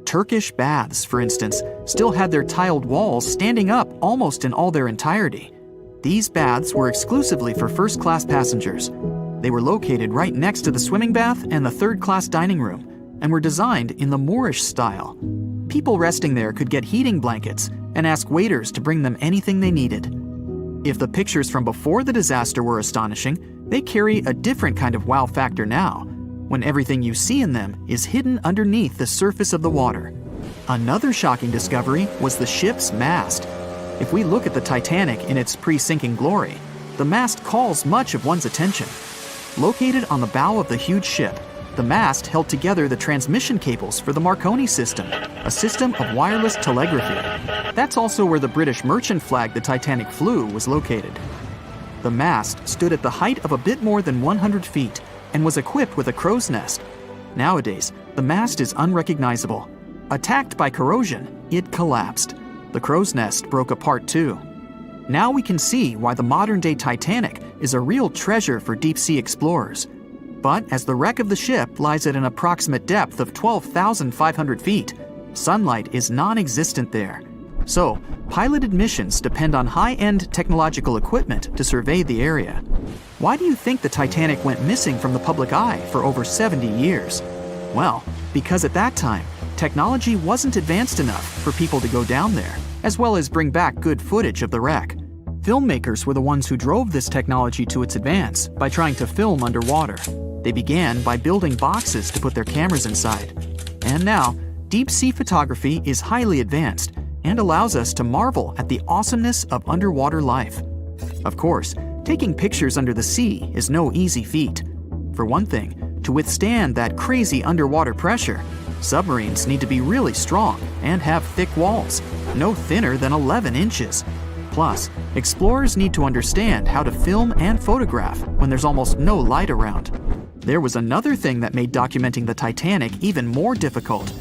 Turkish baths, for instance, still had their tiled walls standing up almost in all their entirety. These baths were exclusively for first-class passengers. They were located right next to the swimming bath and the third-class dining room, and were designed in the Moorish style. People resting there could get heating blankets and ask waiters to bring them anything they needed. If the pictures from before the disaster were astonishing, they carry a different kind of wow factor now, when everything you see in them is hidden underneath the surface of the water. Another shocking discovery was the ship's mast. If we look at the Titanic in its pre-sinking glory, the mast calls much of one's attention. Located on the bow of the huge ship, the mast held together the transmission cables for the Marconi system, a system of wireless telegraphy. That's also where the British merchant flag the Titanic flew was located. The mast stood at the height of a bit more than 100 feet and was equipped with a crow's nest. Nowadays, the mast is unrecognizable. Attacked by corrosion, it collapsed. The crow's nest broke apart too. Now we can see why the modern-day Titanic is a real treasure for deep-sea explorers. But as the wreck of the ship lies at an approximate depth of 12,500 feet, sunlight is non-existent there, So, piloted missions depend on high-end technological equipment to survey the area. Why do you think the Titanic went missing from the public eye for over 70 years? Well, because at that time, technology wasn't advanced enough for people to go down there, as well as bring back good footage of the wreck. Filmmakers were the ones who drove this technology to its advance by trying to film underwater. They began by building boxes to put their cameras inside. And now, deep-sea photography is highly advanced and allows us to marvel at the awesomeness of underwater life. Of course, taking pictures under the sea is no easy feat. For one thing, to withstand that crazy underwater pressure, submarines need to be really strong and have thick walls, no thinner than 11 inches. Plus, explorers need to understand how to film and photograph when there's almost no light around. There was another thing that made documenting the Titanic even more difficult.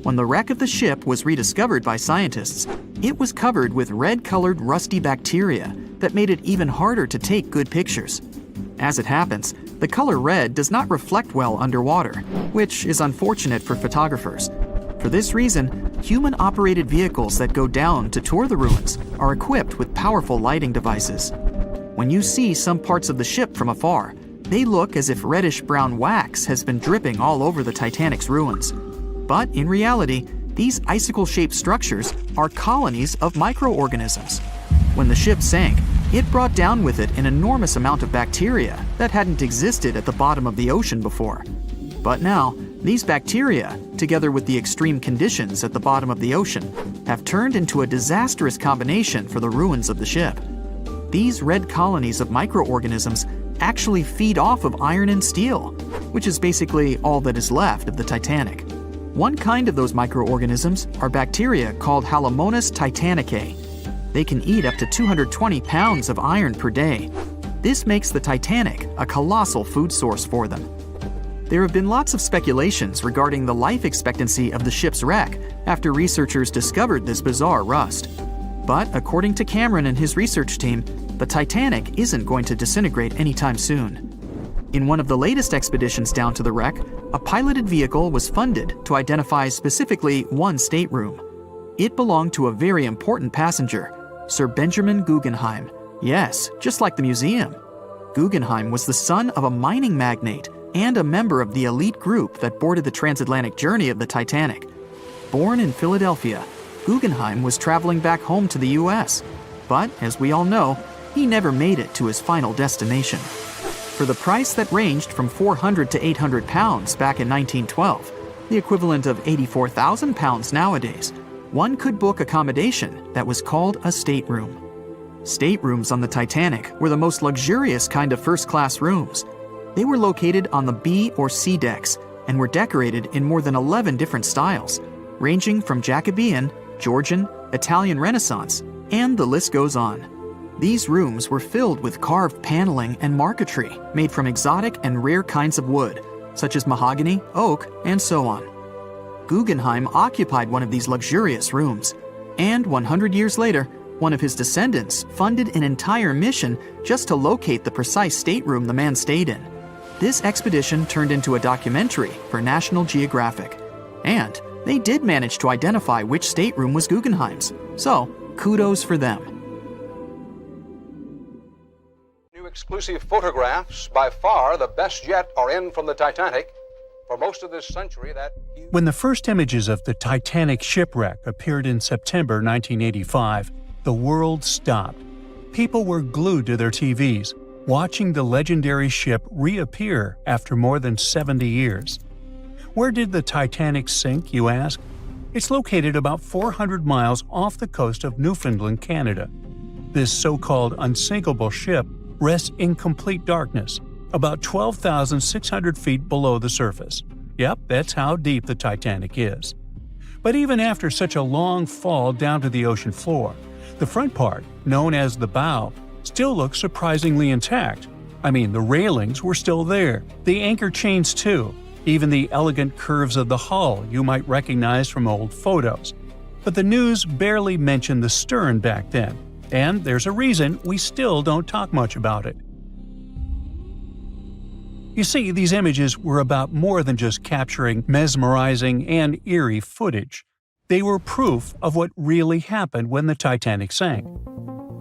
When the wreck of the ship was rediscovered by scientists, it was covered with red-colored rusty bacteria that made it even harder to take good pictures. As it happens, the color red does not reflect well underwater, which is unfortunate for photographers. For this reason, human-operated vehicles that go down to tour the ruins are equipped with powerful lighting devices. When you see some parts of the ship from afar, they look as if reddish-brown wax has been dripping all over the Titanic's ruins. But in reality, these icicle-shaped structures are colonies of microorganisms. When the ship sank, it brought down with it an enormous amount of bacteria that hadn't existed at the bottom of the ocean before. But now, these bacteria, together with the extreme conditions at the bottom of the ocean, have turned into a disastrous combination for the ruins of the ship. These red colonies of microorganisms actually feed off of iron and steel, which is basically all that is left of the Titanic. One kind of those microorganisms are bacteria called Halomonas titanicae. They can eat up to 220 pounds of iron per day. This makes the Titanic a colossal food source for them. There have been lots of speculations regarding the life expectancy of the ship's wreck after researchers discovered this bizarre rust. But according to Cameron and his research team, the Titanic isn't going to disintegrate anytime soon. In one of the latest expeditions down to the wreck, a piloted vehicle was funded to identify specifically one stateroom. It belonged to a very important passenger, Sir Benjamin Guggenheim. Yes, just like the museum. Guggenheim was the son of a mining magnate and a member of the elite group that boarded the transatlantic journey of the Titanic. Born in Philadelphia, Guggenheim was traveling back home to the US. But, as we all know, he never made it to his final destination. For the price that ranged from 400 to 800 pounds back in 1912, the equivalent of 84,000 pounds nowadays, one could book accommodation that was called a stateroom. Staterooms on the Titanic were the most luxurious kind of first-class rooms. They were located on the B or C decks and were decorated in more than 11 different styles, ranging from Jacobean, Georgian, Italian Renaissance, and the list goes on. These rooms were filled with carved paneling and marquetry made from exotic and rare kinds of wood, such as mahogany, oak, and so on. Guggenheim occupied one of these luxurious rooms, and 100 years later, one of his descendants funded an entire mission just to locate the precise stateroom the man stayed in. This expedition turned into a documentary for National Geographic, and they did manage to identify which stateroom was Guggenheim's, so kudos for them. New exclusive photographs, by far the best yet, are in from the Titanic. For most of this century, that... When the first images of the Titanic shipwreck appeared in September 1985, the world stopped. People were glued to their TVs, watching the legendary ship reappear after more than 70 years. Where did the Titanic sink, you ask? It's located about 400 miles off the coast of Newfoundland, Canada. This so-called unsinkable ship rests in complete darkness, about 12,600 feet below the surface. Yep, that's how deep the Titanic is. But even after such a long fall down to the ocean floor, the front part, known as the bow, still looks surprisingly intact. I mean, the railings were still there, the anchor chains too, even the elegant curves of the hull you might recognize from old photos. But the news barely mentioned the stern back then, and there's a reason we still don't talk much about it. You see, these images were about more than just capturing mesmerizing and eerie footage. They were proof of what really happened when the Titanic sank.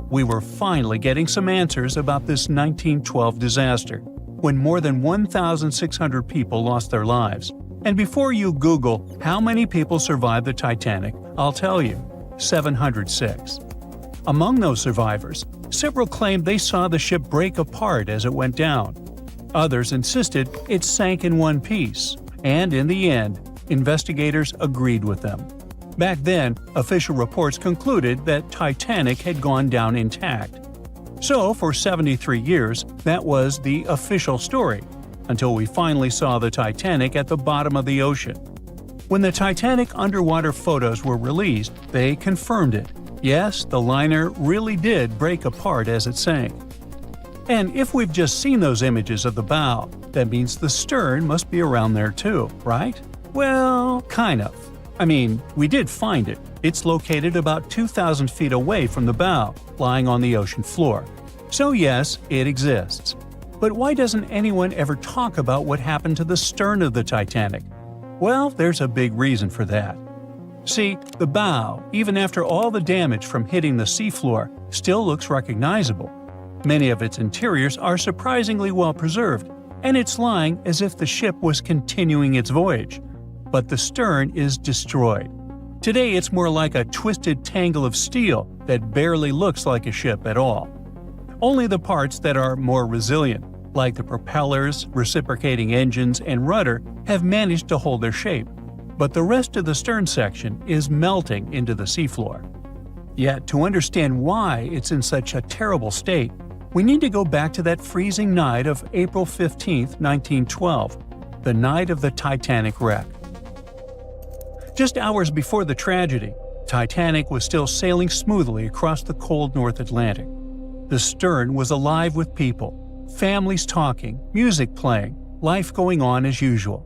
We were finally getting some answers about this 1912 disaster, when more than 1,600 people lost their lives. And before you Google how many people survived the Titanic, I'll tell you, 706. Among those survivors, several claimed they saw the ship break apart as it went down. Others insisted it sank in one piece, and in the end, investigators agreed with them. Back then, official reports concluded that Titanic had gone down intact. So, for 73 years, that was the official story, until we finally saw the Titanic at the bottom of the ocean. When the Titanic underwater photos were released, they confirmed it. Yes, the liner really did break apart as it sank. And if we've just seen those images of the bow, that means the stern must be around there too, right? Well, kind of. I mean, we did find it. It's located about 2,000 feet away from the bow, lying on the ocean floor. So yes, it exists. But why doesn't anyone ever talk about what happened to the stern of the Titanic? Well, there's a big reason for that. See, the bow, even after all the damage from hitting the seafloor, still looks recognizable. Many of its interiors are surprisingly well preserved, and it's lying as if the ship was continuing its voyage. But the stern is destroyed. Today it's more like a twisted tangle of steel that barely looks like a ship at all. Only the parts that are more resilient, like the propellers, reciprocating engines, and rudder, have managed to hold their shape. But the rest of the stern section is melting into the seafloor. Yet, to understand why it's in such a terrible state, we need to go back to that freezing night of April 15, 1912, the night of the Titanic wreck. Just hours before the tragedy, Titanic was still sailing smoothly across the cold North Atlantic. The stern was alive with people, families talking, music playing, life going on as usual.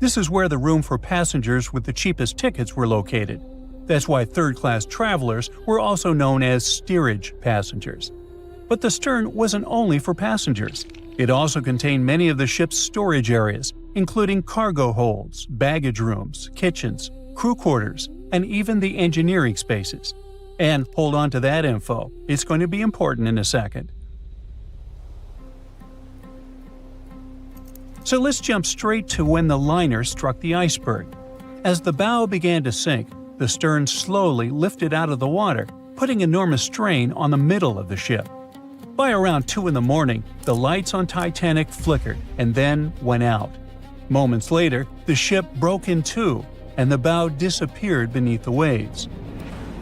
This is where the room for passengers with the cheapest tickets were located. That's why third-class travelers were also known as steerage passengers. But the stern wasn't only for passengers. It also contained many of the ship's storage areas, including cargo holds, baggage rooms, kitchens, crew quarters, and even the engineering spaces. And hold on to that info, it's going to be important in a second. So let's jump straight to when the liner struck the iceberg. As the bow began to sink, the stern slowly lifted out of the water, putting enormous strain on the middle of the ship. By around 2 in the morning, the lights on Titanic flickered and then went out. Moments later, the ship broke in two, and the bow disappeared beneath the waves.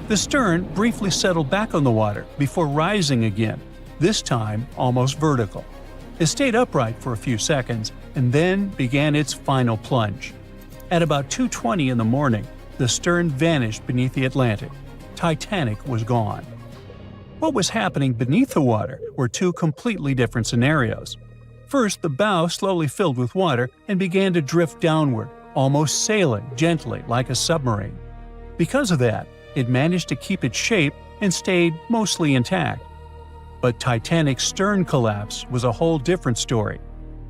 The stern briefly settled back on the water before rising again, this time almost vertical. It stayed upright for a few seconds and then began its final plunge. At about 2:20 in the morning, the stern vanished beneath the Atlantic. Titanic was gone. What was happening beneath the water were two completely different scenarios. First, the bow slowly filled with water and began to drift downward, almost sailing gently like a submarine. Because of that, it managed to keep its shape and stayed mostly intact. But Titanic's stern collapse was a whole different story.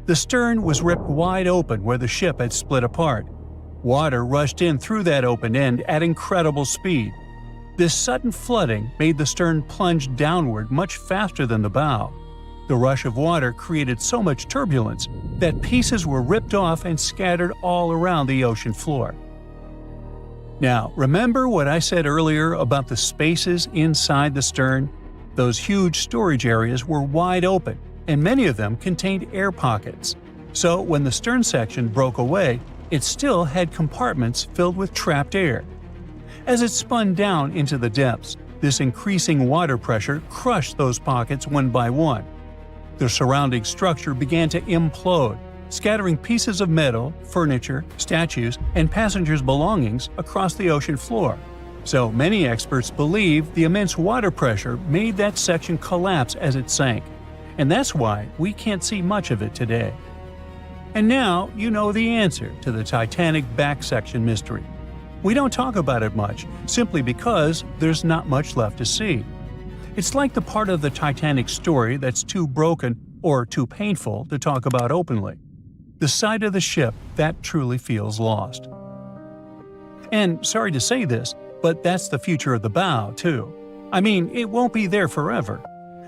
The stern was ripped wide open where the ship had split apart. Water rushed in through that open end at incredible speed. This sudden flooding made the stern plunge downward much faster than the bow. The rush of water created so much turbulence that pieces were ripped off and scattered all around the ocean floor. Now, remember what I said earlier about the spaces inside the stern? Those huge storage areas were wide open, and many of them contained air pockets. So when the stern section broke away, it still had compartments filled with trapped air. As it spun down into the depths, this increasing water pressure crushed those pockets one by one. The surrounding structure began to implode, scattering pieces of metal, furniture, statues, and passengers' belongings across the ocean floor. So many experts believe the immense water pressure made that section collapse as it sank, and that's why we can't see much of it today. And now you know the answer to the Titanic back section mystery. We don't talk about it much, simply because there's not much left to see. It's like the part of the Titanic story that's too broken or too painful to talk about openly. The side of the ship that truly feels lost. And sorry to say this, but that's the future of the bow, too. I mean, it won't be there forever.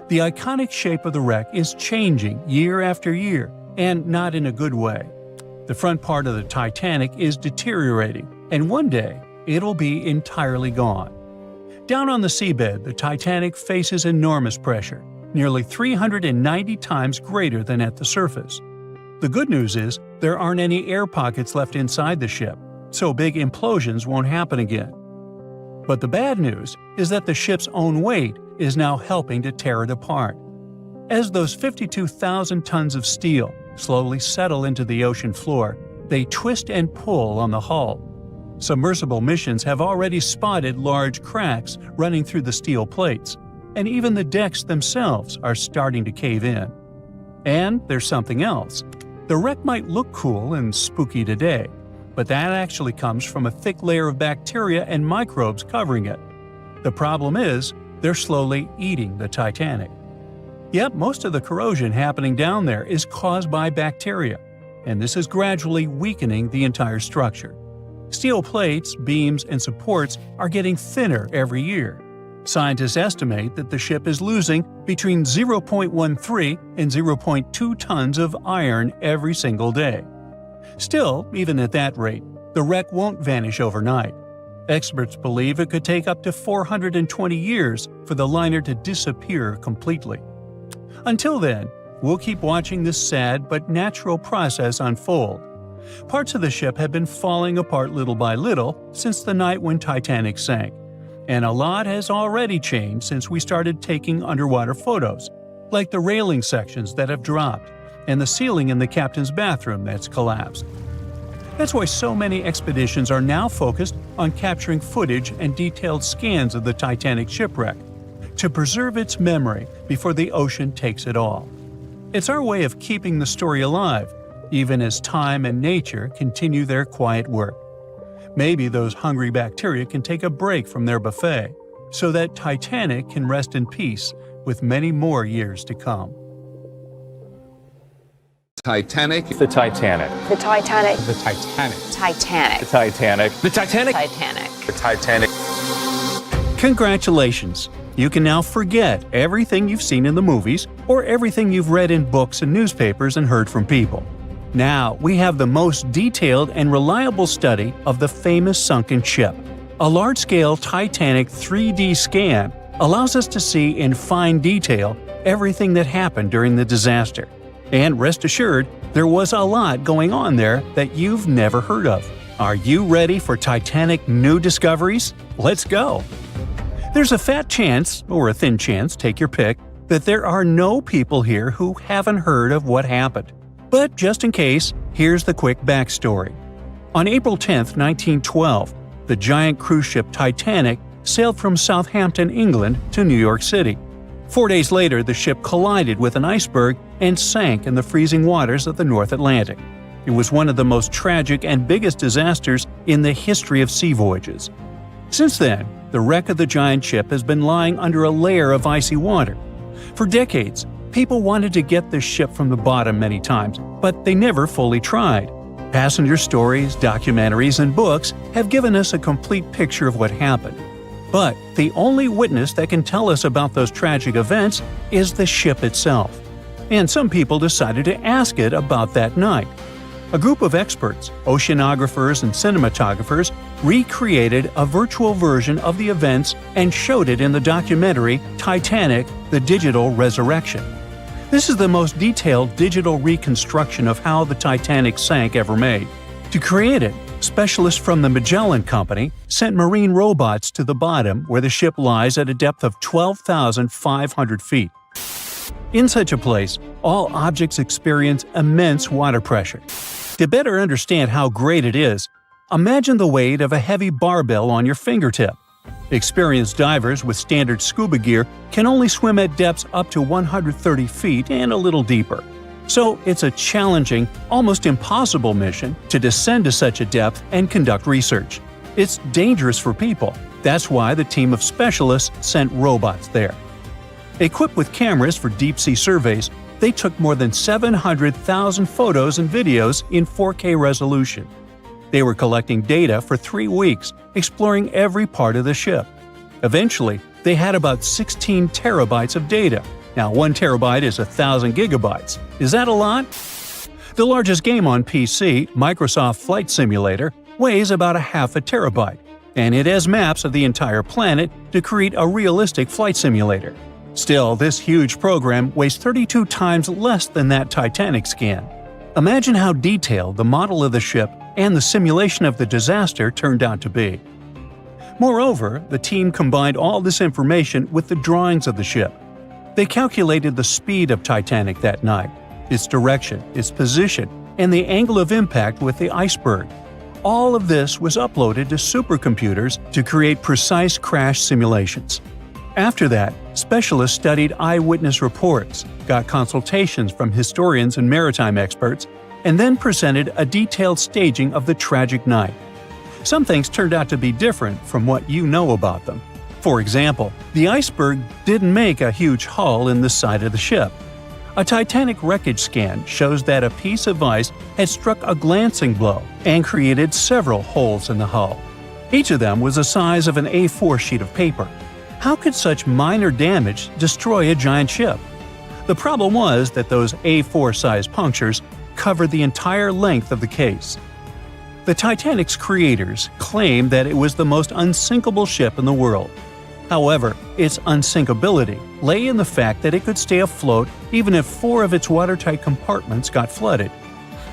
The iconic shape of the wreck is changing year after year, and not in a good way. The front part of the Titanic is deteriorating, and one day, it'll be entirely gone. Down on the seabed, the Titanic faces enormous pressure, nearly 390 times greater than at the surface. The good news is there aren't any air pockets left inside the ship, so big implosions won't happen again. But the bad news is that the ship's own weight is now helping to tear it apart. As those 52,000 tons of steel slowly settle into the ocean floor, they twist and pull on the hull. Submersible missions have already spotted large cracks running through the steel plates, and even the decks themselves are starting to cave in. And there's something else. The wreck might look cool and spooky today, but that actually comes from a thick layer of bacteria and microbes covering it. The problem is, they're slowly eating the Titanic. Yep, most of the corrosion happening down there is caused by bacteria, and this is gradually weakening the entire structure. Steel plates, beams, and supports are getting thinner every year. Scientists estimate that the ship is losing between 0.13 and 0.2 tons of iron every single day. Still, even at that rate, the wreck won't vanish overnight. Experts believe it could take up to 420 years for the liner to disappear completely. Until then, we'll keep watching this sad but natural process unfold. Parts of the ship have been falling apart little by little since the night when Titanic sank, and a lot has already changed since we started taking underwater photos, like the railing sections that have dropped and the ceiling in the captain's bathroom that's collapsed. That's why so many expeditions are now focused on capturing footage and detailed scans of the Titanic shipwreck, to preserve its memory before the ocean takes it all. It's our way of keeping the story alive, even as time and nature continue their quiet work. Maybe those hungry bacteria can take a break from their buffet, so that Titanic can rest in peace with many more years to come. Titanic. The Titanic. The Titanic. The Titanic. Titanic. The Titanic. The Titanic. Titanic. The Titanic. Congratulations! You can now forget everything you've seen in the movies or everything you've read in books and newspapers and heard from people. Now we have the most detailed and reliable study of the famous sunken ship. A large-scale Titanic 3D scan allows us to see in fine detail everything that happened during the disaster. And rest assured, there was a lot going on there that you've never heard of. Are you ready for Titanic new discoveries? Let's go! There's a fat chance, or a thin chance, take your pick, that there are no people here who haven't heard of what happened. But just in case, here's the quick backstory. On April 10, 1912, the giant cruise ship Titanic sailed from Southampton, England to New York City. 4 days later, the ship collided with an iceberg and sank in the freezing waters of the North Atlantic. It was one of the most tragic and biggest disasters in the history of sea voyages. Since then, the wreck of the giant ship has been lying under a layer of icy water. For decades, people wanted to get this ship from the bottom many times, but they never fully tried. Passenger stories, documentaries, and books have given us a complete picture of what happened. But the only witness that can tell us about those tragic events is the ship itself. And some people decided to ask it about that night. A group of experts, oceanographers and cinematographers, recreated a virtual version of the events and showed it in the documentary Titanic: The Digital Resurrection. This is the most detailed digital reconstruction of how the Titanic sank ever made. To create it, specialists from the Magellan Company sent marine robots to the bottom where the ship lies at a depth of 12,500 feet. In such a place, all objects experience immense water pressure. To better understand how great it is, imagine the weight of a heavy barbell on your fingertip. Experienced divers with standard scuba gear can only swim at depths up to 130 feet and a little deeper. So it's a challenging, almost impossible mission to descend to such a depth and conduct research. It's dangerous for people. That's why the team of specialists sent robots there. Equipped with cameras for deep-sea surveys, they took more than 700,000 photos and videos in 4K resolution. They were collecting data for 3 weeks, exploring every part of the ship. Eventually, they had about 16 terabytes of data. Now, 1 terabyte is 1,000 gigabytes. Is that a lot? The largest game on PC, Microsoft Flight Simulator, weighs about a half a terabyte, and it has maps of the entire planet to create a realistic flight simulator. Still, this huge program weighs 32 times less than that Titanic scan. Imagine how detailed the model of the ship and the simulation of the disaster turned out to be. Moreover, the team combined all this information with the drawings of the ship. They calculated the speed of Titanic that night, its direction, its position, and the angle of impact with the iceberg. All of this was uploaded to supercomputers to create precise crash simulations. After that, specialists studied eyewitness reports, got consultations from historians and maritime experts, and then presented a detailed staging of the tragic night. Some things turned out to be different from what you know about them. For example, the iceberg didn't make a huge hole in the side of the ship. A Titanic wreckage scan shows that a piece of ice had struck a glancing blow and created several holes in the hull. Each of them was the size of an A4 sheet of paper. How could such minor damage destroy a giant ship? The problem was that those A4-sized punctures covered the entire length of the case. The Titanic's creators claimed that it was the most unsinkable ship in the world. However, its unsinkability lay in the fact that it could stay afloat even if 4 of its watertight compartments got flooded.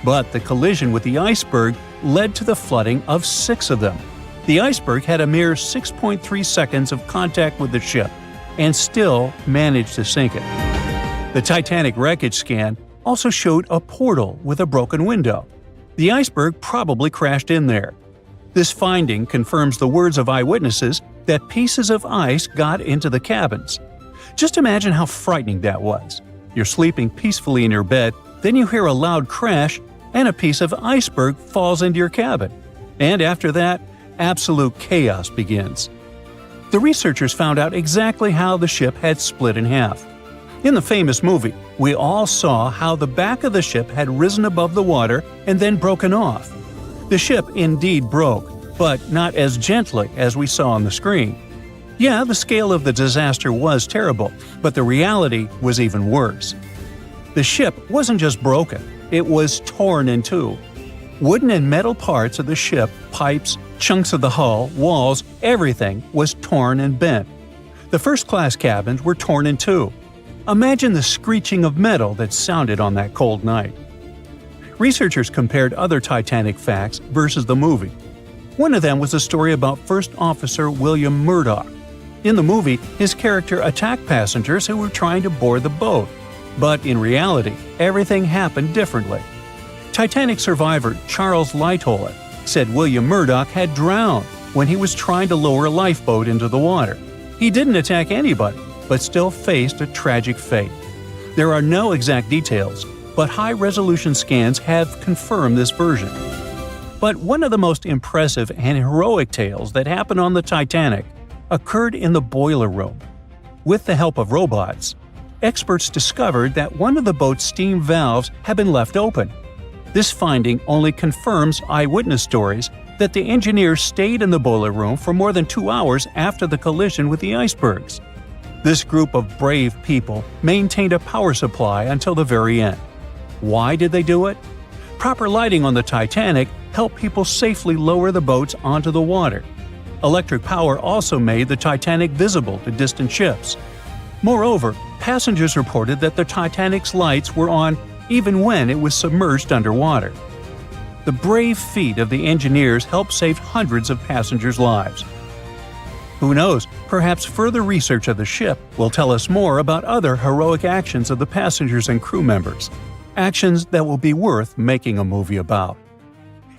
But the collision with the iceberg led to the flooding of 6 of them. The iceberg had a mere 6.3 seconds of contact with the ship and still managed to sink it. The Titanic wreckage scan also showed a portal with a broken window. The iceberg probably crashed in there. This finding confirms the words of eyewitnesses that pieces of ice got into the cabins. Just imagine how frightening that was. You're sleeping peacefully in your bed, then you hear a loud crash, and a piece of iceberg falls into your cabin. And after that, absolute chaos begins. The researchers found out exactly how the ship had split in half. In the famous movie, we all saw how the back of the ship had risen above the water and then broken off. The ship indeed broke, but not as gently as we saw on the screen. Yeah, the scale of the disaster was terrible, but the reality was even worse. The ship wasn't just broken, it was torn in two. Wooden and metal parts of the ship, pipes, chunks of the hull, walls, everything was torn and bent. The first-class cabins were torn in two. Imagine the screeching of metal that sounded on that cold night. Researchers compared other Titanic facts versus the movie. One of them was a story about First Officer William Murdoch. In the movie, his character attacked passengers who were trying to board the boat. But in reality, everything happened differently. Titanic survivor Charles Lightoller said William Murdoch had drowned when he was trying to lower a lifeboat into the water. He didn't attack anybody, but still faced a tragic fate. There are no exact details, but high-resolution scans have confirmed this version. But one of the most impressive and heroic tales that happened on the Titanic occurred in the boiler room. With the help of robots, experts discovered that one of the boat's steam valves had been left open. This finding only confirms eyewitness stories that the engineers stayed in the boiler room for more than 2 hours after the collision with the icebergs. This group of brave people maintained a power supply until the very end. Why did they do it? Proper lighting on the Titanic helped people safely lower the boats onto the water. Electric power also made the Titanic visible to distant ships. Moreover, passengers reported that the Titanic's lights were on even when it was submerged underwater. The brave feat of the engineers helped save hundreds of passengers' lives. Who knows, perhaps further research of the ship will tell us more about other heroic actions of the passengers and crew members. Actions that will be worth making a movie about.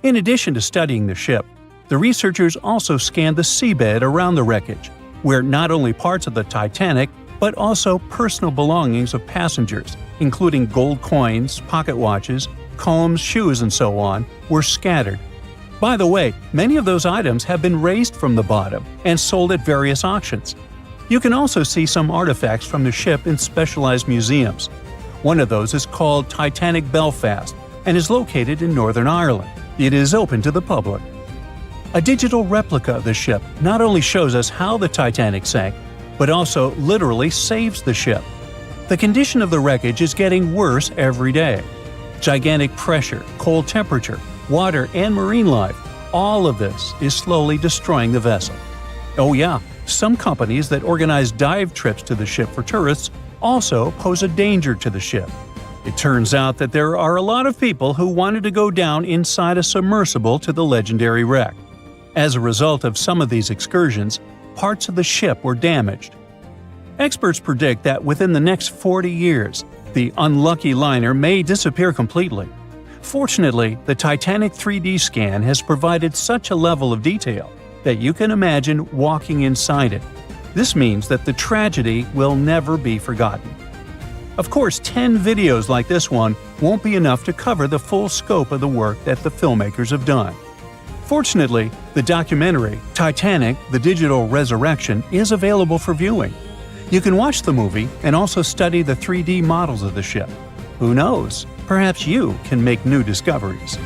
In addition to studying the ship, the researchers also scanned the seabed around the wreckage, where not only parts of the Titanic, but also personal belongings of passengers, including gold coins, pocket watches, combs, shoes, and so on, were scattered. By the way, many of those items have been raised from the bottom and sold at various auctions. You can also see some artifacts from the ship in specialized museums. One of those is called Titanic Belfast and is located in Northern Ireland. It is open to the public. A digital replica of the ship not only shows us how the Titanic sank, but also literally saves the ship. The condition of the wreckage is getting worse every day. Gigantic pressure, cold temperature, water, and marine life – all of this is slowly destroying the vessel. Oh yeah, some companies that organize dive trips to the ship for tourists also pose a danger to the ship. It turns out that there are a lot of people who wanted to go down inside a submersible to the legendary wreck. As a result of some of these excursions, parts of the ship were damaged. Experts predict that within the next 40 years, the unlucky liner may disappear completely. Fortunately, the Titanic 3D scan has provided such a level of detail that you can imagine walking inside it. This means that the tragedy will never be forgotten. Of course, 10 videos like this one won't be enough to cover the full scope of the work that the filmmakers have done. Fortunately, the documentary, Titanic: The Digital Resurrection, is available for viewing. You can watch the movie and also study the 3D models of the ship. Who knows? Perhaps you can make new discoveries.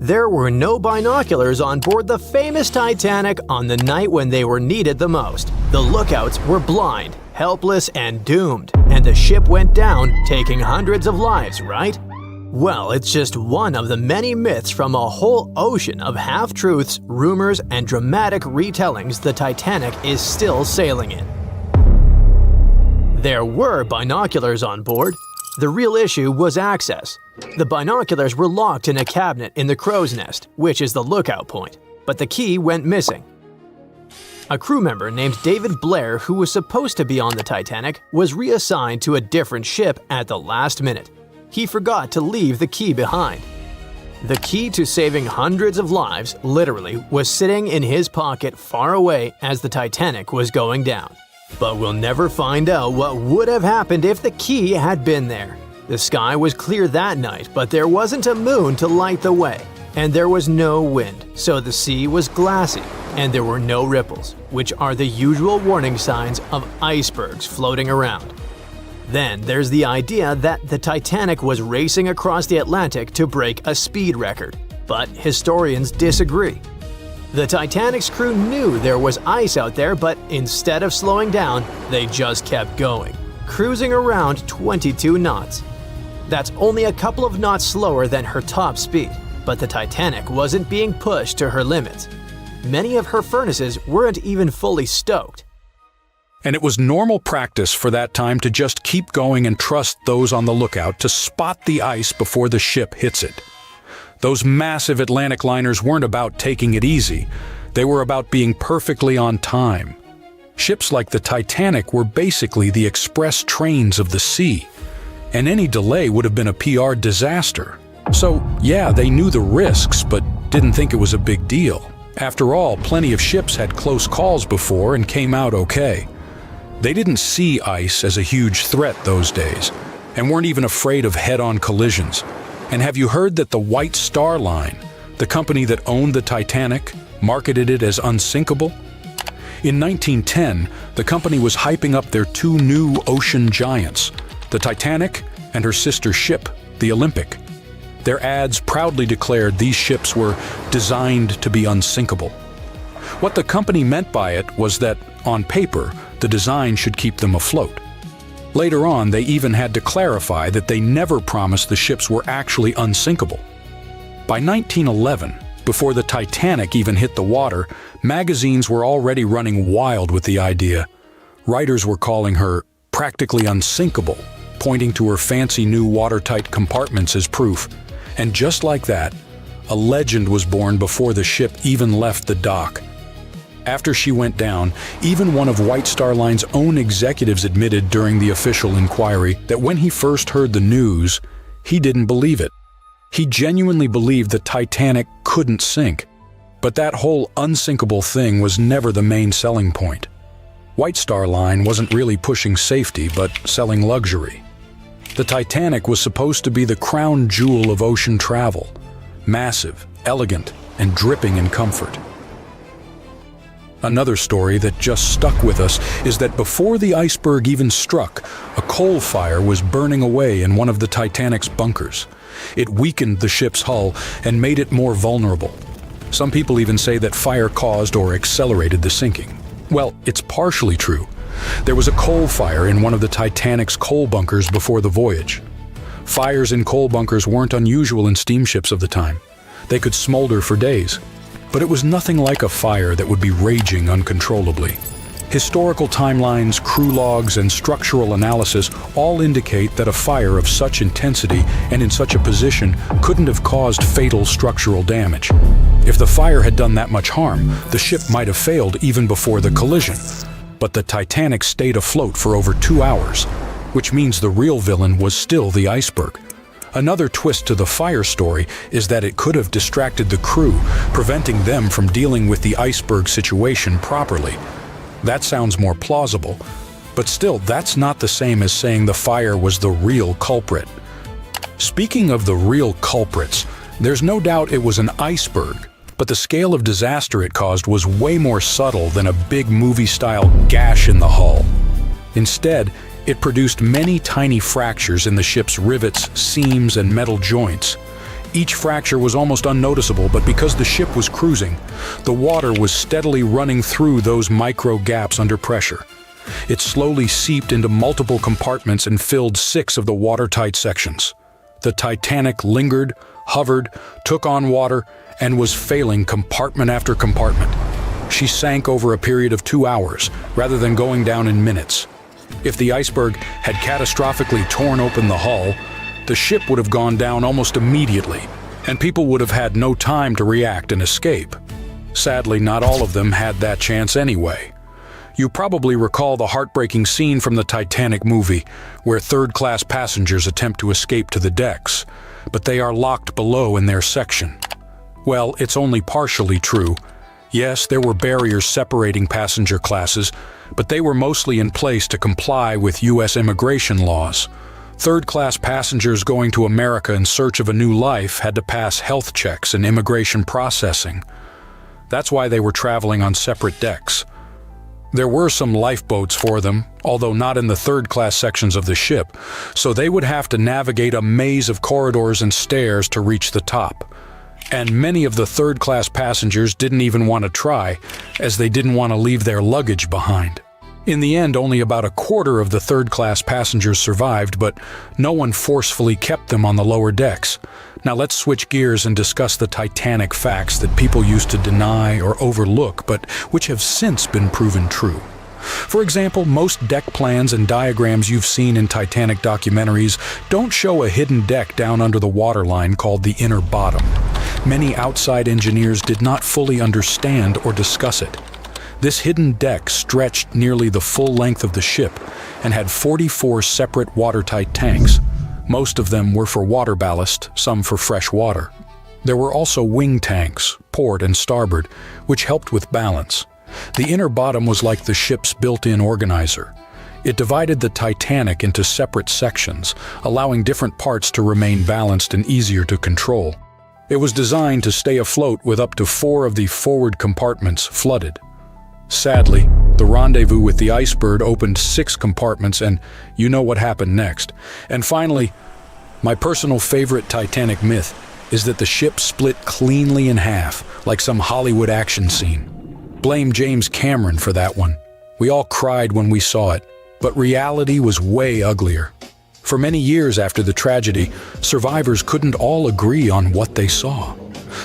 There were no binoculars on board the famous Titanic on the night when they were needed the most. The lookouts were blind, helpless, and doomed, and the ship went down, taking hundreds of lives, right? Well, it's just one of the many myths from a whole ocean of half-truths, rumors, and dramatic retellings the Titanic is still sailing in. There were binoculars on board. The real issue was access. The binoculars were locked in a cabinet in the crow's nest, which is the lookout point, but the key went missing. A crew member named David Blair, who was supposed to be on the Titanic, was reassigned to a different ship at the last minute. He forgot to leave the key behind. The key to saving hundreds of lives, literally, was sitting in his pocket far away as the Titanic was going down. But we'll never find out what would have happened if the key had been there. The sky was clear that night, but there wasn't a moon to light the way, and there was no wind, so the sea was glassy, and there were no ripples, which are the usual warning signs of icebergs floating around. Then there's the idea that the Titanic was racing across the Atlantic to break a speed record, but historians disagree. The Titanic's crew knew there was ice out there, but instead of slowing down, they just kept going, cruising around 22 knots. That's only a couple of knots slower than her top speed, but the Titanic wasn't being pushed to her limits. Many of her furnaces weren't even fully stoked. And it was normal practice for that time to just keep going and trust those on the lookout to spot the ice before the ship hits it. Those massive Atlantic liners weren't about taking it easy. They were about being perfectly on time. Ships like the Titanic were basically the express trains of the sea, and any delay would have been a PR disaster. So, yeah, they knew the risks, but didn't think it was a big deal. After all, plenty of ships had close calls before and came out okay. They didn't see ice as a huge threat those days, and weren't even afraid of head-on collisions. And have you heard that the White Star Line, the company that owned the Titanic, marketed it as unsinkable? In 1910, the company was hyping up their two new ocean giants, the Titanic and her sister ship, the Olympic. Their ads proudly declared these ships were designed to be unsinkable. What the company meant by it was that, on paper, the design should keep them afloat. Later on, they even had to clarify that they never promised the ships were actually unsinkable. By 1911, before the Titanic even hit the water, magazines were already running wild with the idea. Writers were calling her practically unsinkable, pointing to her fancy new watertight compartments as proof. And just like that, a legend was born before the ship even left the dock. After she went down, even one of White Star Line's own executives admitted during the official inquiry that when he first heard the news, he didn't believe it. He genuinely believed the Titanic couldn't sink. But that whole unsinkable thing was never the main selling point. White Star Line wasn't really pushing safety, but selling luxury. The Titanic was supposed to be the crown jewel of ocean travel, massive, elegant, and dripping in comfort. Another story that just stuck with us is that before the iceberg even struck, a coal fire was burning away in one of the Titanic's bunkers. It weakened the ship's hull and made it more vulnerable. Some people even say that fire caused or accelerated the sinking. Well, it's partially true. There was a coal fire in one of the Titanic's coal bunkers before the voyage. Fires in coal bunkers weren't unusual in steamships of the time. They could smolder for days. But it was nothing like a fire that would be raging uncontrollably. Historical timelines, crew logs, and structural analysis all indicate that a fire of such intensity and in such a position couldn't have caused fatal structural damage. If the fire had done that much harm, the ship might have failed even before the collision. But the Titanic stayed afloat for over 2 hours, which means the real villain was still the iceberg. Another twist to the fire story is that it could have distracted the crew, preventing them from dealing with the iceberg situation properly. That sounds more plausible, but still, that's not the same as saying the fire was the real culprit. Speaking of the real culprits, there's no doubt it was an iceberg, but the scale of disaster it caused was way more subtle than a big movie-style gash in the hull. Instead, it produced many tiny fractures in the ship's rivets, seams, and metal joints. Each fracture was almost unnoticeable, but because the ship was cruising, the water was steadily running through those micro gaps under pressure. It slowly seeped into multiple compartments and filled 6 of the watertight sections. The Titanic lingered, hovered, took on water, and was failing compartment after compartment. She sank over a period of 2 hours, rather than going down in minutes. If the iceberg had catastrophically torn open the hull, the ship would have gone down almost immediately, and people would have had no time to react and escape. Sadly, not all of them had that chance anyway. You probably recall the heartbreaking scene from the Titanic movie, where third-class passengers attempt to escape to the decks, but they are locked below in their section. Well, it's only partially true. Yes, there were barriers separating passenger classes, but they were mostly in place to comply with U.S. immigration laws. Third-class passengers going to America in search of a new life had to pass health checks and immigration processing. That's why they were traveling on separate decks. There were some lifeboats for them, although not in the third-class sections of the ship, so they would have to navigate a maze of corridors and stairs to reach the top. And many of the third-class passengers didn't even want to try, as they didn't want to leave their luggage behind. In the end, only about a quarter of the third-class passengers survived, but no one forcefully kept them on the lower decks. Now let's switch gears and discuss the Titanic facts that people used to deny or overlook, but which have since been proven true. For example, most deck plans and diagrams you've seen in Titanic documentaries don't show a hidden deck down under the waterline called the inner bottom. Many outside engineers did not fully understand or discuss it. This hidden deck stretched nearly the full length of the ship and had 44 separate watertight tanks. Most of them were for water ballast, some for fresh water. There were also wing tanks, port and starboard, which helped with balance. The inner bottom was like the ship's built-in organizer. It divided the Titanic into separate sections, allowing different parts to remain balanced and easier to control. It was designed to stay afloat with up to 4 of the forward compartments flooded. Sadly, the rendezvous with the iceberg opened 6 compartments, and you know what happened next. And finally, my personal favorite Titanic myth is that the ship split cleanly in half, like some Hollywood action scene. Blame James Cameron for that one. We all cried when we saw it, but reality was way uglier. For many years after the tragedy, survivors couldn't all agree on what they saw.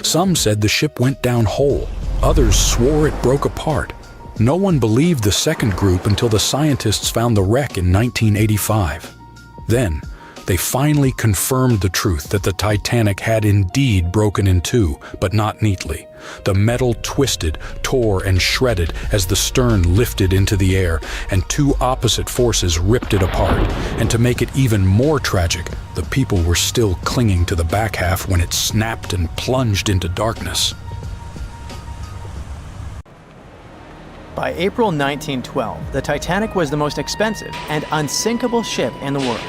Some said the ship went down whole. Others swore it broke apart. No one believed the second group until the scientists found the wreck in 1985. Then, they finally confirmed the truth that the Titanic had indeed broken in two, but not neatly. The metal twisted, tore, and shredded as the stern lifted into the air, and 2 opposite forces ripped it apart. And to make it even more tragic, the people were still clinging to the back half when it snapped and plunged into darkness. By April 1912, the Titanic was the most expensive and unsinkable ship in the world.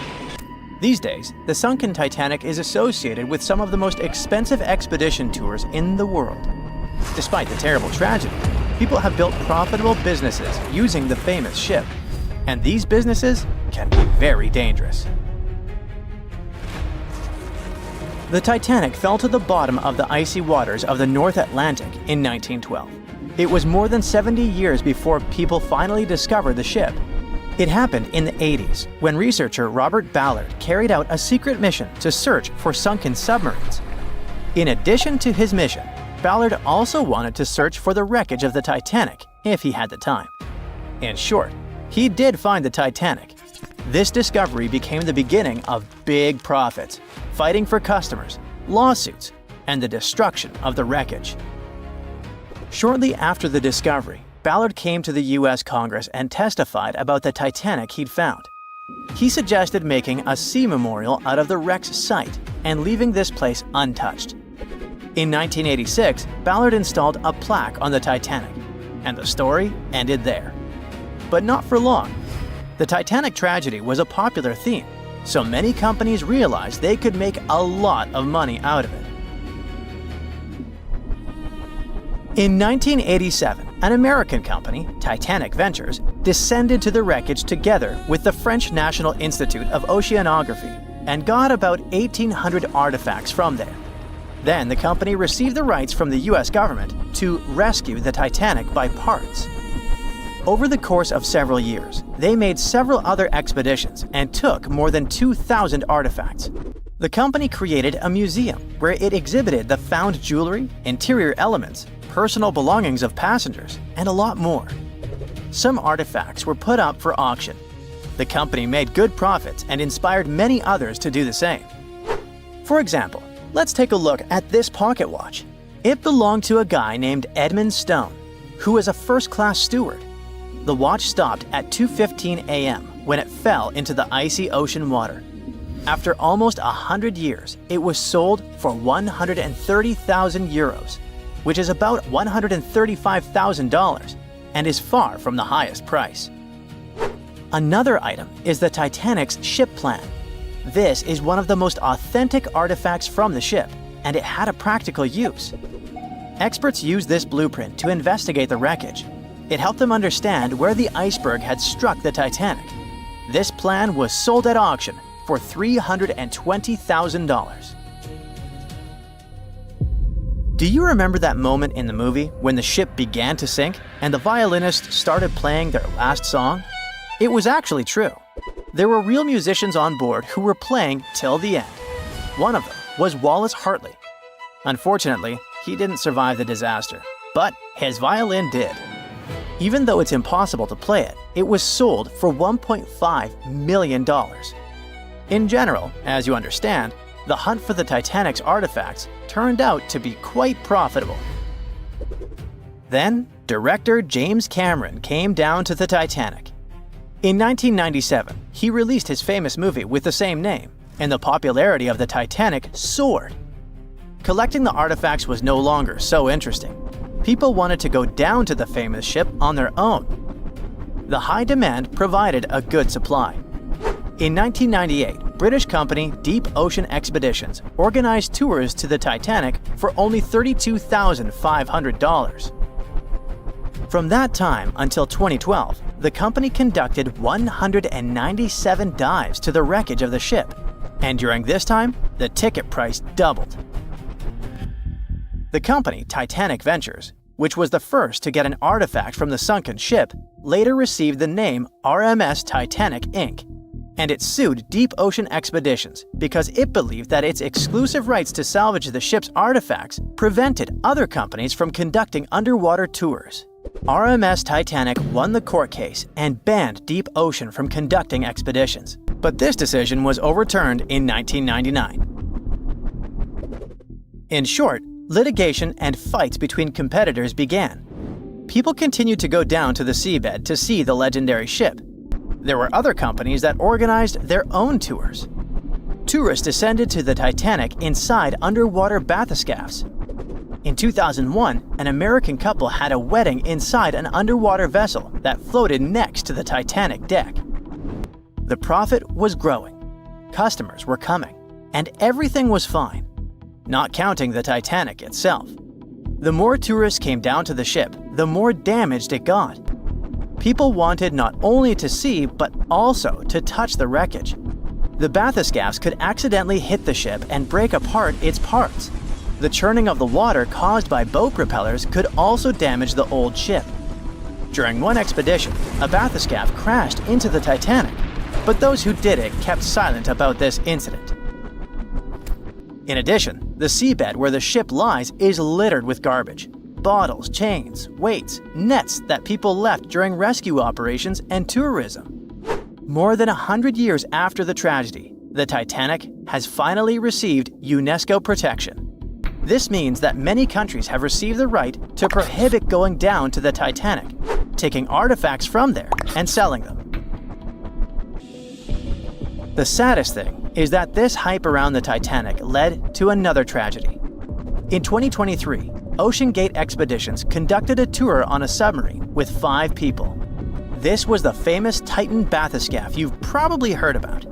These days, the sunken Titanic is associated with some of the most expensive expedition tours in the world. Despite the terrible tragedy, people have built profitable businesses using the famous ship. And these businesses can be very dangerous. The Titanic fell to the bottom of the icy waters of the North Atlantic in 1912. It was more than 70 years before people finally discovered the ship. It happened in the 80s, when researcher Robert Ballard carried out a secret mission to search for sunken submarines. In addition to his mission, Ballard also wanted to search for the wreckage of the Titanic if he had the time. In short, he did find the Titanic. This discovery became the beginning of big profits, fighting for customers, lawsuits, and the destruction of the wreckage. Shortly after the discovery, Ballard came to the U.S. Congress and testified about the Titanic he'd found. He suggested making a sea memorial out of the wreck's site and leaving this place untouched. In 1986, Ballard installed a plaque on the Titanic, and the story ended there. But not for long. The Titanic tragedy was a popular theme, so many companies realized they could make a lot of money out of it. In 1987, an American company, Titanic Ventures, descended to the wreckage together with the French National Institute of Oceanography and got about 1,800 artifacts from there. Then the company received the rights from the US government to rescue the Titanic by parts. Over the course of several years, they made several other expeditions and took more than 2,000 artifacts. The company created a museum where it exhibited the found jewelry, interior elements, personal belongings of passengers, and a lot more. Some artifacts were put up for auction. The company made good profits and inspired many others to do the same. For example, let's take a look at this pocket watch. It belonged to a guy named Edmund Stone, who was a first-class steward. The watch stopped at 2:15 a.m. when it fell into the icy ocean water. After almost 100 years, it was sold for 130,000 euros, which is about $135,000, and is far from the highest price. Another item is the Titanic's ship plan. This is one of the most authentic artifacts from the ship, and it had a practical use. Experts used this blueprint to investigate the wreckage. It helped them understand where the iceberg had struck the Titanic. This plan was sold at auction for $320,000. Do you remember that moment in the movie when the ship began to sink and the violinists started playing their last song? It was actually true. There were real musicians on board who were playing till the end. One of them was Wallace Hartley. Unfortunately, he didn't survive the disaster, but his violin did. Even though it's impossible to play it, it was sold for $1.5 million. In general, as you understand, the hunt for the Titanic's artifacts turned out to be quite profitable. Then, director James Cameron came down to the Titanic. In 1997, he released his famous movie with the same name, and the popularity of the Titanic soared. Collecting the artifacts was no longer so interesting. People wanted to go down to the famous ship on their own. The high demand provided a good supply. In 1998, British company Deep Ocean Expeditions organized tours to the Titanic for only $32,500. From that time until 2012, the company conducted 197 dives to the wreckage of the ship, and during this time, the ticket price doubled. The company Titanic Ventures, which was the first to get an artifact from the sunken ship, later received the name RMS Titanic Inc., and it sued Deep Ocean Expeditions because it believed that its exclusive rights to salvage the ship's artifacts prevented other companies from conducting underwater tours. RMS Titanic won the court case and banned Deep Ocean from conducting expeditions, but this decision was overturned in 1999. In short, litigation and fights between competitors began. People continued to go down to the seabed to see the legendary ship. There were other companies that organized their own tours. Tourists descended to the Titanic inside underwater bathyscaphs. In 2001, an American couple had a wedding inside an underwater vessel that floated next to the Titanic deck. The profit was growing, customers were coming, and everything was fine, not counting the Titanic itself. The more tourists came down to the ship, the more damaged it got. People wanted not only to see, but also to touch the wreckage. The bathyscaphs could accidentally hit the ship and break apart its parts. The churning of the water caused by boat propellers could also damage the old ship. During one expedition, a bathyscaph crashed into the Titanic, but those who did it kept silent about this incident. In addition, the seabed where the ship lies is littered with garbage. Bottles, chains, weights, nets that people left during rescue operations and tourism. More than 100 years after the tragedy, the Titanic has finally received UNESCO protection. This means that many countries have received the right to prohibit going down to the Titanic, taking artifacts from there and selling them. The saddest thing is that this hype around the Titanic led to another tragedy. In 2023, OceanGate Expeditions conducted a tour on a submarine with 5 people. This was the famous Titan bathyscaph you've probably heard about.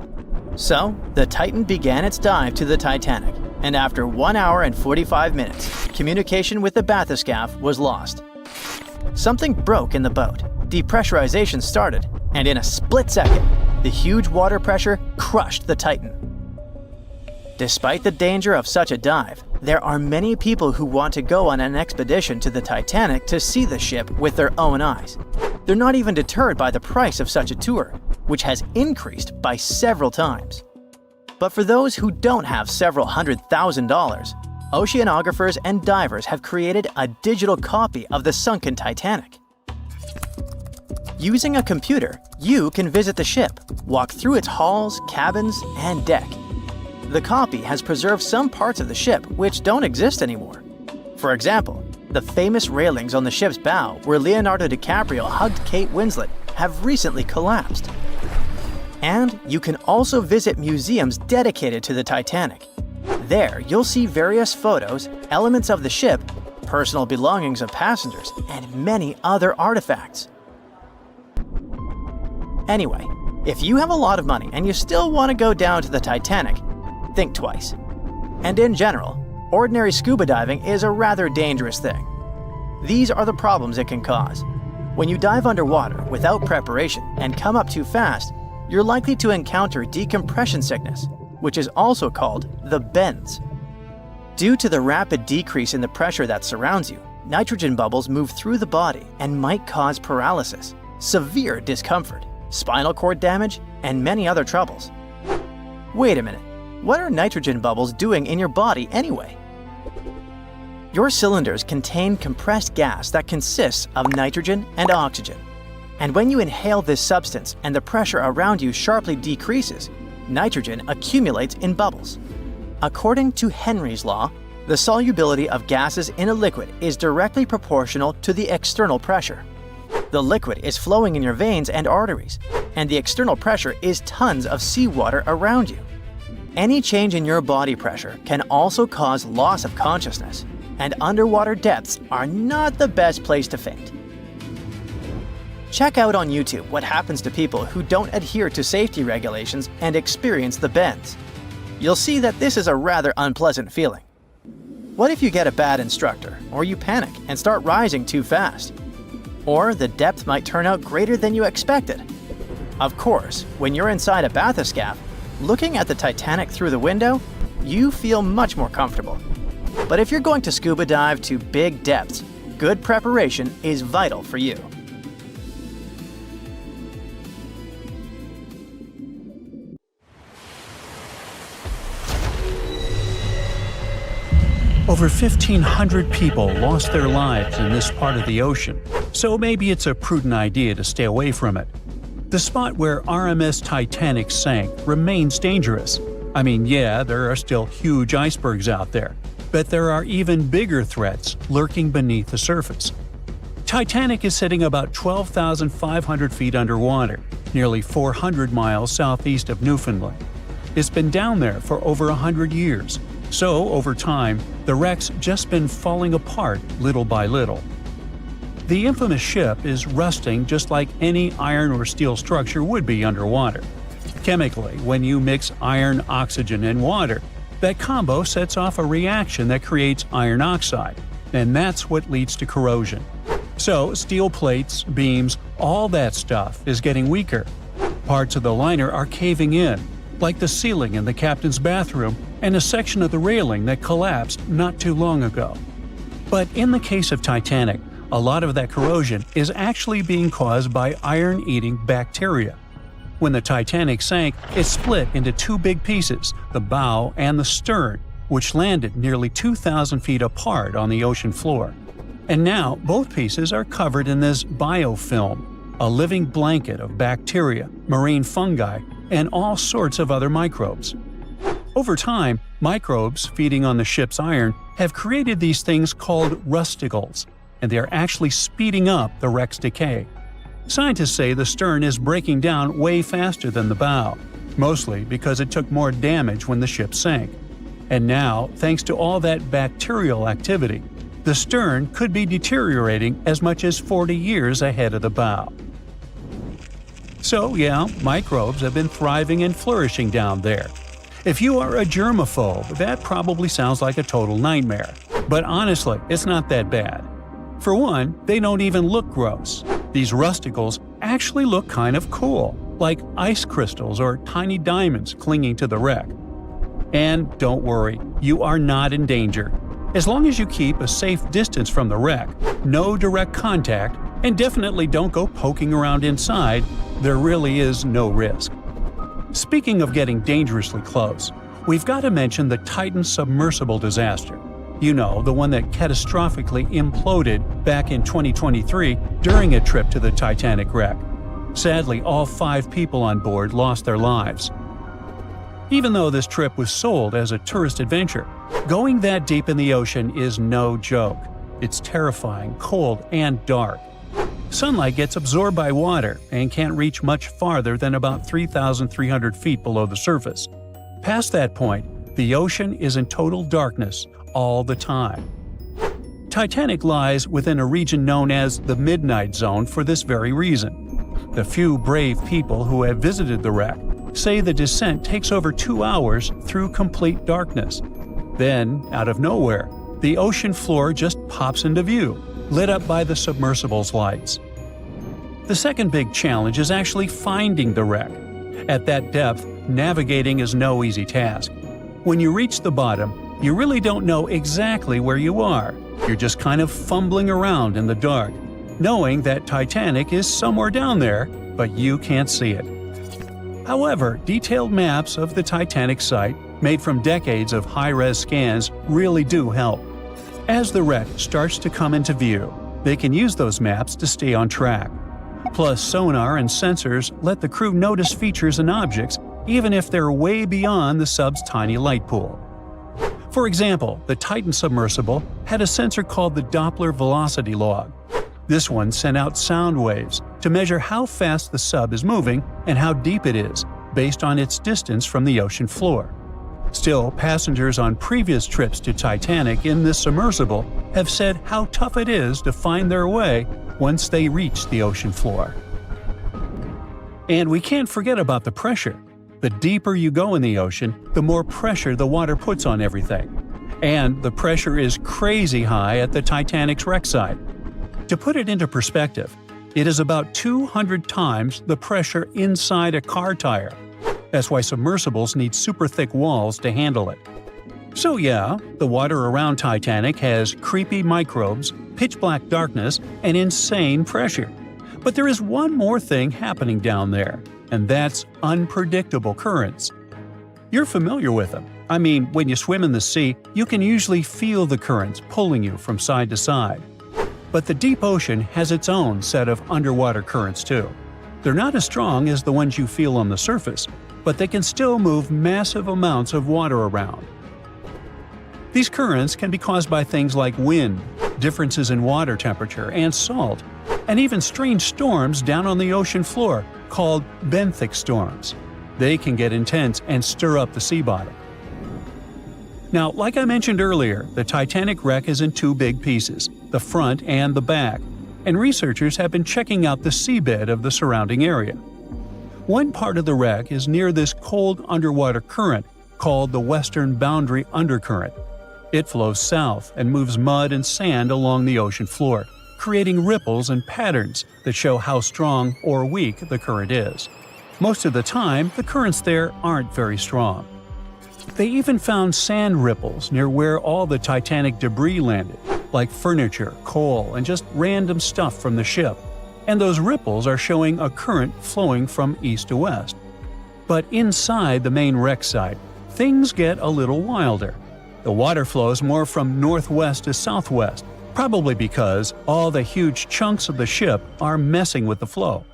So, the Titan began its dive to the Titanic, and after 1 hour and 45 minutes, communication with the bathyscaph was lost. Something broke in the boat, depressurization started, and in a split second, the huge water pressure crushed the Titan. Despite the danger of such a dive, there are many people who want to go on an expedition to the Titanic to see the ship with their own eyes. They're not even deterred by the price of such a tour, which has increased by several times. But for those who don't have several $100,000, oceanographers and divers have created a digital copy of the sunken Titanic. Using a computer, you can visit the ship, walk through its halls, cabins, and deck. The copy has preserved some parts of the ship which don't exist anymore. For example, the famous railings on the ship's bow where Leonardo DiCaprio hugged Kate Winslet have recently collapsed. And you can also visit museums dedicated to the Titanic. There, you'll see various photos, elements of the ship, personal belongings of passengers, and many other artifacts. Anyway, if you have a lot of money and you still want to go down to the Titanic, think twice. And in general, ordinary scuba diving is a rather dangerous thing. These are the problems it can cause. When you dive underwater without preparation and come up too fast, you're likely to encounter decompression sickness, which is also called the bends. Due to the rapid decrease in the pressure that surrounds you, nitrogen bubbles move through the body and might cause paralysis, severe discomfort, spinal cord damage, and many other troubles. Wait a minute, what are nitrogen bubbles doing in your body anyway? Your cylinders contain compressed gas that consists of nitrogen and oxygen. And when you inhale this substance and the pressure around you sharply decreases, nitrogen accumulates in bubbles. According to Henry's law, the solubility of gases in a liquid is directly proportional to the external pressure. The liquid is flowing in your veins and arteries, and the external pressure is tons of seawater around you. Any change in your body pressure can also cause loss of consciousness, and underwater depths are not the best place to faint. Check out on YouTube what happens to people who don't adhere to safety regulations and experience the bends. You'll see that this is a rather unpleasant feeling. What if you get a bad instructor, or you panic and start rising too fast? Or the depth might turn out greater than you expected. Of course, when you're inside a bathyscaph, looking at the Titanic through the window, you feel much more comfortable. But if you're going to scuba dive to big depths, good preparation is vital for you. Over 1,500 people lost their lives in this part of the ocean, so maybe it's a prudent idea to stay away from it. The spot where RMS Titanic sank remains dangerous. I mean, yeah, there are still huge icebergs out there, but there are even bigger threats lurking beneath the surface. Titanic is sitting about 12,500 feet underwater, nearly 400 miles southeast of Newfoundland. It's been down there for over 100 years. So, over time, the wreck's just been falling apart little by little. The infamous ship is rusting just like any iron or steel structure would be underwater. Chemically, when you mix iron, oxygen, and water, that combo sets off a reaction that creates iron oxide. and that's what leads to corrosion. So steel plates, beams, all that stuff is getting weaker. Parts of the liner are caving in, like the ceiling in the captain's bathroom and a section of the railing that collapsed not too long ago. But in the case of Titanic, a lot of that corrosion is actually being caused by iron-eating bacteria. When the Titanic sank, it split into two big pieces, the bow and the stern, which landed nearly 2,000 feet apart on the ocean floor. And now both pieces are covered in this biofilm, a living blanket of bacteria, marine fungi, and all sorts of other microbes. Over time, microbes feeding on the ship's iron have created these things called rusticles, and they are actually speeding up the wreck's decay. Scientists say the stern is breaking down way faster than the bow, mostly because it took more damage when the ship sank. And now, thanks to all that bacterial activity, the stern could be deteriorating as much as 40 years ahead of the bow. So yeah, microbes have been thriving and flourishing down there. If you are a germaphobe, that probably sounds like a total nightmare. But honestly, it's not that bad. For one, they don't even look gross. These rusticles actually look kind of cool, like ice crystals or tiny diamonds clinging to the wreck. And don't worry, you are not in danger. As long as you keep a safe distance from the wreck, no direct contact, and definitely don't go poking around inside, there really is no risk. Speaking of getting dangerously close, we've got to mention the Titan submersible disaster. You know, the one that catastrophically imploded back in 2023 during a trip to the Titanic wreck. Sadly, all 5 people on board lost their lives. Even though this trip was sold as a tourist adventure, going that deep in the ocean is no joke. It's terrifying, cold, and dark. Sunlight gets absorbed by water and can't reach much farther than about 3,300 feet below the surface. Past that point, the ocean is in total darkness all the time. Titanic lies within a region known as the Midnight Zone for this very reason. The few brave people who have visited the wreck say the descent takes over 2 hours through complete darkness. Then, out of nowhere, the ocean floor just pops into view, lit up by the submersible's lights. The second big challenge is actually finding the wreck. At that depth, navigating is no easy task. When you reach the bottom, you really don't know exactly where you are. You're just kind of fumbling around in the dark, knowing that Titanic is somewhere down there, but you can't see it. However, detailed maps of the Titanic site, made from decades of high-res scans, really do help. As the wreck starts to come into view, they can use those maps to stay on track. Plus, sonar and sensors let the crew notice features and objects even if they're way beyond the sub's tiny light pool. For example, the Titan submersible had a sensor called the Doppler velocity log. This one sent out sound waves to measure how fast the sub is moving and how deep it is, based on its distance from the ocean floor. Still, passengers on previous trips to Titanic in this submersible have said how tough it is to find their way once they reach the ocean floor. And we can't forget about the pressure. The deeper you go in the ocean, the more pressure the water puts on everything. And the pressure is crazy high at the Titanic's wreck site. To put it into perspective, it is about 200 times the pressure inside a car tire. That's why submersibles need super thick walls to handle it. So yeah, the water around Titanic has creepy microbes, pitch-black darkness, and insane pressure. But there is one more thing happening down there, and that's unpredictable currents. You're familiar with them. I mean, when you swim in the sea, you can usually feel the currents pulling you from side to side. But the deep ocean has its own set of underwater currents too. They're not as strong as the ones you feel on the surface, but they can still move massive amounts of water around. These currents can be caused by things like wind, differences in water temperature and salt, and even strange storms down on the ocean floor called benthic storms. They can get intense and stir up the sea bottom. Now, like I mentioned earlier, the Titanic wreck is in two big pieces, the front and the back, and researchers have been checking out the seabed of the surrounding area. One part of the wreck is near this cold underwater current called the Western Boundary Undercurrent. It flows south and moves mud and sand along the ocean floor, creating ripples and patterns that show how strong or weak the current is. Most of the time, the currents there aren't very strong. They even found sand ripples near where all the Titanic debris landed, like furniture, coal, and just random stuff from the ship. And those ripples are showing a current flowing from east to west. But inside the main wreck site, things get a little wilder. The water flows more from northwest to southwest, probably because all the huge chunks of the ship are messing with the flow.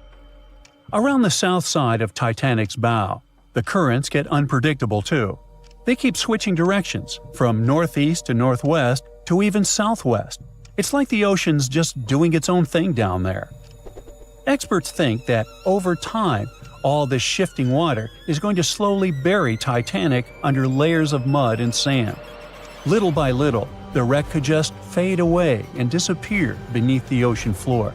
Around the south side of Titanic's bow, the currents get unpredictable too. They keep switching directions, from northeast to northwest to even southwest. It's like the ocean's just doing its own thing down there. Experts think that over time, all this shifting water is going to slowly bury Titanic under layers of mud and sand. Little by little, the wreck could just fade away and disappear beneath the ocean floor.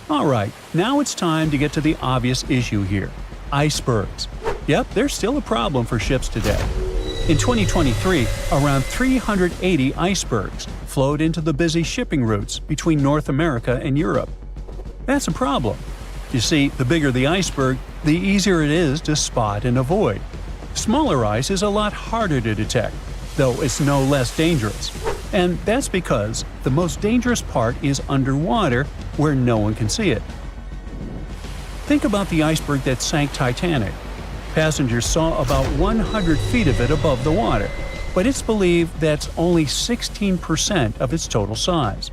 Alright, now it's time to get to the obvious issue here: icebergs. Yep, they're still a problem for ships today. In 2023, around 380 icebergs flowed into the busy shipping routes between North America and Europe. That's a problem. You see, the bigger the iceberg, the easier it is to spot and avoid. Smaller ice is a lot harder to detect, though it's no less dangerous. And that's because the most dangerous part is underwater, where no one can see it. Think about the iceberg that sank Titanic. Passengers saw about 100 feet of it above the water, but it's believed that's only 16% of its total size.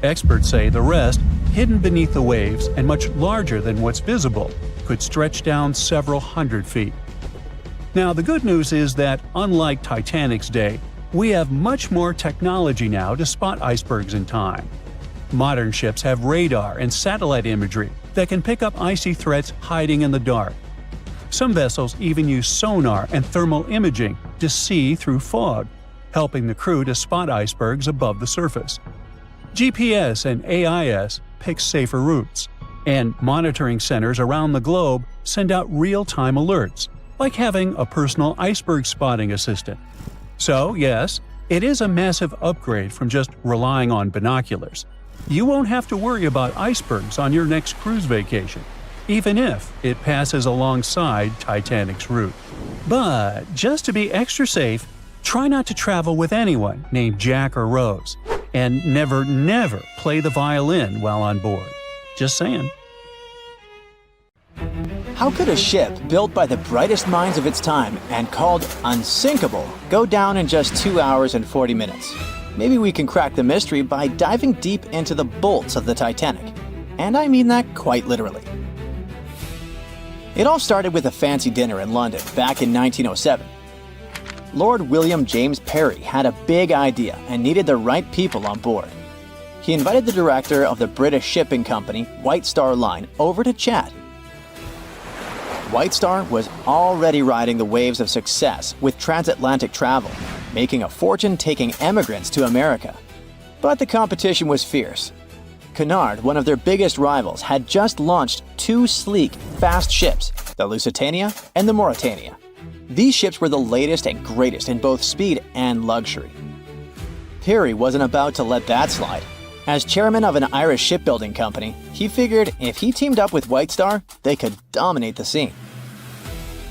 Experts say the rest, hidden beneath the waves and much larger than what's visible, could stretch down several hundred feet. Now, the good news is that, unlike Titanic's day, we have much more technology now to spot icebergs in time. Modern ships have radar and satellite imagery that can pick up icy threats hiding in the dark. Some vessels even use sonar and thermal imaging to see through fog, helping the crew to spot icebergs above the surface. GPS and AIS pick safer routes, and monitoring centers around the globe send out real-time alerts, like having a personal iceberg spotting assistant. So, yes, it is a massive upgrade from just relying on binoculars. You won't have to worry about icebergs on your next cruise vacation, even if it passes alongside Titanic's route. But just to be extra safe, try not to travel with anyone named Jack or Rose, and never play the violin while on board. Just saying. How could a ship built by the brightest minds of its time and called unsinkable go down in just 2 hours and 40 minutes? Maybe we can crack the mystery by diving deep into the bolts of the Titanic. And I mean that quite literally. It all started with a fancy dinner in London back in 1907. Lord William James Parry had a big idea and needed the right people on board. He invited the director of the British shipping company, White Star Line, over to chat. White Star was already riding the waves of success with transatlantic travel, making a fortune taking emigrants to America. But the competition was fierce. Cunard, one of their biggest rivals, had just launched 2 sleek, fast ships, the Lusitania and the Mauretania. These ships were the latest and greatest in both speed and luxury. Parry wasn't about to let that slide. As chairman of an Irish shipbuilding company, he figured if he teamed up with White Star, they could dominate the scene.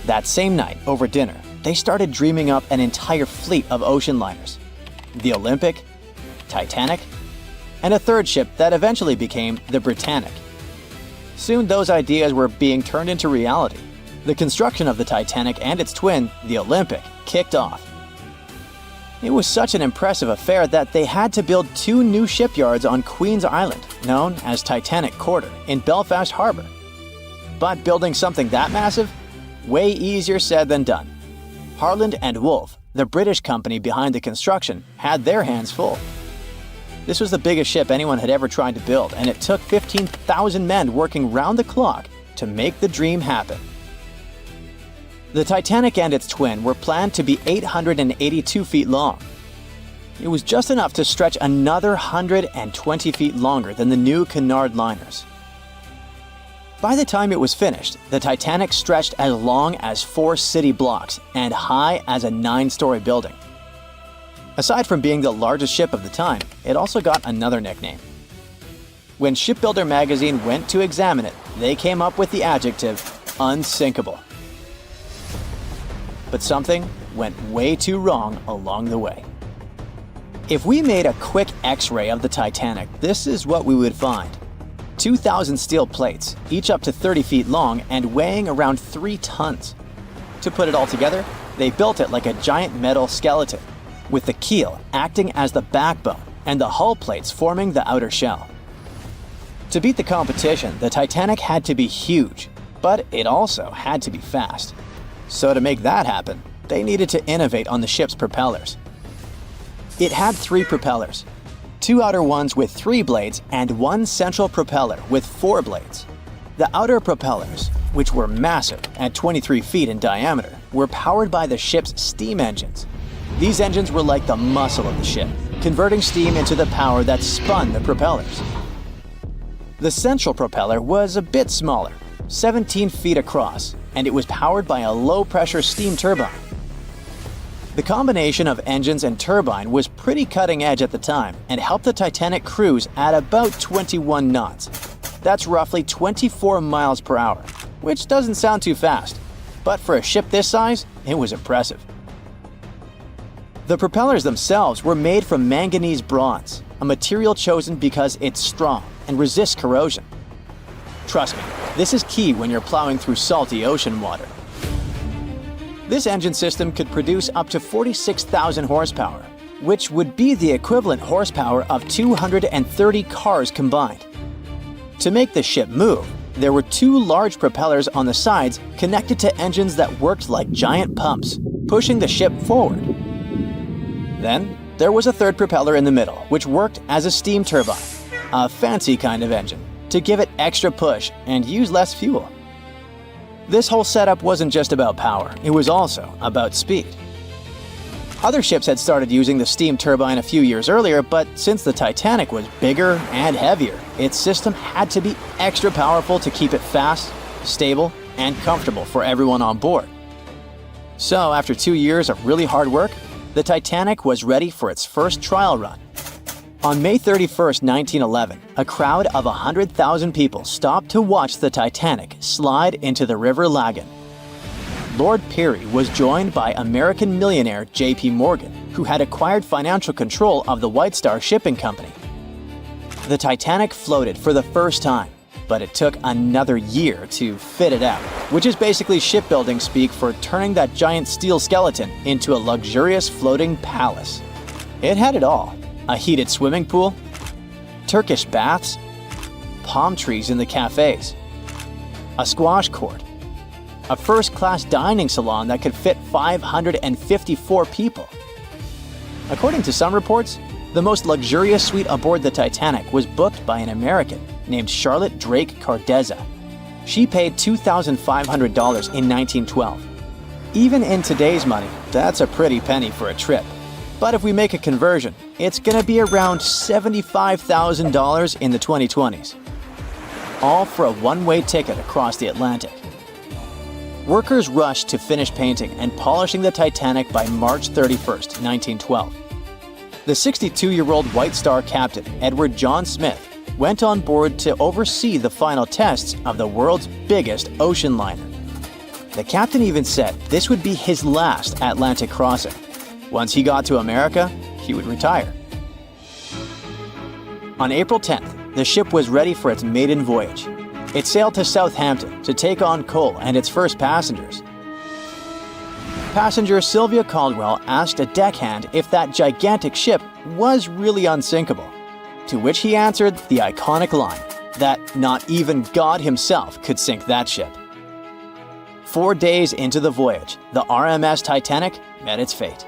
That same night, over dinner, they started dreaming up an entire fleet of ocean liners: the Olympic, Titanic, and a third ship that eventually became the Britannic. Soon those ideas were being turned into reality. The construction of the Titanic and its twin, the Olympic, kicked off. It was such an impressive affair that they had to build 2 new shipyards on Queen's Island, known as Titanic Quarter, in Belfast Harbour. But building something that massive? Way easier said than done. Harland and Wolff, the British company behind the construction, had their hands full. This was the biggest ship anyone had ever tried to build, and it took 15,000 men working round the clock to make the dream happen. The Titanic and its twin were planned to be 882 feet long. It was just enough to stretch another 120 feet longer than the new Cunard liners. By the time it was finished, the Titanic stretched as long as 4 city blocks and high as a 9-story building. Aside from being the largest ship of the time, it also got another nickname. When Shipbuilder magazine went to examine it, they came up with the adjective unsinkable. But something went way too wrong along the way. If we made a quick X-ray of the Titanic, this is what we would find. 2,000 steel plates, each up to 30 feet long and weighing around 3 tons. To put it all together, they built it like a giant metal skeleton, with the keel acting as the backbone and the hull plates forming the outer shell. To beat the competition, the Titanic had to be huge, but it also had to be fast. So to make that happen, they needed to innovate on the ship's propellers. It had 3 propellers, 2 outer ones with 3 blades and 1 central propeller with 4 blades. The outer propellers, which were massive at 23 feet in diameter, were powered by the ship's steam engines. These engines were like the muscle of the ship, converting steam into the power that spun the propellers. The central propeller was a bit smaller, 17 feet across, and it was powered by a low-pressure steam turbine. The combination of engines and turbine was pretty cutting edge at the time and helped the Titanic cruise at about 21 knots. That's roughly 24 miles per hour, which doesn't sound too fast, but for a ship this size, it was impressive. The propellers themselves were made from manganese bronze, a material chosen because it's strong and resists corrosion. Trust me, this is key when you're plowing through salty ocean water. This engine system could produce up to 46,000 horsepower, which would be the equivalent horsepower of 230 cars combined. To make the ship move, there were 2 large propellers on the sides connected to engines that worked like giant pumps, pushing the ship forward. Then, there was a 3rd propeller in the middle, which worked as a steam turbine, a fancy kind of engine, to give it extra push and use less fuel. This whole setup wasn't just about power, it was also about speed. Other ships had started using the steam turbine a few years earlier, but since the Titanic was bigger and heavier, its system had to be extra powerful to keep it fast, stable, and comfortable for everyone on board. So after 2 years of really hard work, the Titanic was ready for its first trial run. On May 31, 1911, a crowd of 100,000 people stopped to watch the Titanic slide into the River Lagan. Lord Peary was joined by American millionaire J.P. Morgan, who had acquired financial control of the White Star Shipping Company. The Titanic floated for the first time, but it took another year to fit it out, which is basically shipbuilding speak for turning that giant steel skeleton into a luxurious floating palace. It had it all. A heated swimming pool, Turkish baths, palm trees in the cafes, a squash court, a first-class dining salon that could fit 554 people. According to some reports, the most luxurious suite aboard the Titanic was booked by an American named Charlotte Drake Cardezza. She paid $2,500 in 1912. Even in today's money, that's a pretty penny for a trip. But if we make a conversion, it's gonna be around $75,000 in the 2020s. All for a one-way ticket across the Atlantic. Workers rushed to finish painting and polishing the Titanic by March 31, 1912. The 62-year-old White Star captain, Edward John Smith, went on board to oversee the final tests of the world's biggest ocean liner. The captain even said this would be his last Atlantic crossing. Once he got to America, he would retire. On April 10th, the ship was ready for its maiden voyage. It sailed to Southampton to take on coal and its first passengers. Passenger Sylvia Caldwell asked a deckhand if that gigantic ship was really unsinkable, to which he answered the iconic line that not even God himself could sink that ship. 4 days into the voyage, the RMS Titanic met its fate.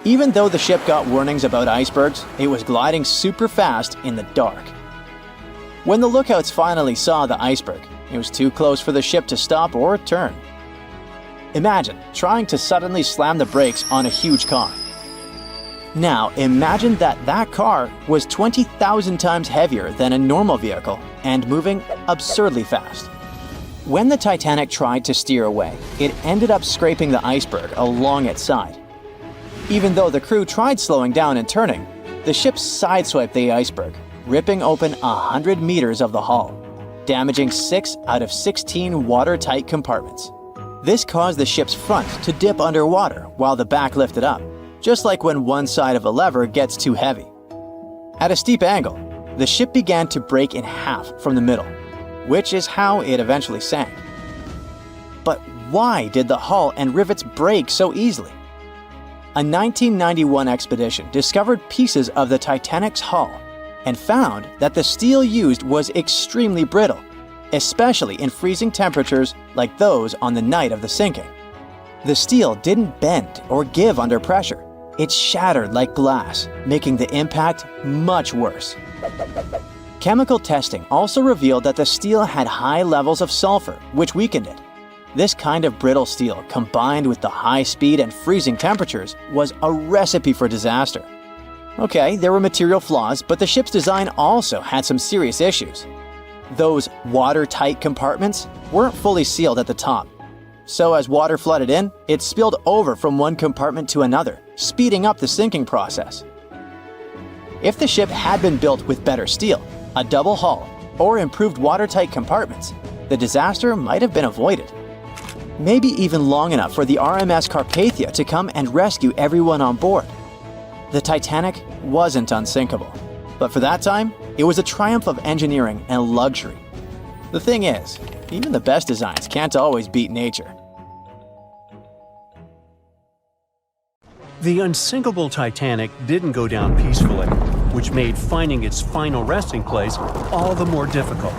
Even though the ship got warnings about icebergs, it was gliding super fast in the dark. When the lookouts finally saw the iceberg, it was too close for the ship to stop or turn. Imagine trying to suddenly slam the brakes on a huge car. Now imagine that car was 20,000 times heavier than a normal vehicle and moving absurdly fast. When the Titanic tried to steer away, it ended up scraping the iceberg along its side. Even though the crew tried slowing down and turning, the ship sideswiped the iceberg, ripping open 100 meters of the hull, damaging 6 out of 16 watertight compartments. This caused the ship's front to dip underwater while the back lifted up, just like when one side of a lever gets too heavy. At a steep angle, the ship began to break in half from the middle, which is how it eventually sank. But why did the hull and rivets break so easily? A 1991 expedition discovered pieces of the Titanic's hull and found that the steel used was extremely brittle, especially in freezing temperatures like those on the night of the sinking. The steel didn't bend or give under pressure. It shattered like glass, making the impact much worse. Chemical testing also revealed that the steel had high levels of sulfur, which weakened it. This kind of brittle steel, combined with the high speed and freezing temperatures, was a recipe for disaster. Okay, there were material flaws, but the ship's design also had some serious issues. Those watertight compartments weren't fully sealed at the top. So as water flooded in, it spilled over from one compartment to another, speeding up the sinking process. If the ship had been built with better steel, a double hull, or improved watertight compartments, the disaster might have been avoided. Maybe even long enough for the RMS Carpathia to come and rescue everyone on board. The Titanic wasn't unsinkable, but for that time, it was a triumph of engineering and luxury. The thing is, even the best designs can't always beat nature. The unsinkable Titanic didn't go down peacefully, which made finding its final resting place all the more difficult.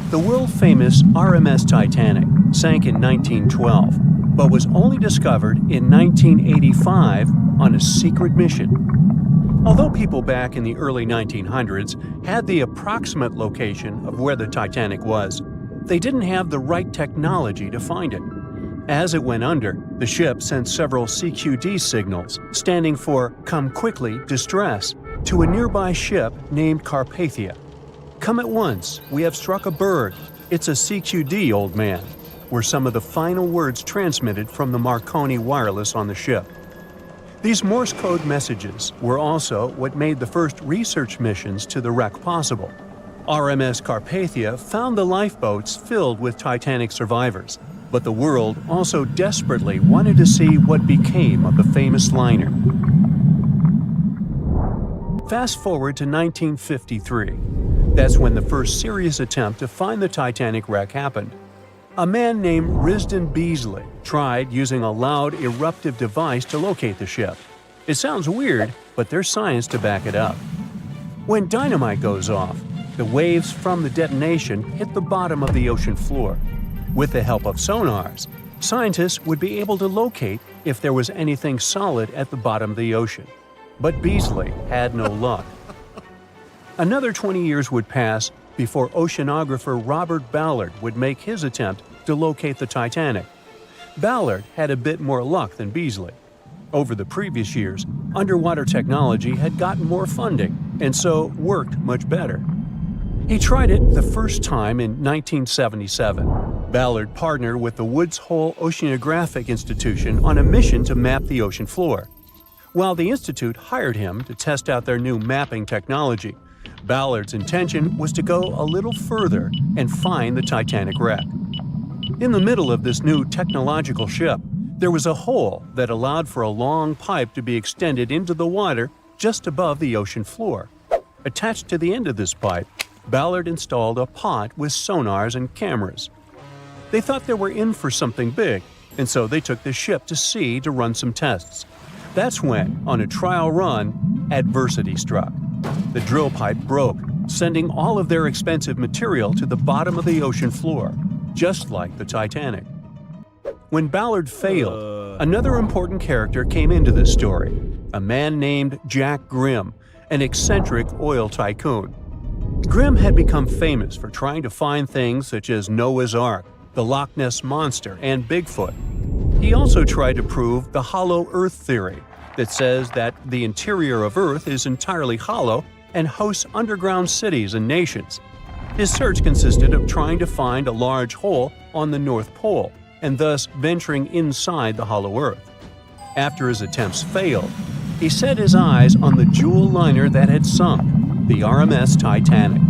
The world-famous RMS Titanic sank in 1912, but was only discovered in 1985 on a secret mission. Although people back in the early 1900s had the approximate location of where the Titanic was, they didn't have the right technology to find it. As it went under, the ship sent several CQD signals, standing for Come Quickly, Distress, to a nearby ship named Carpathia. Come at once, we have struck a berg. It's a CQD, old man, were some of the final words transmitted from the Marconi wireless on the ship. These Morse code messages were also what made the first research missions to the wreck possible. RMS Carpathia found the lifeboats filled with Titanic survivors, but the world also desperately wanted to see what became of the famous liner. Fast forward to 1953. That's when the first serious attempt to find the Titanic wreck happened. A man named Risdon Beasley tried using a loud eruptive device to locate the ship. It sounds weird, but there's science to back it up. When dynamite goes off, the waves from the detonation hit the bottom of the ocean floor. With the help of sonars, scientists would be able to locate if there was anything solid at the bottom of the ocean. But Beasley had no luck. Another 20 years would pass before oceanographer Robert Ballard would make his attempt to locate the Titanic. Ballard had a bit more luck than Beasley. Over the previous years, underwater technology had gotten more funding and so worked much better. He tried it the first time in 1977. Ballard partnered with the Woods Hole Oceanographic Institution on a mission to map the ocean floor. While the institute hired him to test out their new mapping technology, Ballard's intention was to go a little further and find the Titanic wreck. In the middle of this new technological ship, there was a hole that allowed for a long pipe to be extended into the water just above the ocean floor. Attached to the end of this pipe, Ballard installed a pod with sonars and cameras. They thought they were in for something big, and so they took the ship to sea to run some tests. That's when, on a trial run, adversity struck. The drill pipe broke, sending all of their expensive material to the bottom of the ocean floor, just like the Titanic. When Ballard failed, another important character came into the story, a man named Jack Grimm, an eccentric oil tycoon. Grimm had become famous for trying to find things such as Noah's Ark, the Loch Ness Monster, and Bigfoot. He also tried to prove the hollow Earth theory, that says that the interior of Earth is entirely hollow and hosts underground cities and nations. His search consisted of trying to find a large hole on the North Pole, and thus venturing inside the hollow Earth. After his attempts failed, he set his eyes on the jewel liner that had sunk, the RMS Titanic.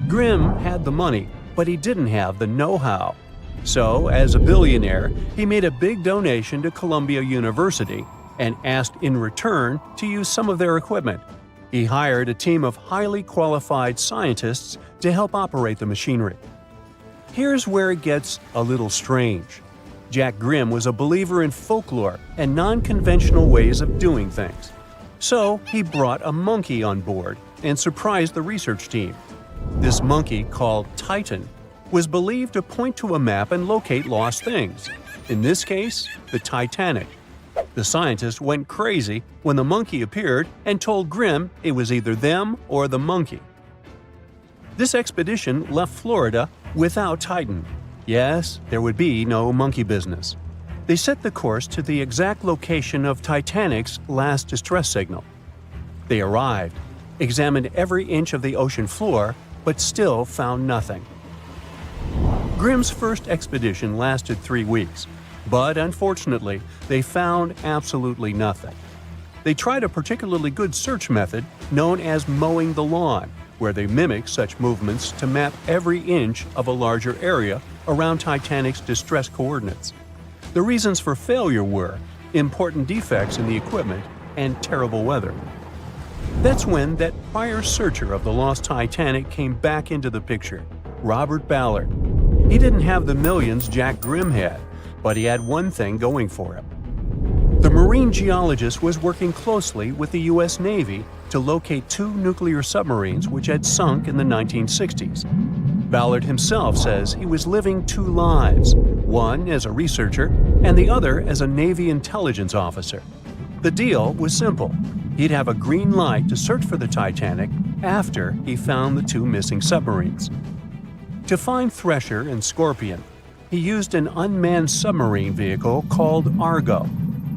Grimm had the money, but he didn't have the know-how. So, as a billionaire, he made a big donation to Columbia University and asked in return to use some of their equipment. He hired a team of highly qualified scientists to help operate the machinery. Here's where it gets a little strange. Jack Grimm was a believer in folklore and non-conventional ways of doing things. So he brought a monkey on board and surprised the research team. This monkey, called Titan, was believed to point to a map and locate lost things. In this case, the Titanic. The scientists went crazy when the monkey appeared and told Grimm it was either them or the monkey. This expedition left Florida without Titan. Yes, there would be no monkey business. They set the course to the exact location of Titanic's last distress signal. They arrived, examined every inch of the ocean floor, but still found nothing. Grimm's first expedition lasted 3 weeks, but unfortunately, they found absolutely nothing. They tried a particularly good search method known as mowing the lawn, where they mimic such movements to map every inch of a larger area around Titanic's distress coordinates. The reasons for failure were important defects in the equipment and terrible weather. That's when that prior searcher of the lost Titanic came back into the picture, Robert Ballard. He didn't have the millions Jack Grimm had, but he had one thing going for him. The marine geologist was working closely with the U.S. Navy to locate 2 nuclear submarines which had sunk in the 1960s. Ballard himself says he was living 2 lives, one as a researcher and the other as a Navy intelligence officer. The deal was simple. He'd have a green light to search for the Titanic after he found the 2 missing submarines. To find Thresher and Scorpion, he used an unmanned submarine vehicle called Argo.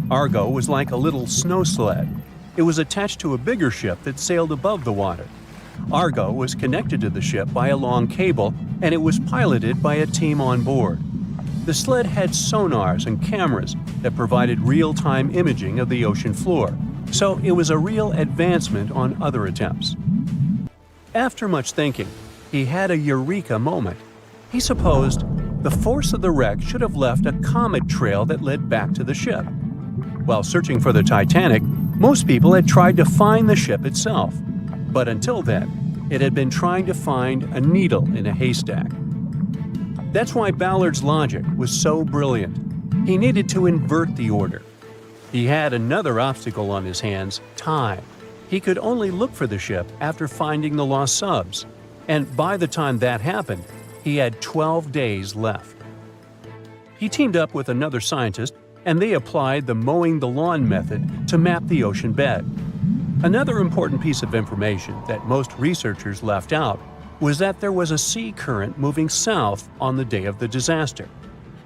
Argo was like a little snow sled. It was attached to a bigger ship that sailed above the water. Argo was connected to the ship by a long cable, and it was piloted by a team on board. The sled had sonars and cameras that provided real-time imaging of the ocean floor, so it was a real advancement on other attempts. After much thinking, he had a eureka moment. He supposed the force of the wreck should have left a comet trail that led back to the ship. While searching for the Titanic, most people had tried to find the ship itself. But until then, it had been trying to find a needle in a haystack. That's why Ballard's logic was so brilliant. He needed to invert the order. He had another obstacle on his hands: time. He could only look for the ship after finding the lost subs. And by the time that happened, he had 12 days left. He teamed up with another scientist, and they applied the mowing the lawn method to map the ocean bed. Another important piece of information that most researchers left out was that there was a sea current moving south on the day of the disaster.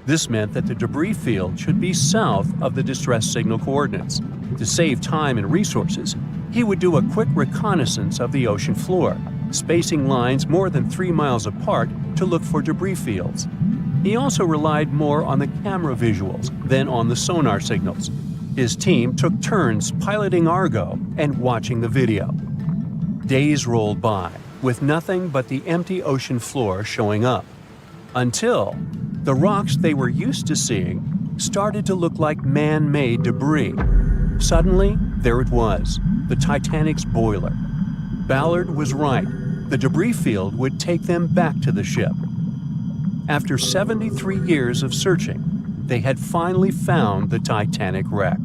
This meant that the debris field should be south of the distress signal coordinates. To save time and resources, he would do a quick reconnaissance of the ocean floor, spacing lines more than 3 miles apart to look for debris fields. He also relied more on the camera visuals than on the sonar signals. His team took turns piloting Argo and watching the video. Days rolled by, with nothing but the empty ocean floor showing up, until the rocks they were used to seeing started to look like man-made debris. Suddenly, there it was, the Titanic's boiler. Ballard was right. The debris field would take them back to the ship. After 73 years of searching, they had finally found the Titanic wreck.